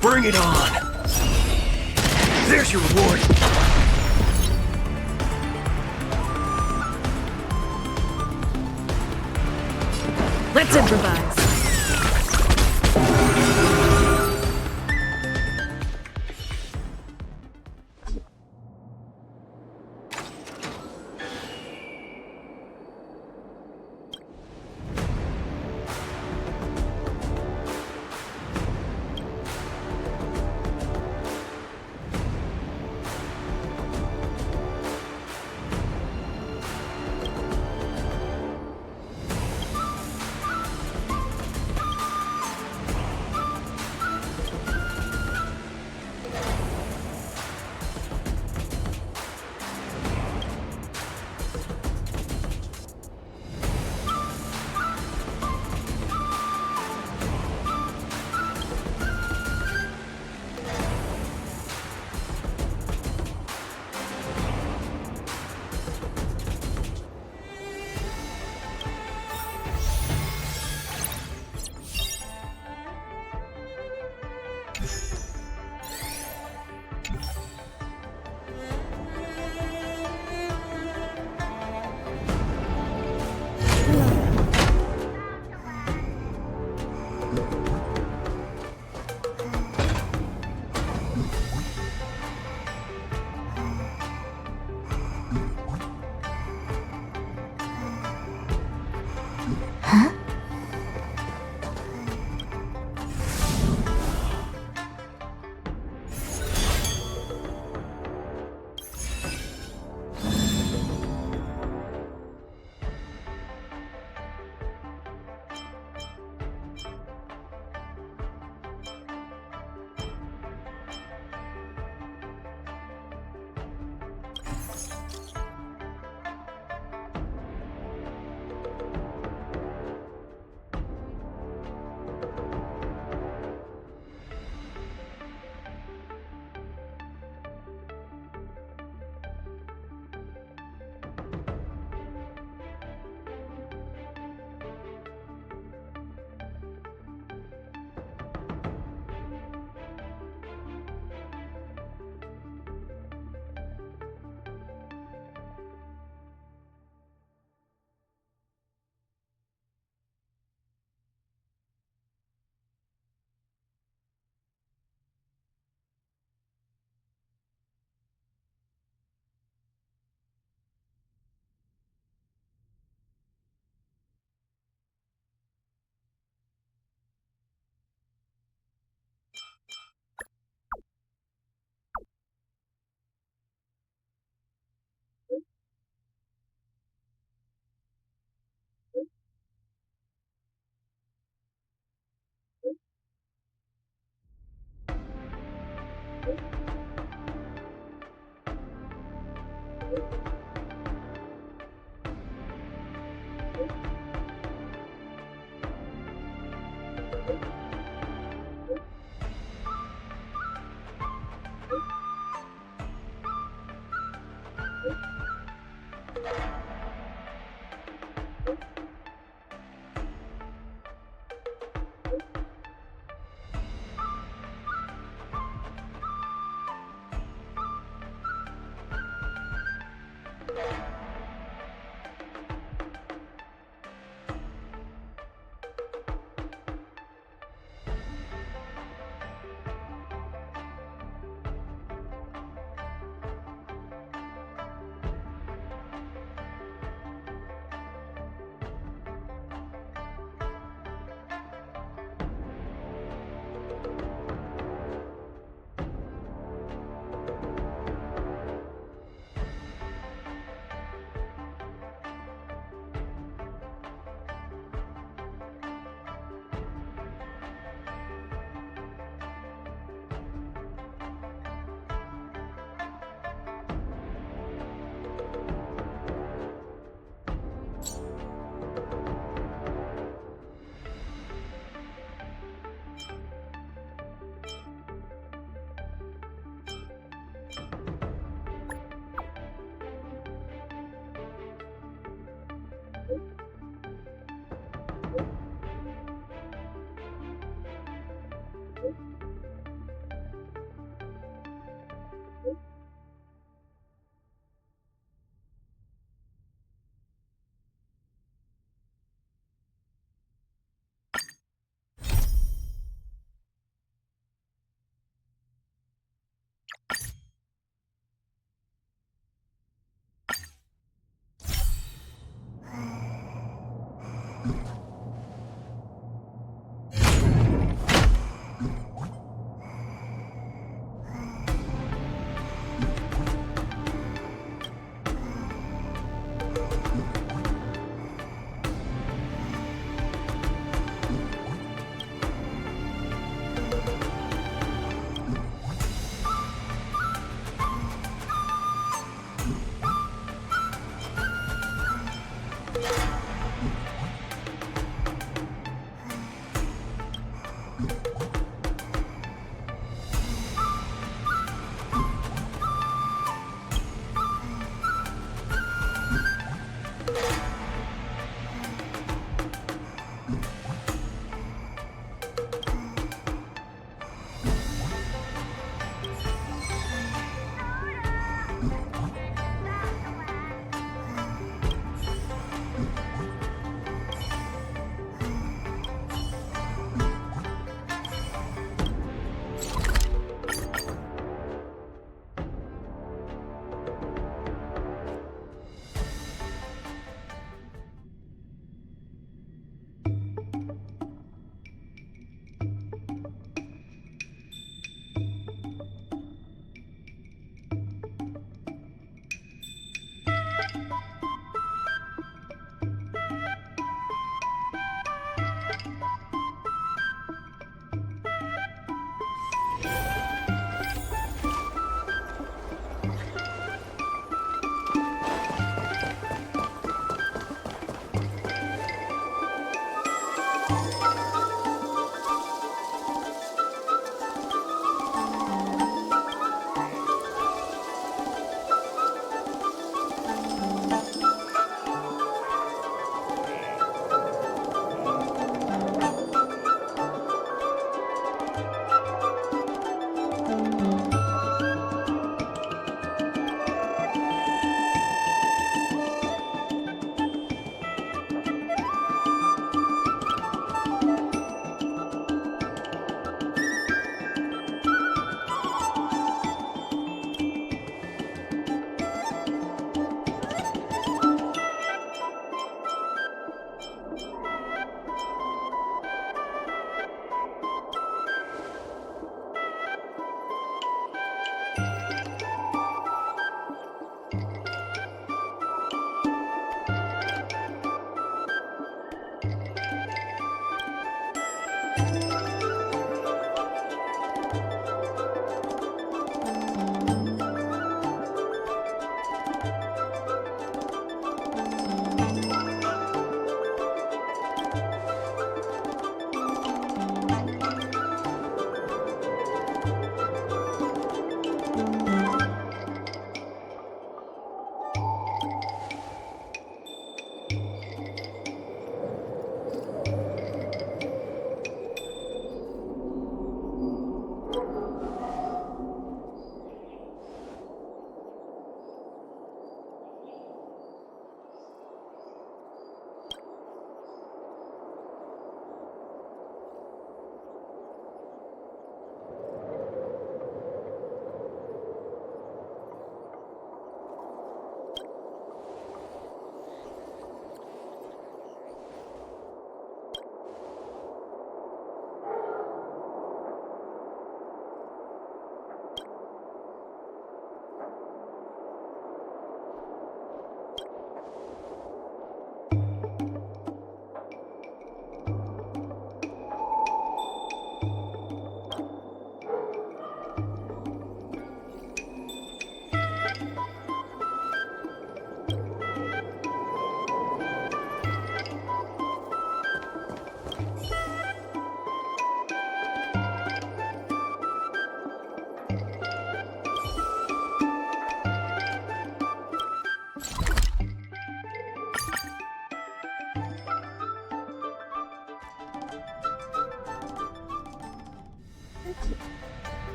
Bring it on! There's your reward! Let's improvise.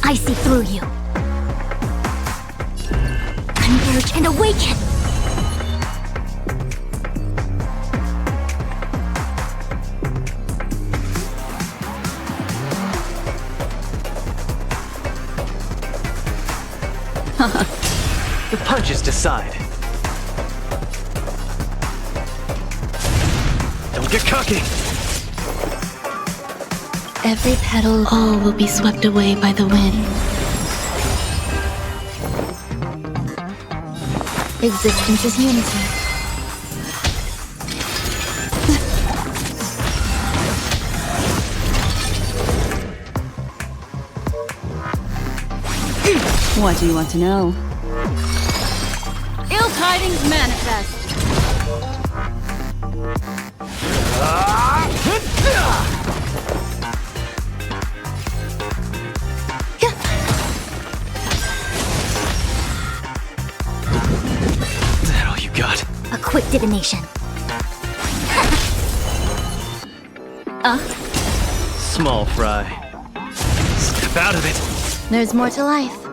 I see through you. Converge and awaken! The punches decide. Don't get cocky! Every petal, all will be swept away by the wind. Existence is unity. What do you want to know? Ill tidings manifest. Is that all you got? A quick divination. Small fry. Step out of it! There's more to life.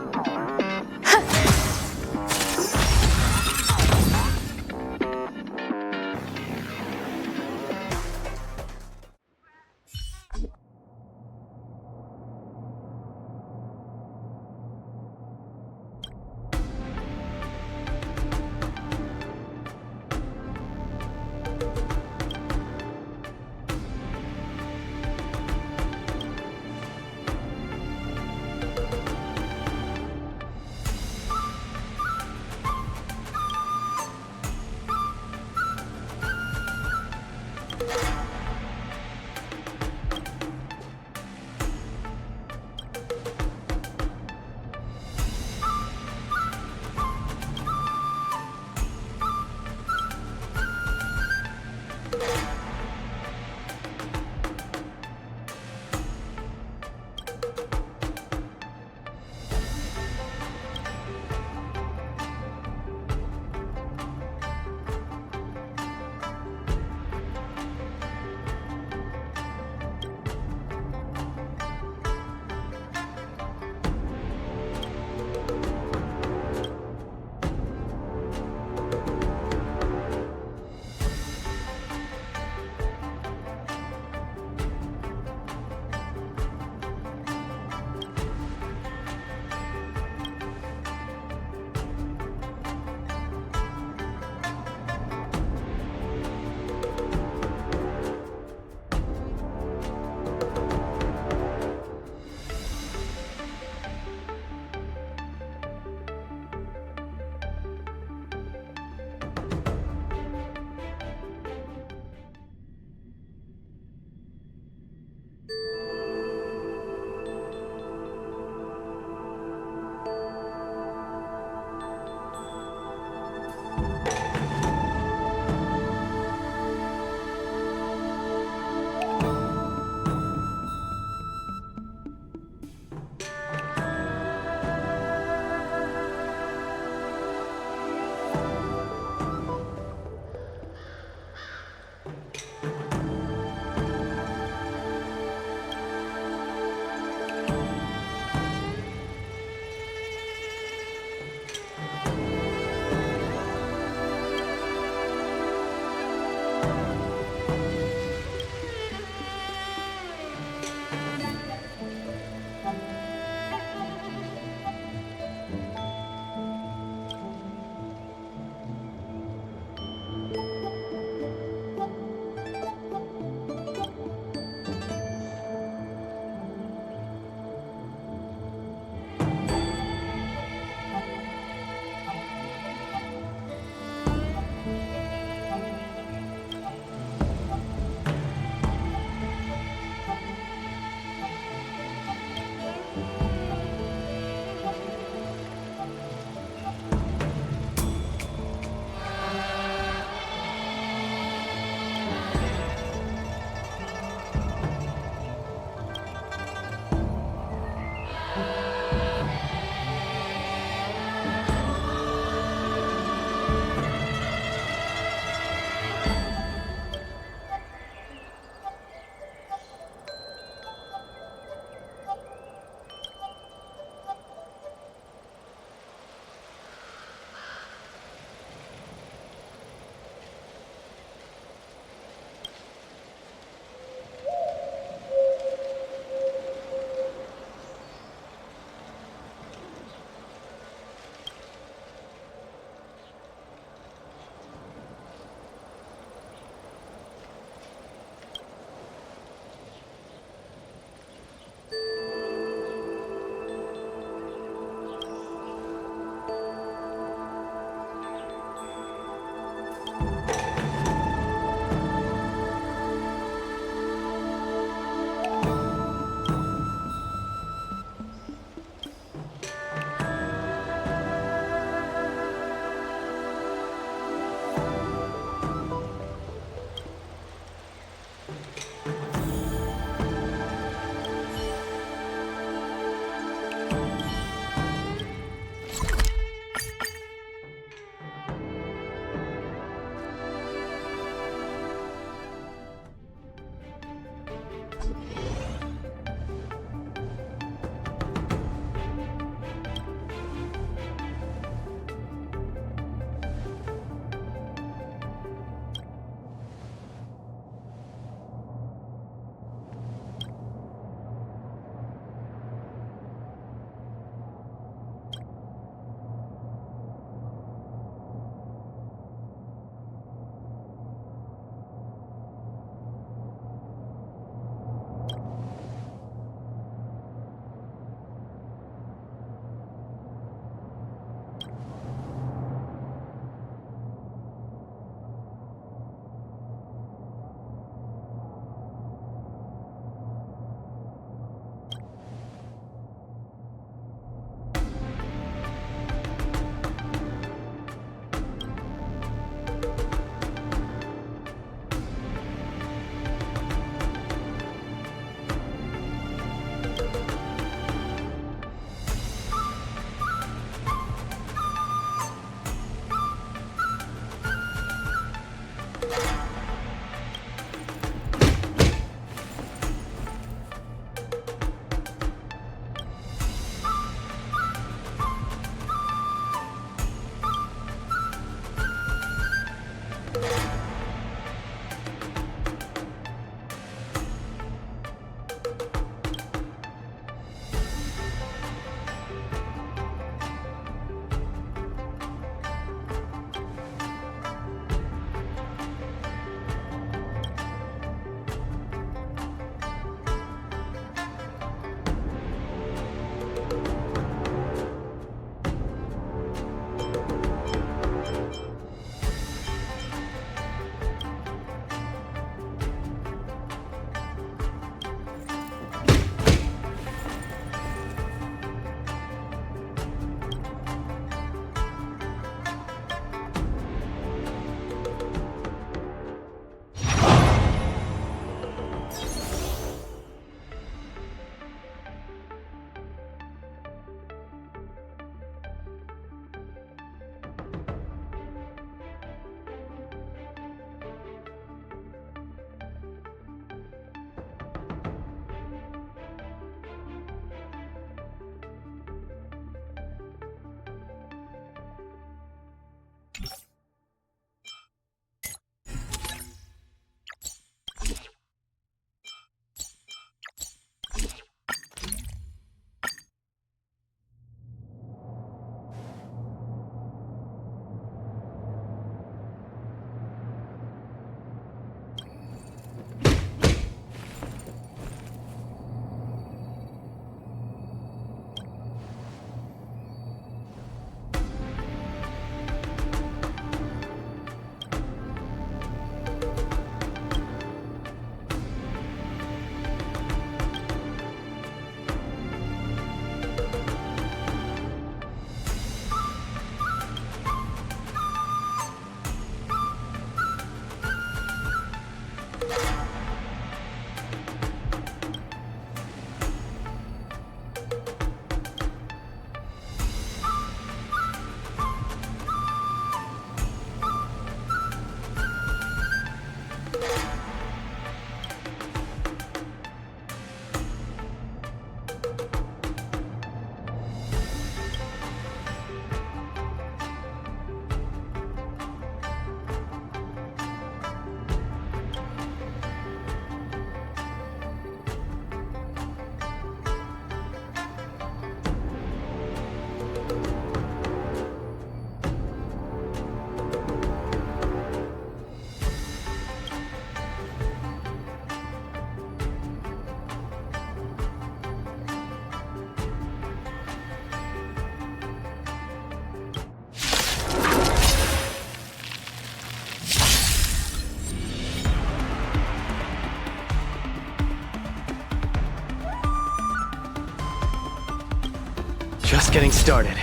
Just getting started.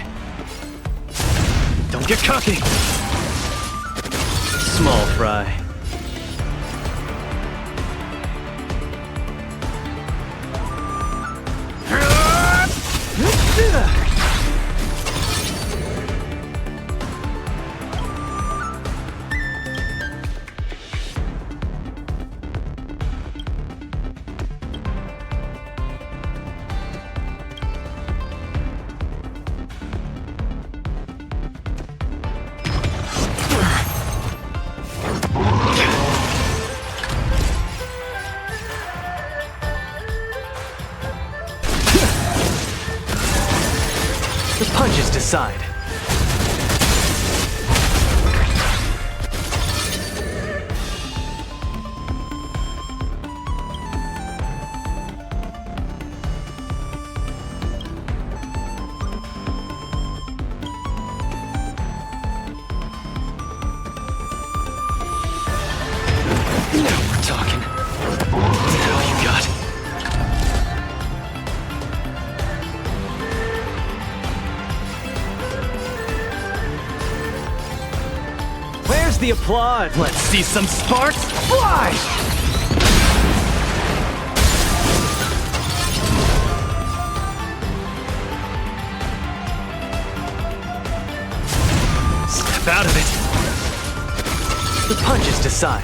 Don't get cocky! Small fry. The punches decide. Now we're talking. Is that all you got? Where's the applause? Let's see some sparks fly! Step out of it. The punches decide.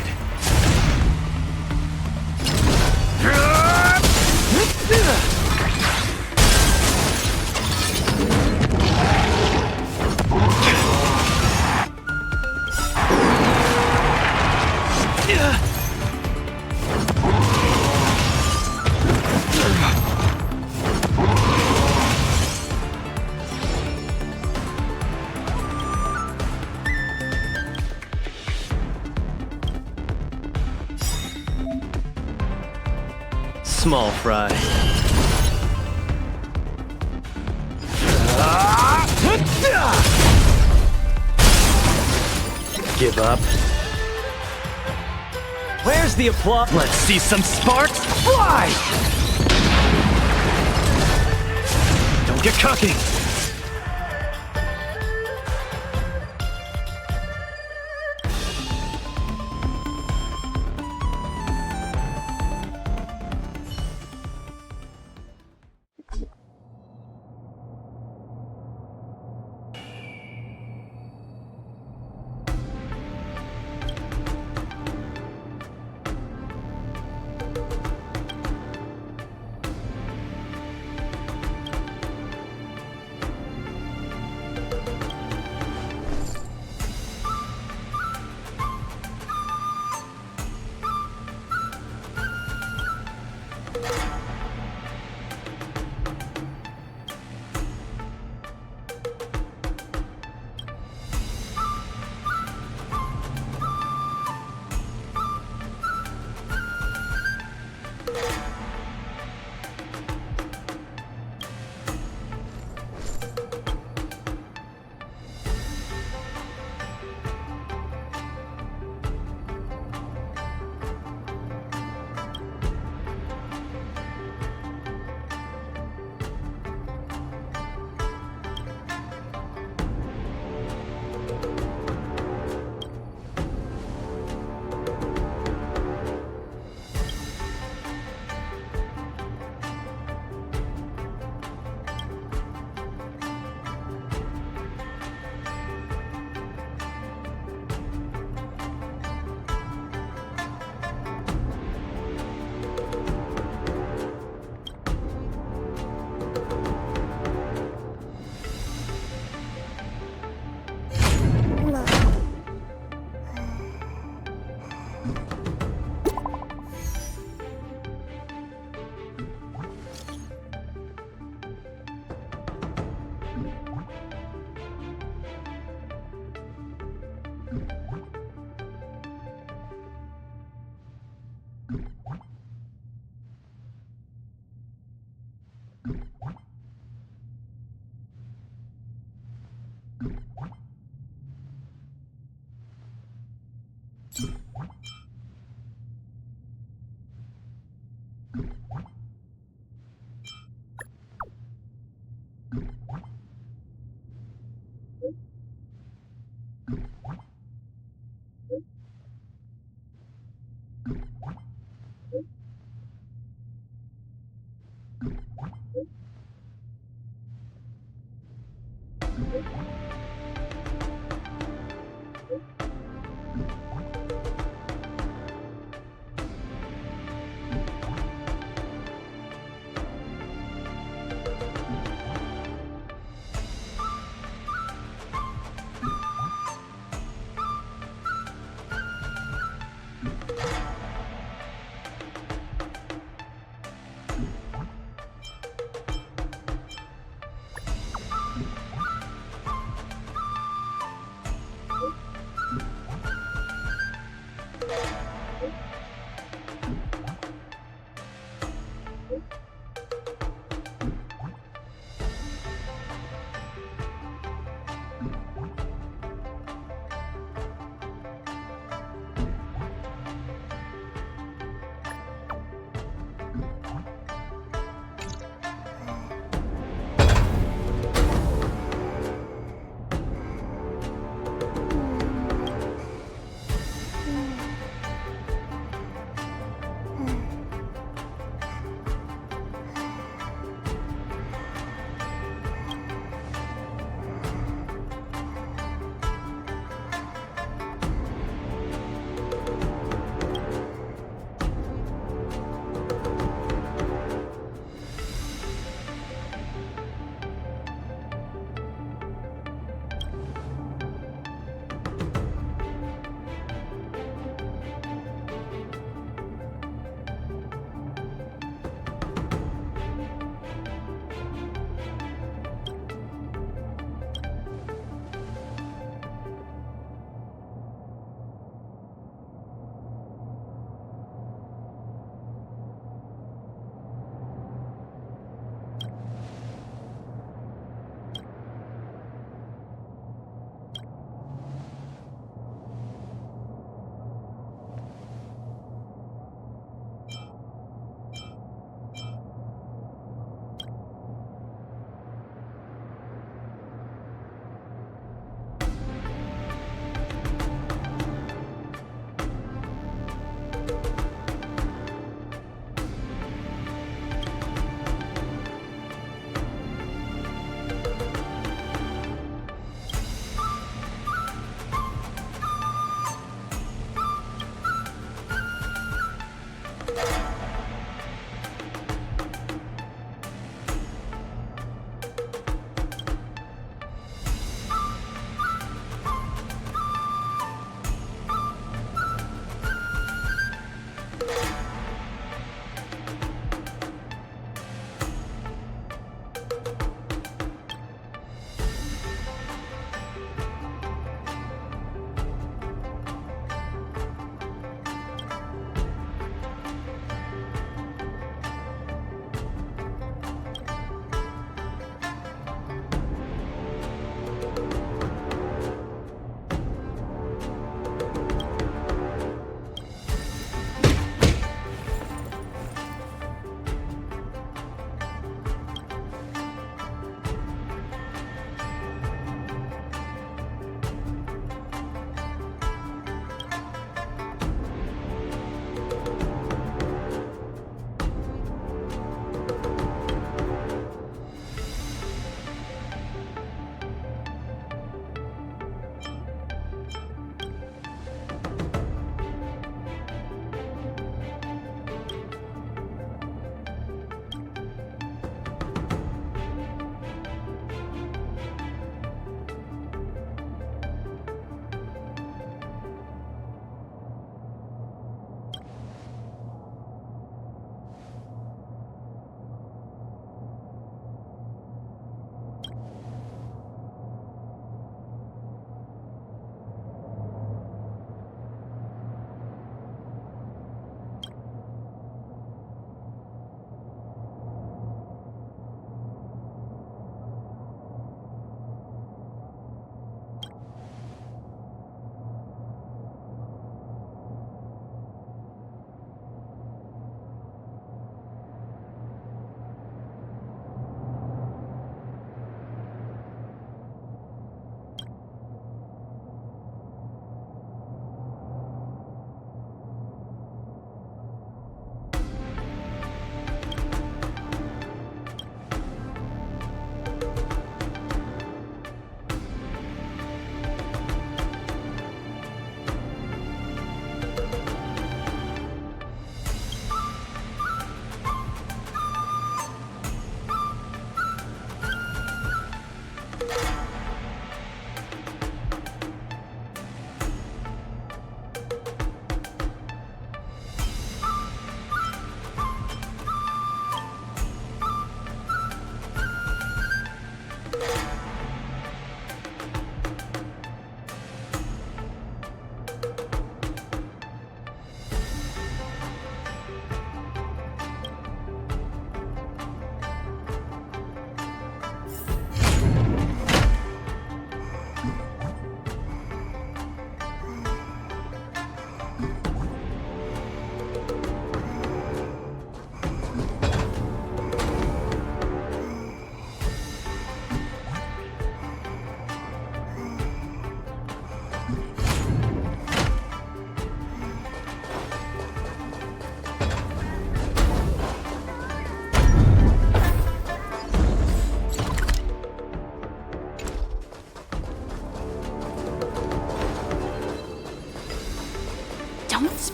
Small fry. Give up. Where's the applause? Let's see some sparks fly! Don't get cocky.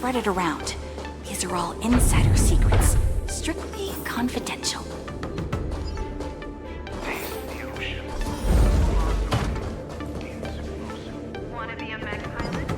spread it around. These are all insider secrets, strictly confidential. Wanna be a mech pilot?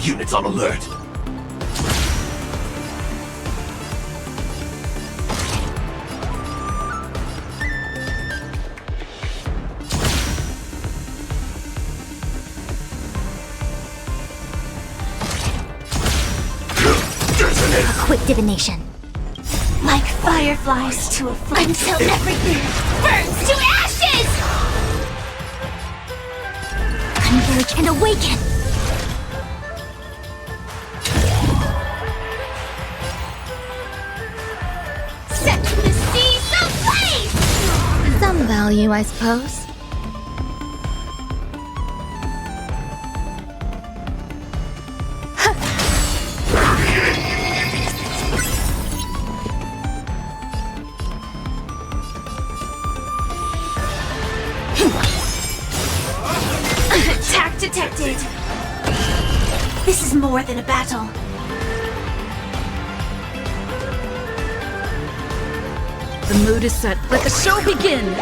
units on alert. A quick divination. Like fireflies to a flame. Until everything burns to ashes! Converge and awaken! Set the seas ablaze! Some value, I suppose. Attack detected! This is more than a battle. The mood is set. Let the show begin!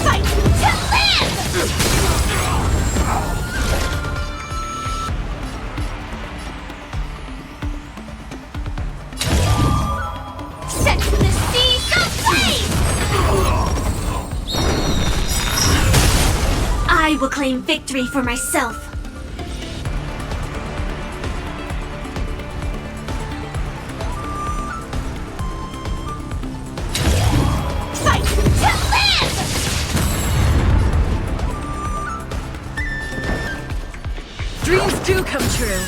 Fight to live! Set the seas ablaze! I will claim victory for myself. Fight to live! Dreams do come true.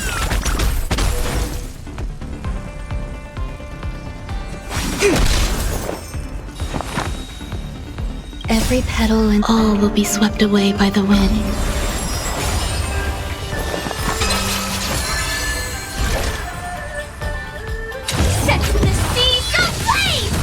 Every petal and all will be swept away by the wind. Set the seas ablaze!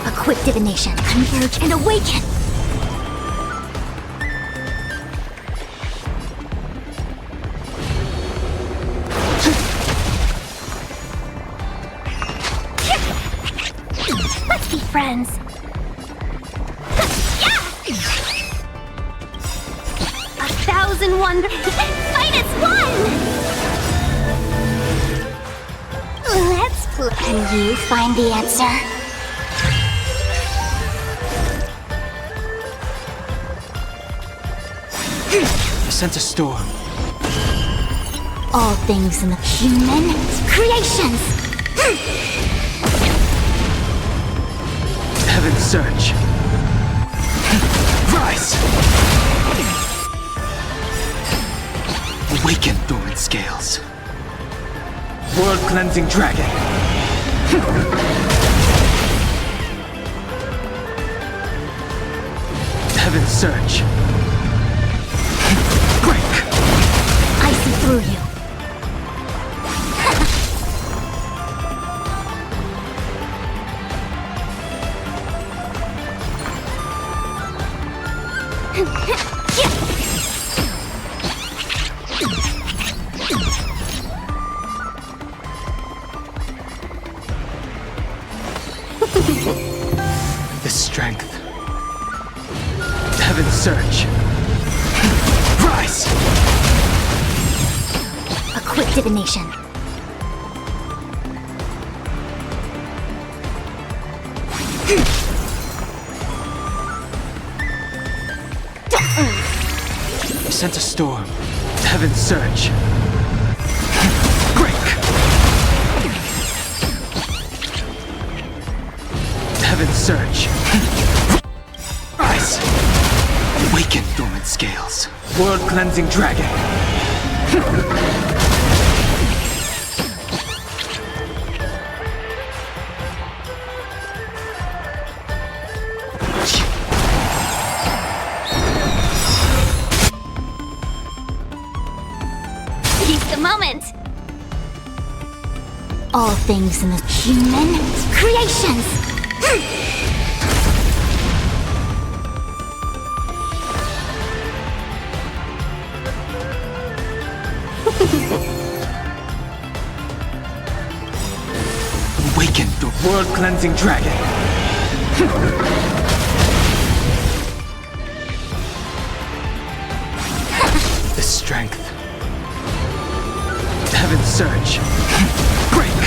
A quick divination, converge and awaken! Let's be friends. 1,000 wonders. Fight as one! Let's play. Can you find the answer? I sense a storm. All things in the human creations! Heaven's surge. Rise! Awaken, dormant scales. World-cleansing dragon. Heaven's surge. Break! I see through you. The strength. Heaven's surge. Rise! A quick divination. I sense a storm. Heaven's surge. Break! Heaven's surge. Rise! Awaken, dormant scales. World-cleansing dragon. Seize the moment! All things in the human creations! Awaken the world-cleansing dragon. The strength. Heaven's surge. Break!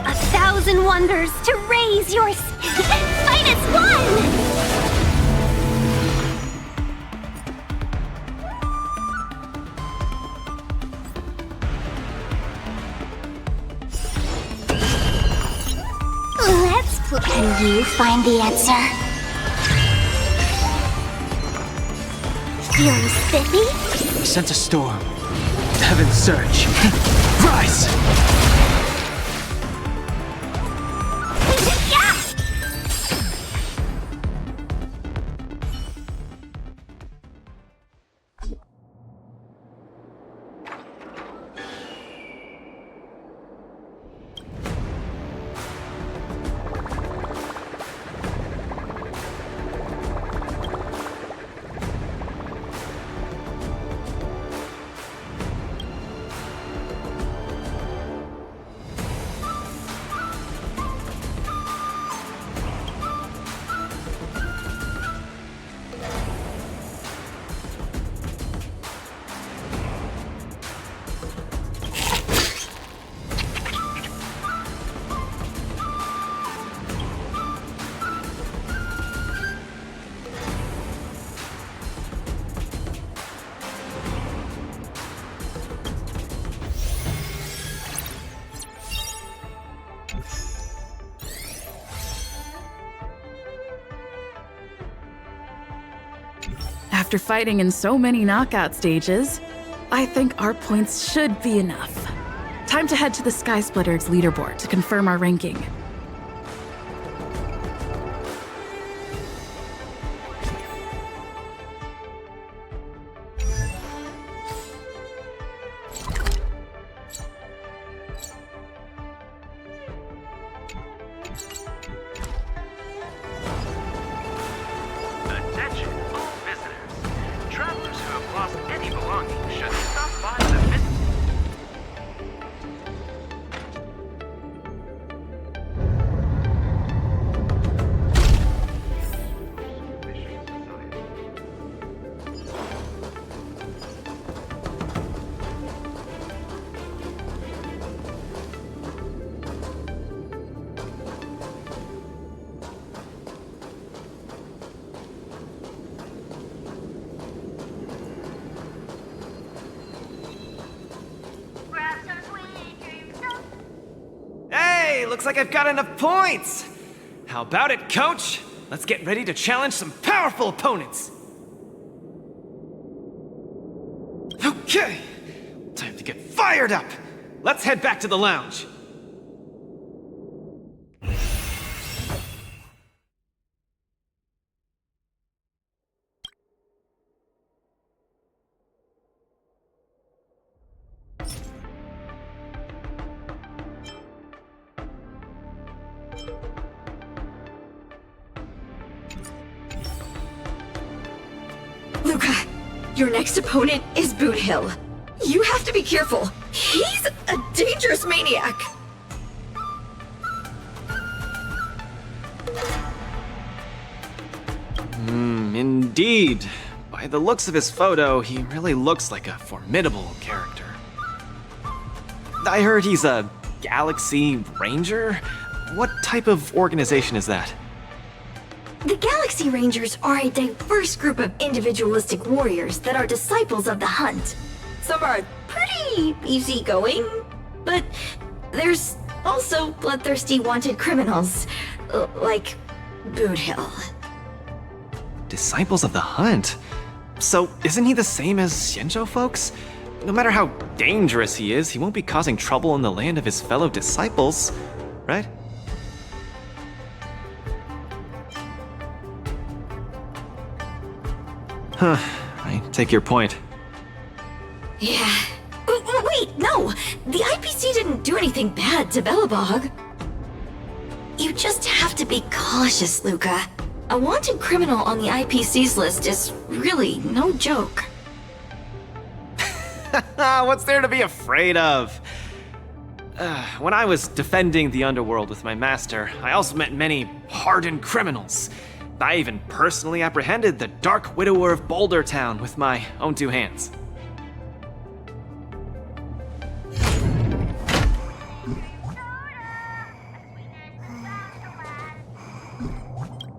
1,000 wonders to raise your... Fight as one! Can you find the answer? Feeling spiffy? Sense a storm. Heaven surge. Rise! After fighting in so many knockout stages, I think our points should be enough. Time to head to the Sky Splitter's leaderboard to confirm our ranking. Attention, all visitors. Travelers who have lost any belongings should stop by the Hey, looks like I've got enough points! How about it, coach? Let's get ready to challenge some powerful opponents! Okay, time to get fired up! Let's head back to the lounge. Luca, your next opponent is Boot Hill. You have to be careful. He's a dangerous maniac. Indeed. By the looks of his photo, he really looks like a formidable character. I heard he's a Galaxy Ranger? What type of organization is that? The Galaxy Rangers are a diverse group of individualistic warriors that are disciples of the hunt. Some are pretty easygoing, but there's also bloodthirsty wanted criminals, like Boot Hill. Disciples of the hunt? So isn't he the same as Xianzhou folks? No matter how dangerous he is, he won't be causing trouble in the land of his fellow disciples, right? Huh, I take your point. Yeah. Wait, no! The IPC didn't do anything bad to Belobog. You just have to be cautious, Luca. A wanted criminal on the IPC's list is really no joke. What's there to be afraid of? When I was defending the underworld with my master, I also met many hardened criminals. I even personally apprehended the Dark Widower of Boulder Town with my own two hands.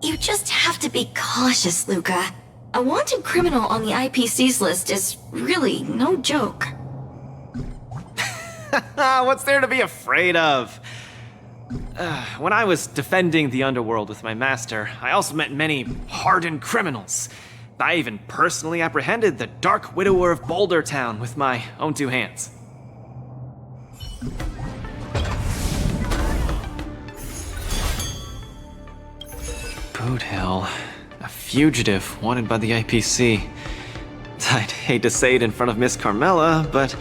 You just have to be cautious, Luca. A wanted criminal on the IPC's list is really no joke. What's there to be afraid of? When I was defending the underworld with my master, I also met many hardened criminals. I even personally apprehended the Dark Widower of Boulder Town with my own 2 hands. Boot Hill, a fugitive wanted by the IPC. I'd hate to say it in front of Miss Carmela, but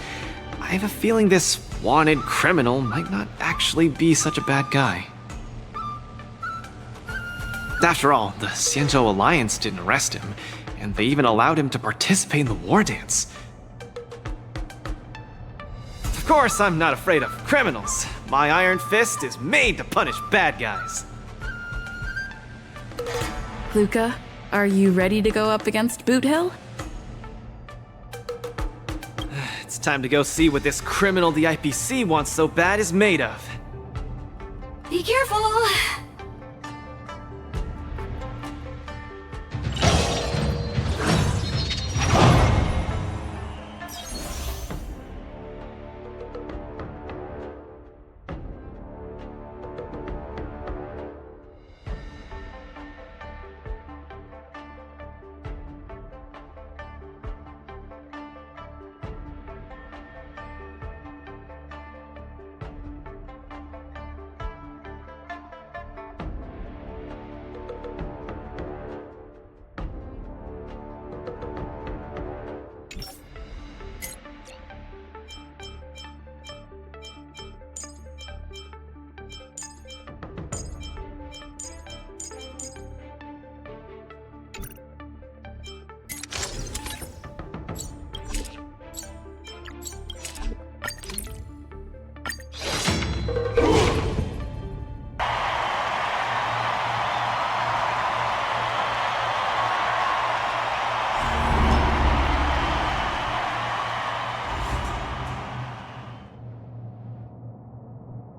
I have a feeling this wanted criminal might not actually be such a bad guy. After all, the Xianzhou Alliance didn't arrest him, and they even allowed him to participate in the war dance. Of course, I'm not afraid of criminals. My iron fist is made to punish bad guys. Luca, are you ready to go up against Boot Hill? It's time to go see what this criminal the IPC wants so bad is made of. Be careful!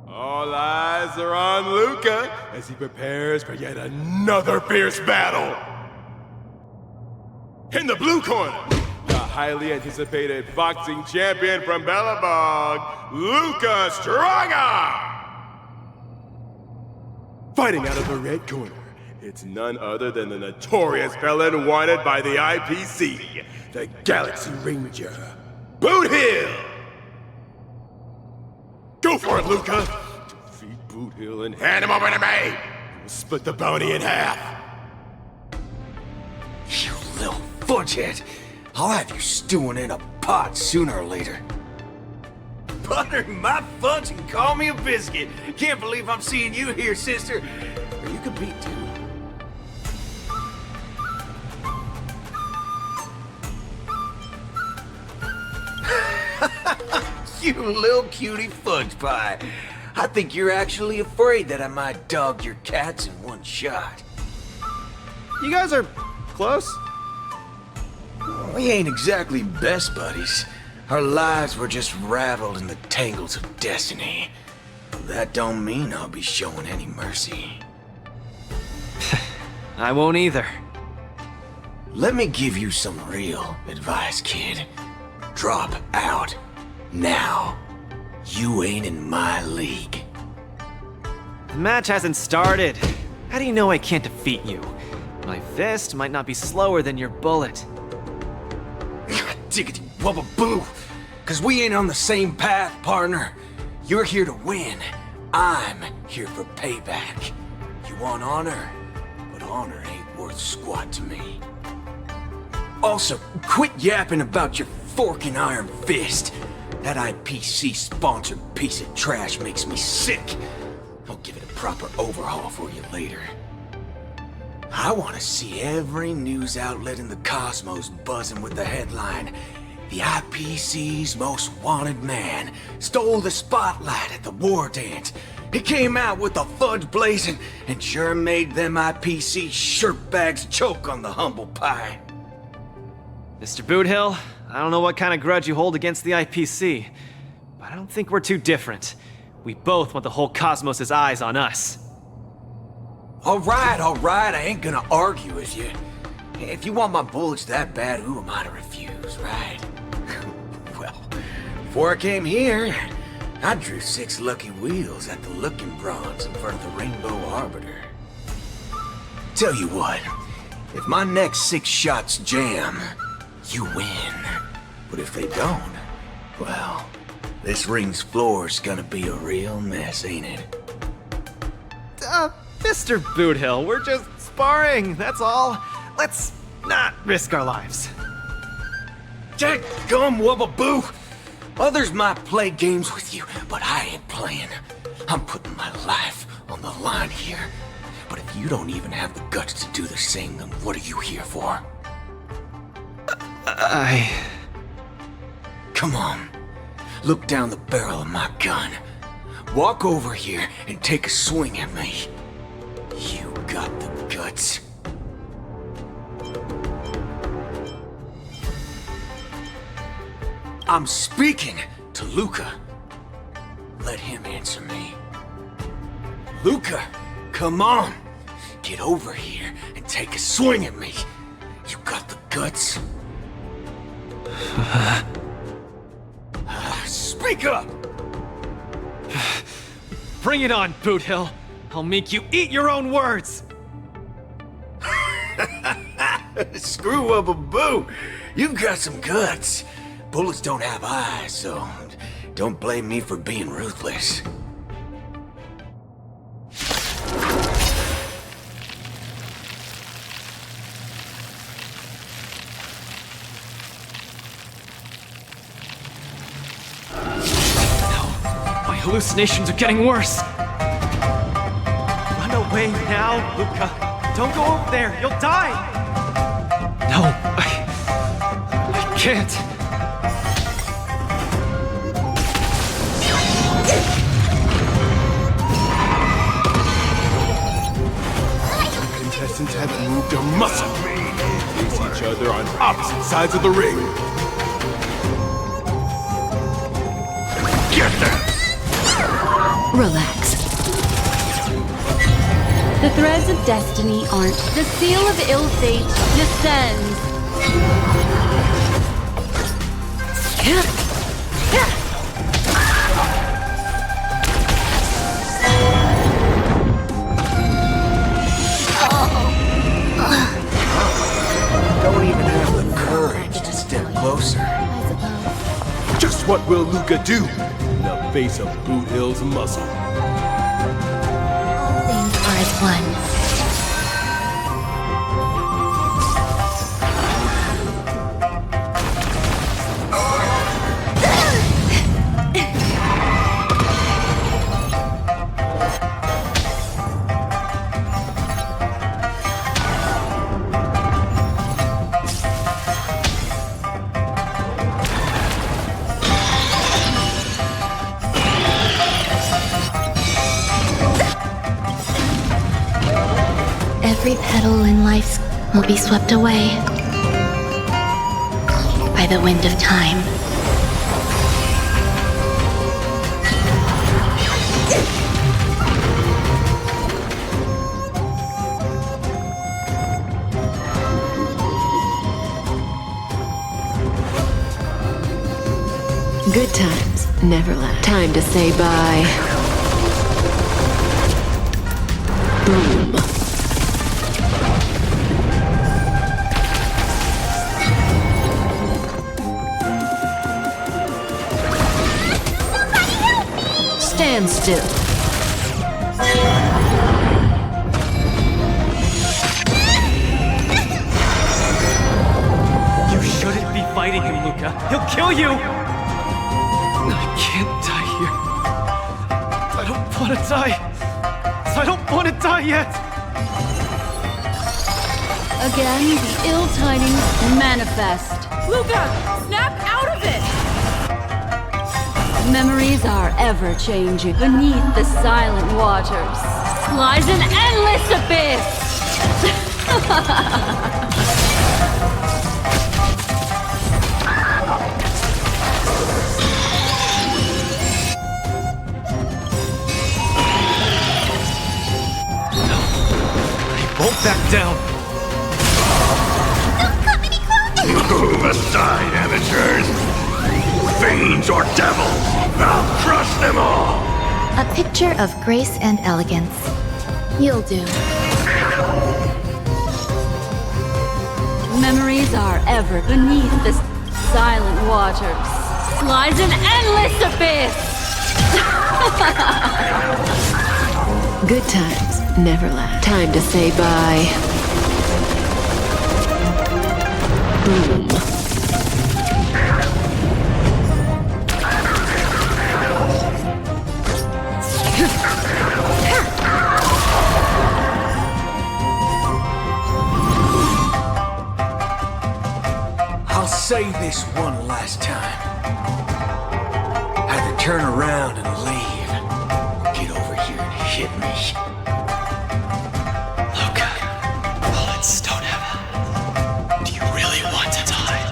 All eyes are on Luca as he prepares for yet another fierce battle. In the blue corner, the highly anticipated boxing champion from Belobog, Luca Strongarm. Fighting out of the red corner, it's none other than the notorious felon wanted by the IPC, the Galaxy Ranger, Boot Hill. Go for it, Luca! Defeat Boot Hill and hand him over to me! We'll split the bounty in half. You little fudgehead. I'll have you stewing in a pot sooner or later. Butter my fudge and call me a biscuit. Can't believe I'm seeing you here, sister. Or you could be too. You little cutie fudge pie. I think you're actually afraid that I might dog your cats in one shot. You guys are close? We ain't exactly best buddies. Our lives were just raveled in the tangles of destiny. That don't mean I'll be showing any mercy. I won't either. Let me give you some real advice, kid. Drop out. Now. You ain't in my league. The match hasn't started. How do you know I can't defeat you? My fist might not be slower than your bullet. Diggity wubba boo! Cause we ain't on the same path, partner. You're here to win. I'm here for payback. You want honor? But honor ain't worth squat to me. Also, quit yapping about your forking iron fist. That IPC-sponsored piece of trash makes me sick. I'll give it a proper overhaul for you later. I want to see every news outlet in the cosmos buzzing with the headline, "The IPC's most wanted man stole the spotlight at the war dance. He came out with the fudge blazing and sure made them IPC shirtbags choke on the humble pie." Mr. Boot Hill, I don't know what kind of grudge you hold against the IPC, but I don't think we're too different. We both want the whole cosmos' eyes on us. All right, I ain't gonna argue with you. If you want my bullets that bad, who am I to refuse, right? Well, before I came here, I drew 6 lucky wheels at the Looking Bronze in front of the Rainbow Arbiter. Tell you what, if my next 6 shots jam, you win. But if they don't, well, this ring's floor's gonna be a real mess, ain't it? Mr. Boothill, we're just sparring, that's all. Let's not risk our lives. Jack gum wubba boo! Others might play games with you, but I ain't playing. I'm putting my life on the line here. But if you don't even have the guts to do the same, then what are you here for? Come on. Look down the barrel of my gun. Walk over here and take a swing at me. You got the guts. I'm speaking to Luca. Let him answer me. Luca, come on. Get over here and take a swing at me. You got the guts? Speak up! Bring it on, Boothill. I'll make you eat your own words. Screw up a boo. You've got some guts. Bullets don't have eyes, so don't blame me for being ruthless. My hallucinations are getting worse. Run away now, Luca. Don't go over there. You'll die. No, I can't. Contestants haven't moved a muscle. Face each other on opposite sides of the ring. Get them! Relax. The threads of destiny aren't. The seal of ill fate descends. Don't even have the courage to step closer. Just what will Luca do in the face of Boothill's muscle? Things are as one. Every petal in life will be swept away by the wind of time. Good times never last. Time to say bye. Boom. Stand still. You shouldn't be fighting him, Luca. He'll kill you! I can't die here. I don't want to die. I don't want to die yet! Again, the ill tidings manifest. Luca, snap out of it! Memories are ever-changing. Beneath the silent waters lies an endless abyss! Won't back down. Move aside, amateurs. Fiends or devils, I'll crush them all! A picture of grace and elegance. You'll do. Memories are ever beneath the silent waters. Lies an endless abyss! Good times never last. Time to say bye. Boom. I'll say this one last time. Either turn around and leave, or get over here and hit me. Luca, bullets don't have. Do you really want to die?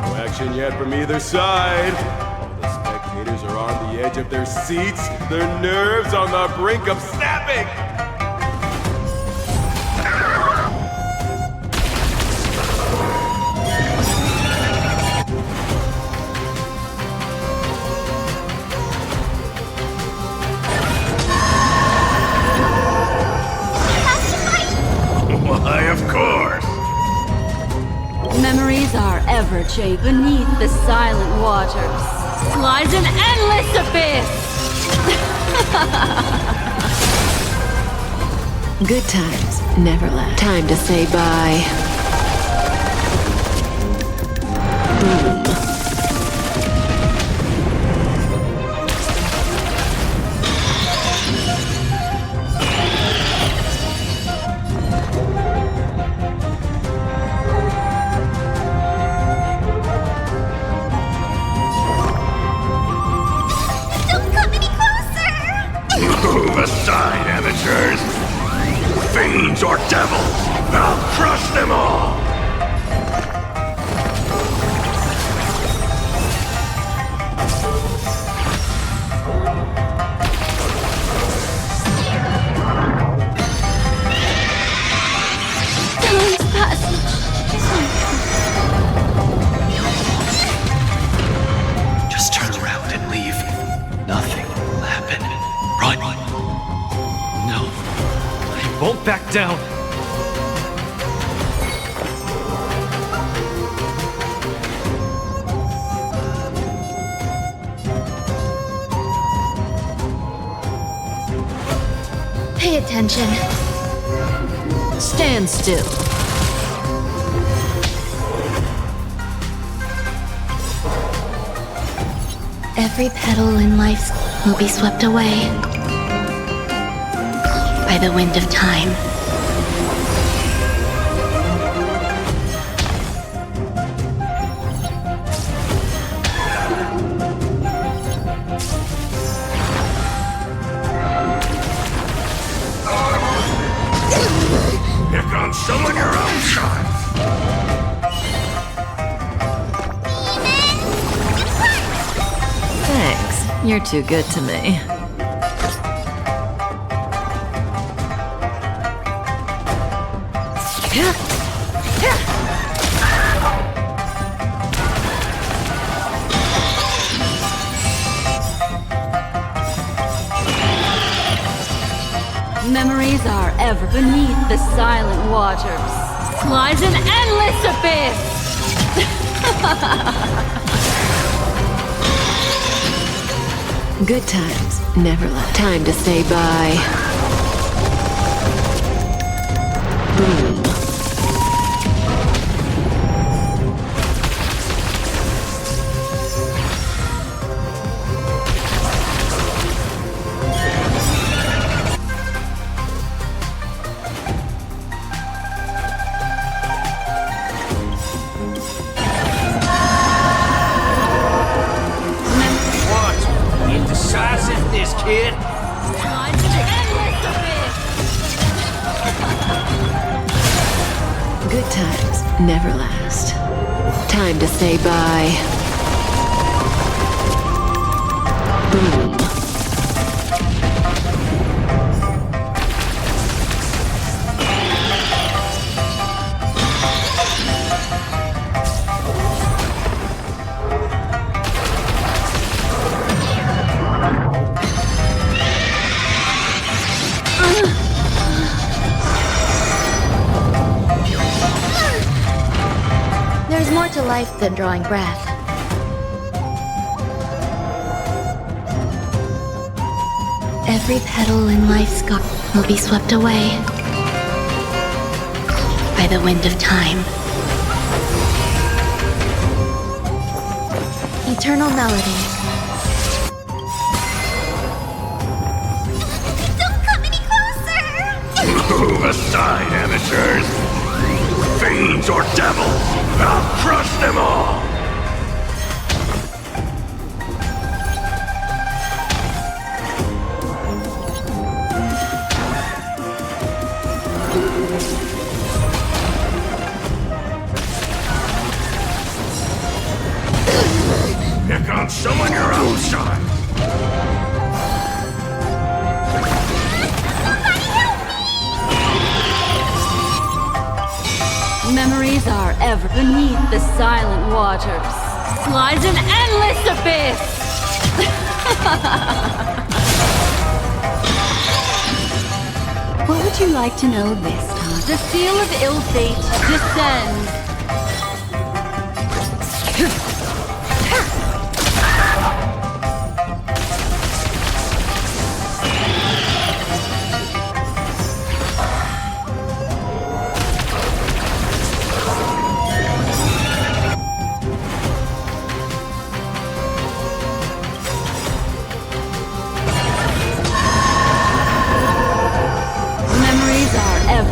No action yet from either side. All the spectators are on the edge of their seats, their nerves on the brink of snapping. Why, of course! Memories are ever changed beneath the silent waters. Lies an endless abyss! Good times never last. Time to say bye. Boom. Move aside, amateurs! Fiends or devils, I'll crush them all! Time's passage. Just turn around and leave. Nothing will happen. Run. No. I won't back down. Pay attention. Stand still. Every petal in life will be swept away by the wind of time. Here comes someone your own size! Thanks. You're too good to me. Memories are ever beneath the silent waters. Lies an endless abyss! Good times never last. Time to say bye. Boom. Indecisiveness, kid. Good times never last. Time to say bye. Boom. life than drawing breath. Every petal in life's garden will be swept away by the wind of time. Eternal melody. Don't come any closer! Move aside, amateurs! Fiends or devils! I'll crush them all! Pick on someone your own size! Memories are ever beneath the silent waters. Lies an endless abyss! What would you like to know this time? The seal of ill fate descends.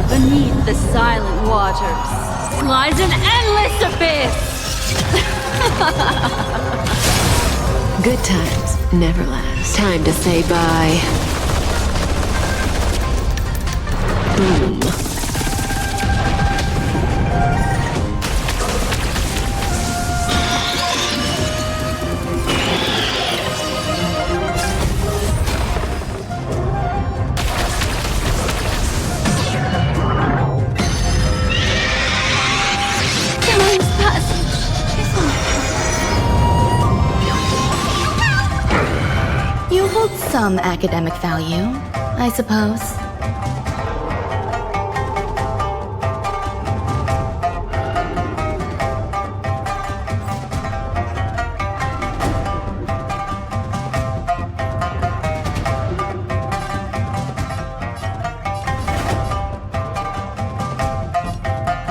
Beneath the silent waters lies an endless abyss! Good times never last. Time to say bye. Boom. You hold some academic value, I suppose.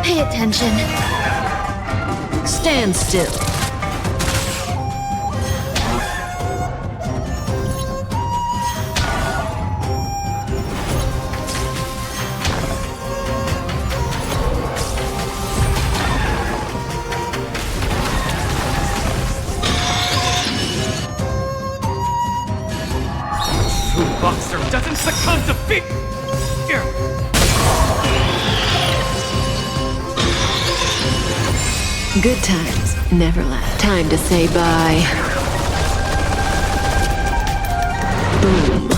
Pay attention. Stand still. Boxer doesn't succumb to fear! Good times never last. Time to say bye. Boom.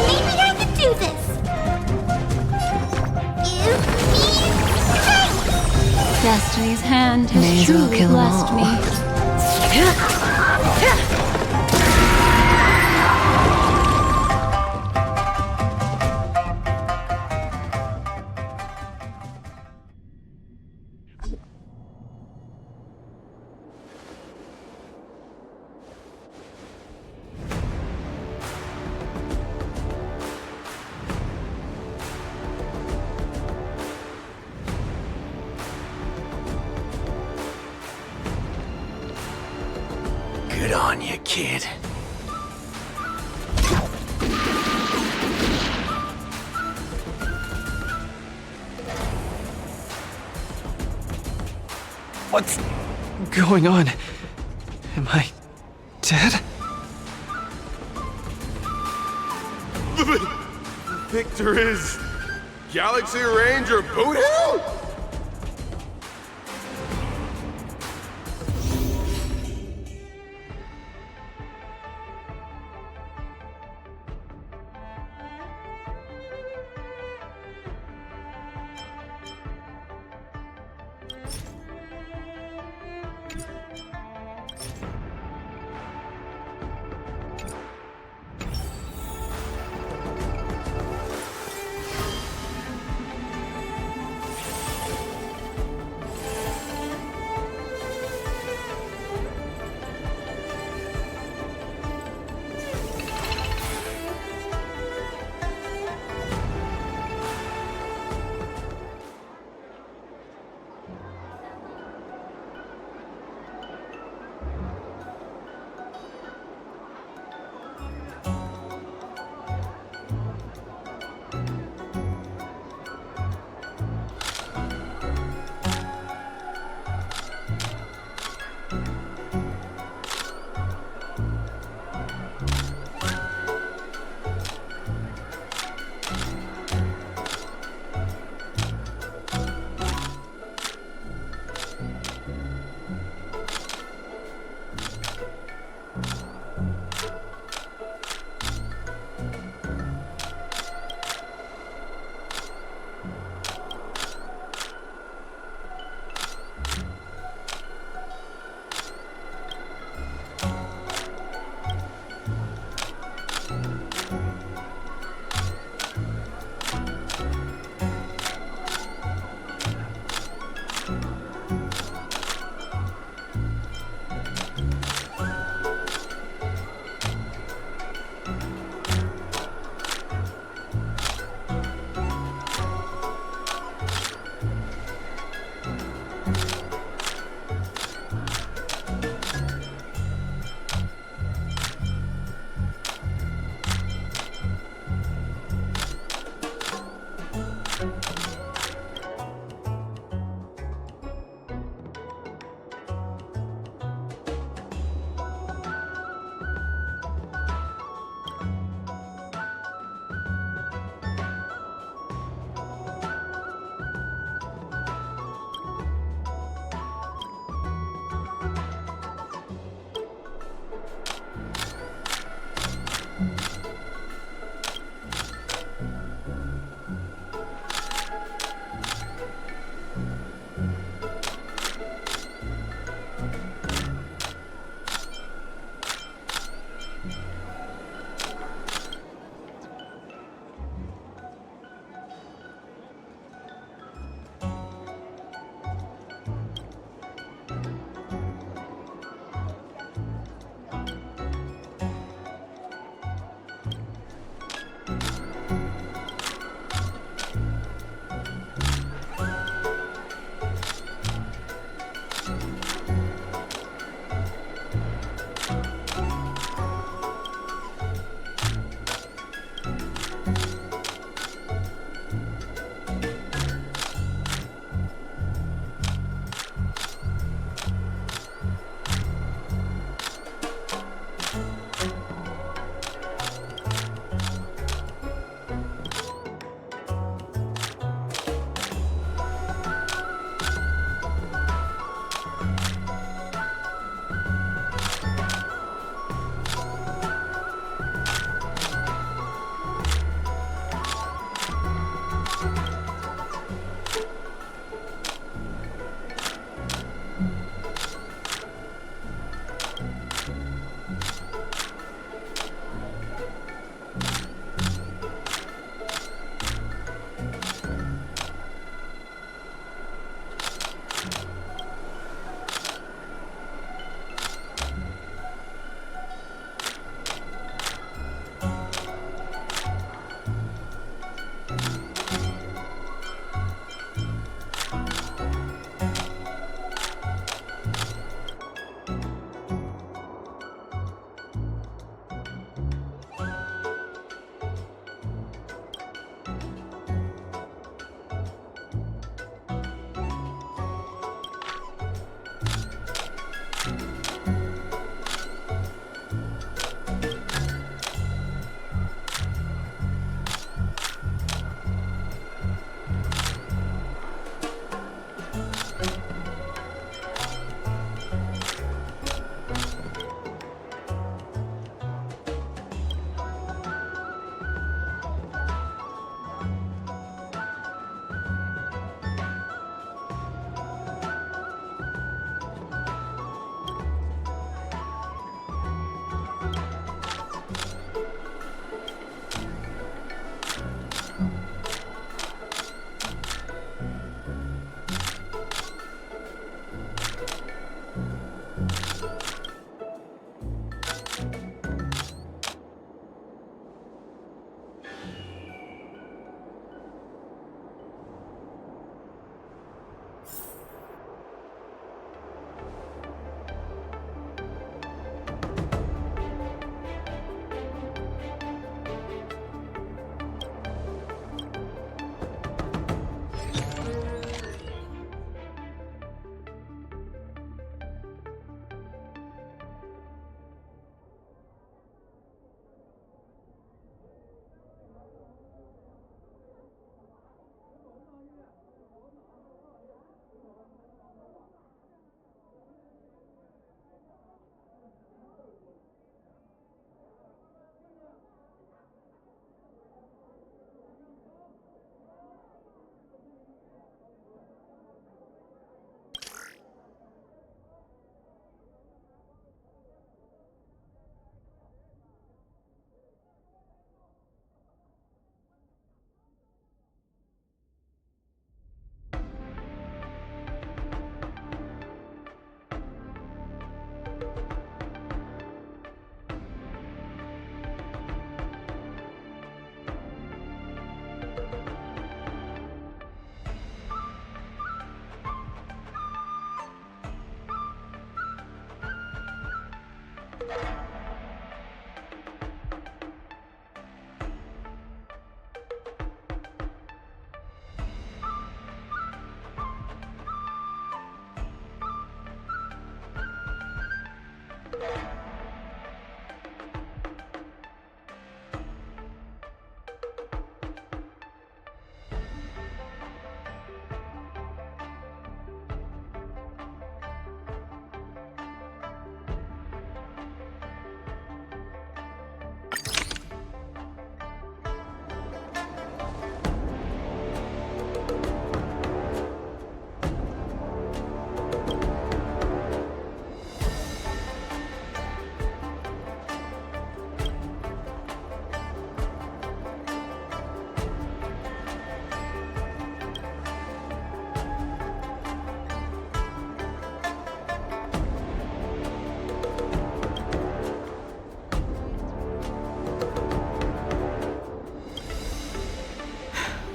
Maybe I could do this! Give me strength! Destiny's hand has May as well truly kill 'em blessed all. me. Good on you, kid. What's going on? Am I dead? The victor is Galaxy Ranger Boothill?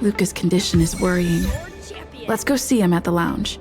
Luca's condition is worrying. Let's go see him at the lounge.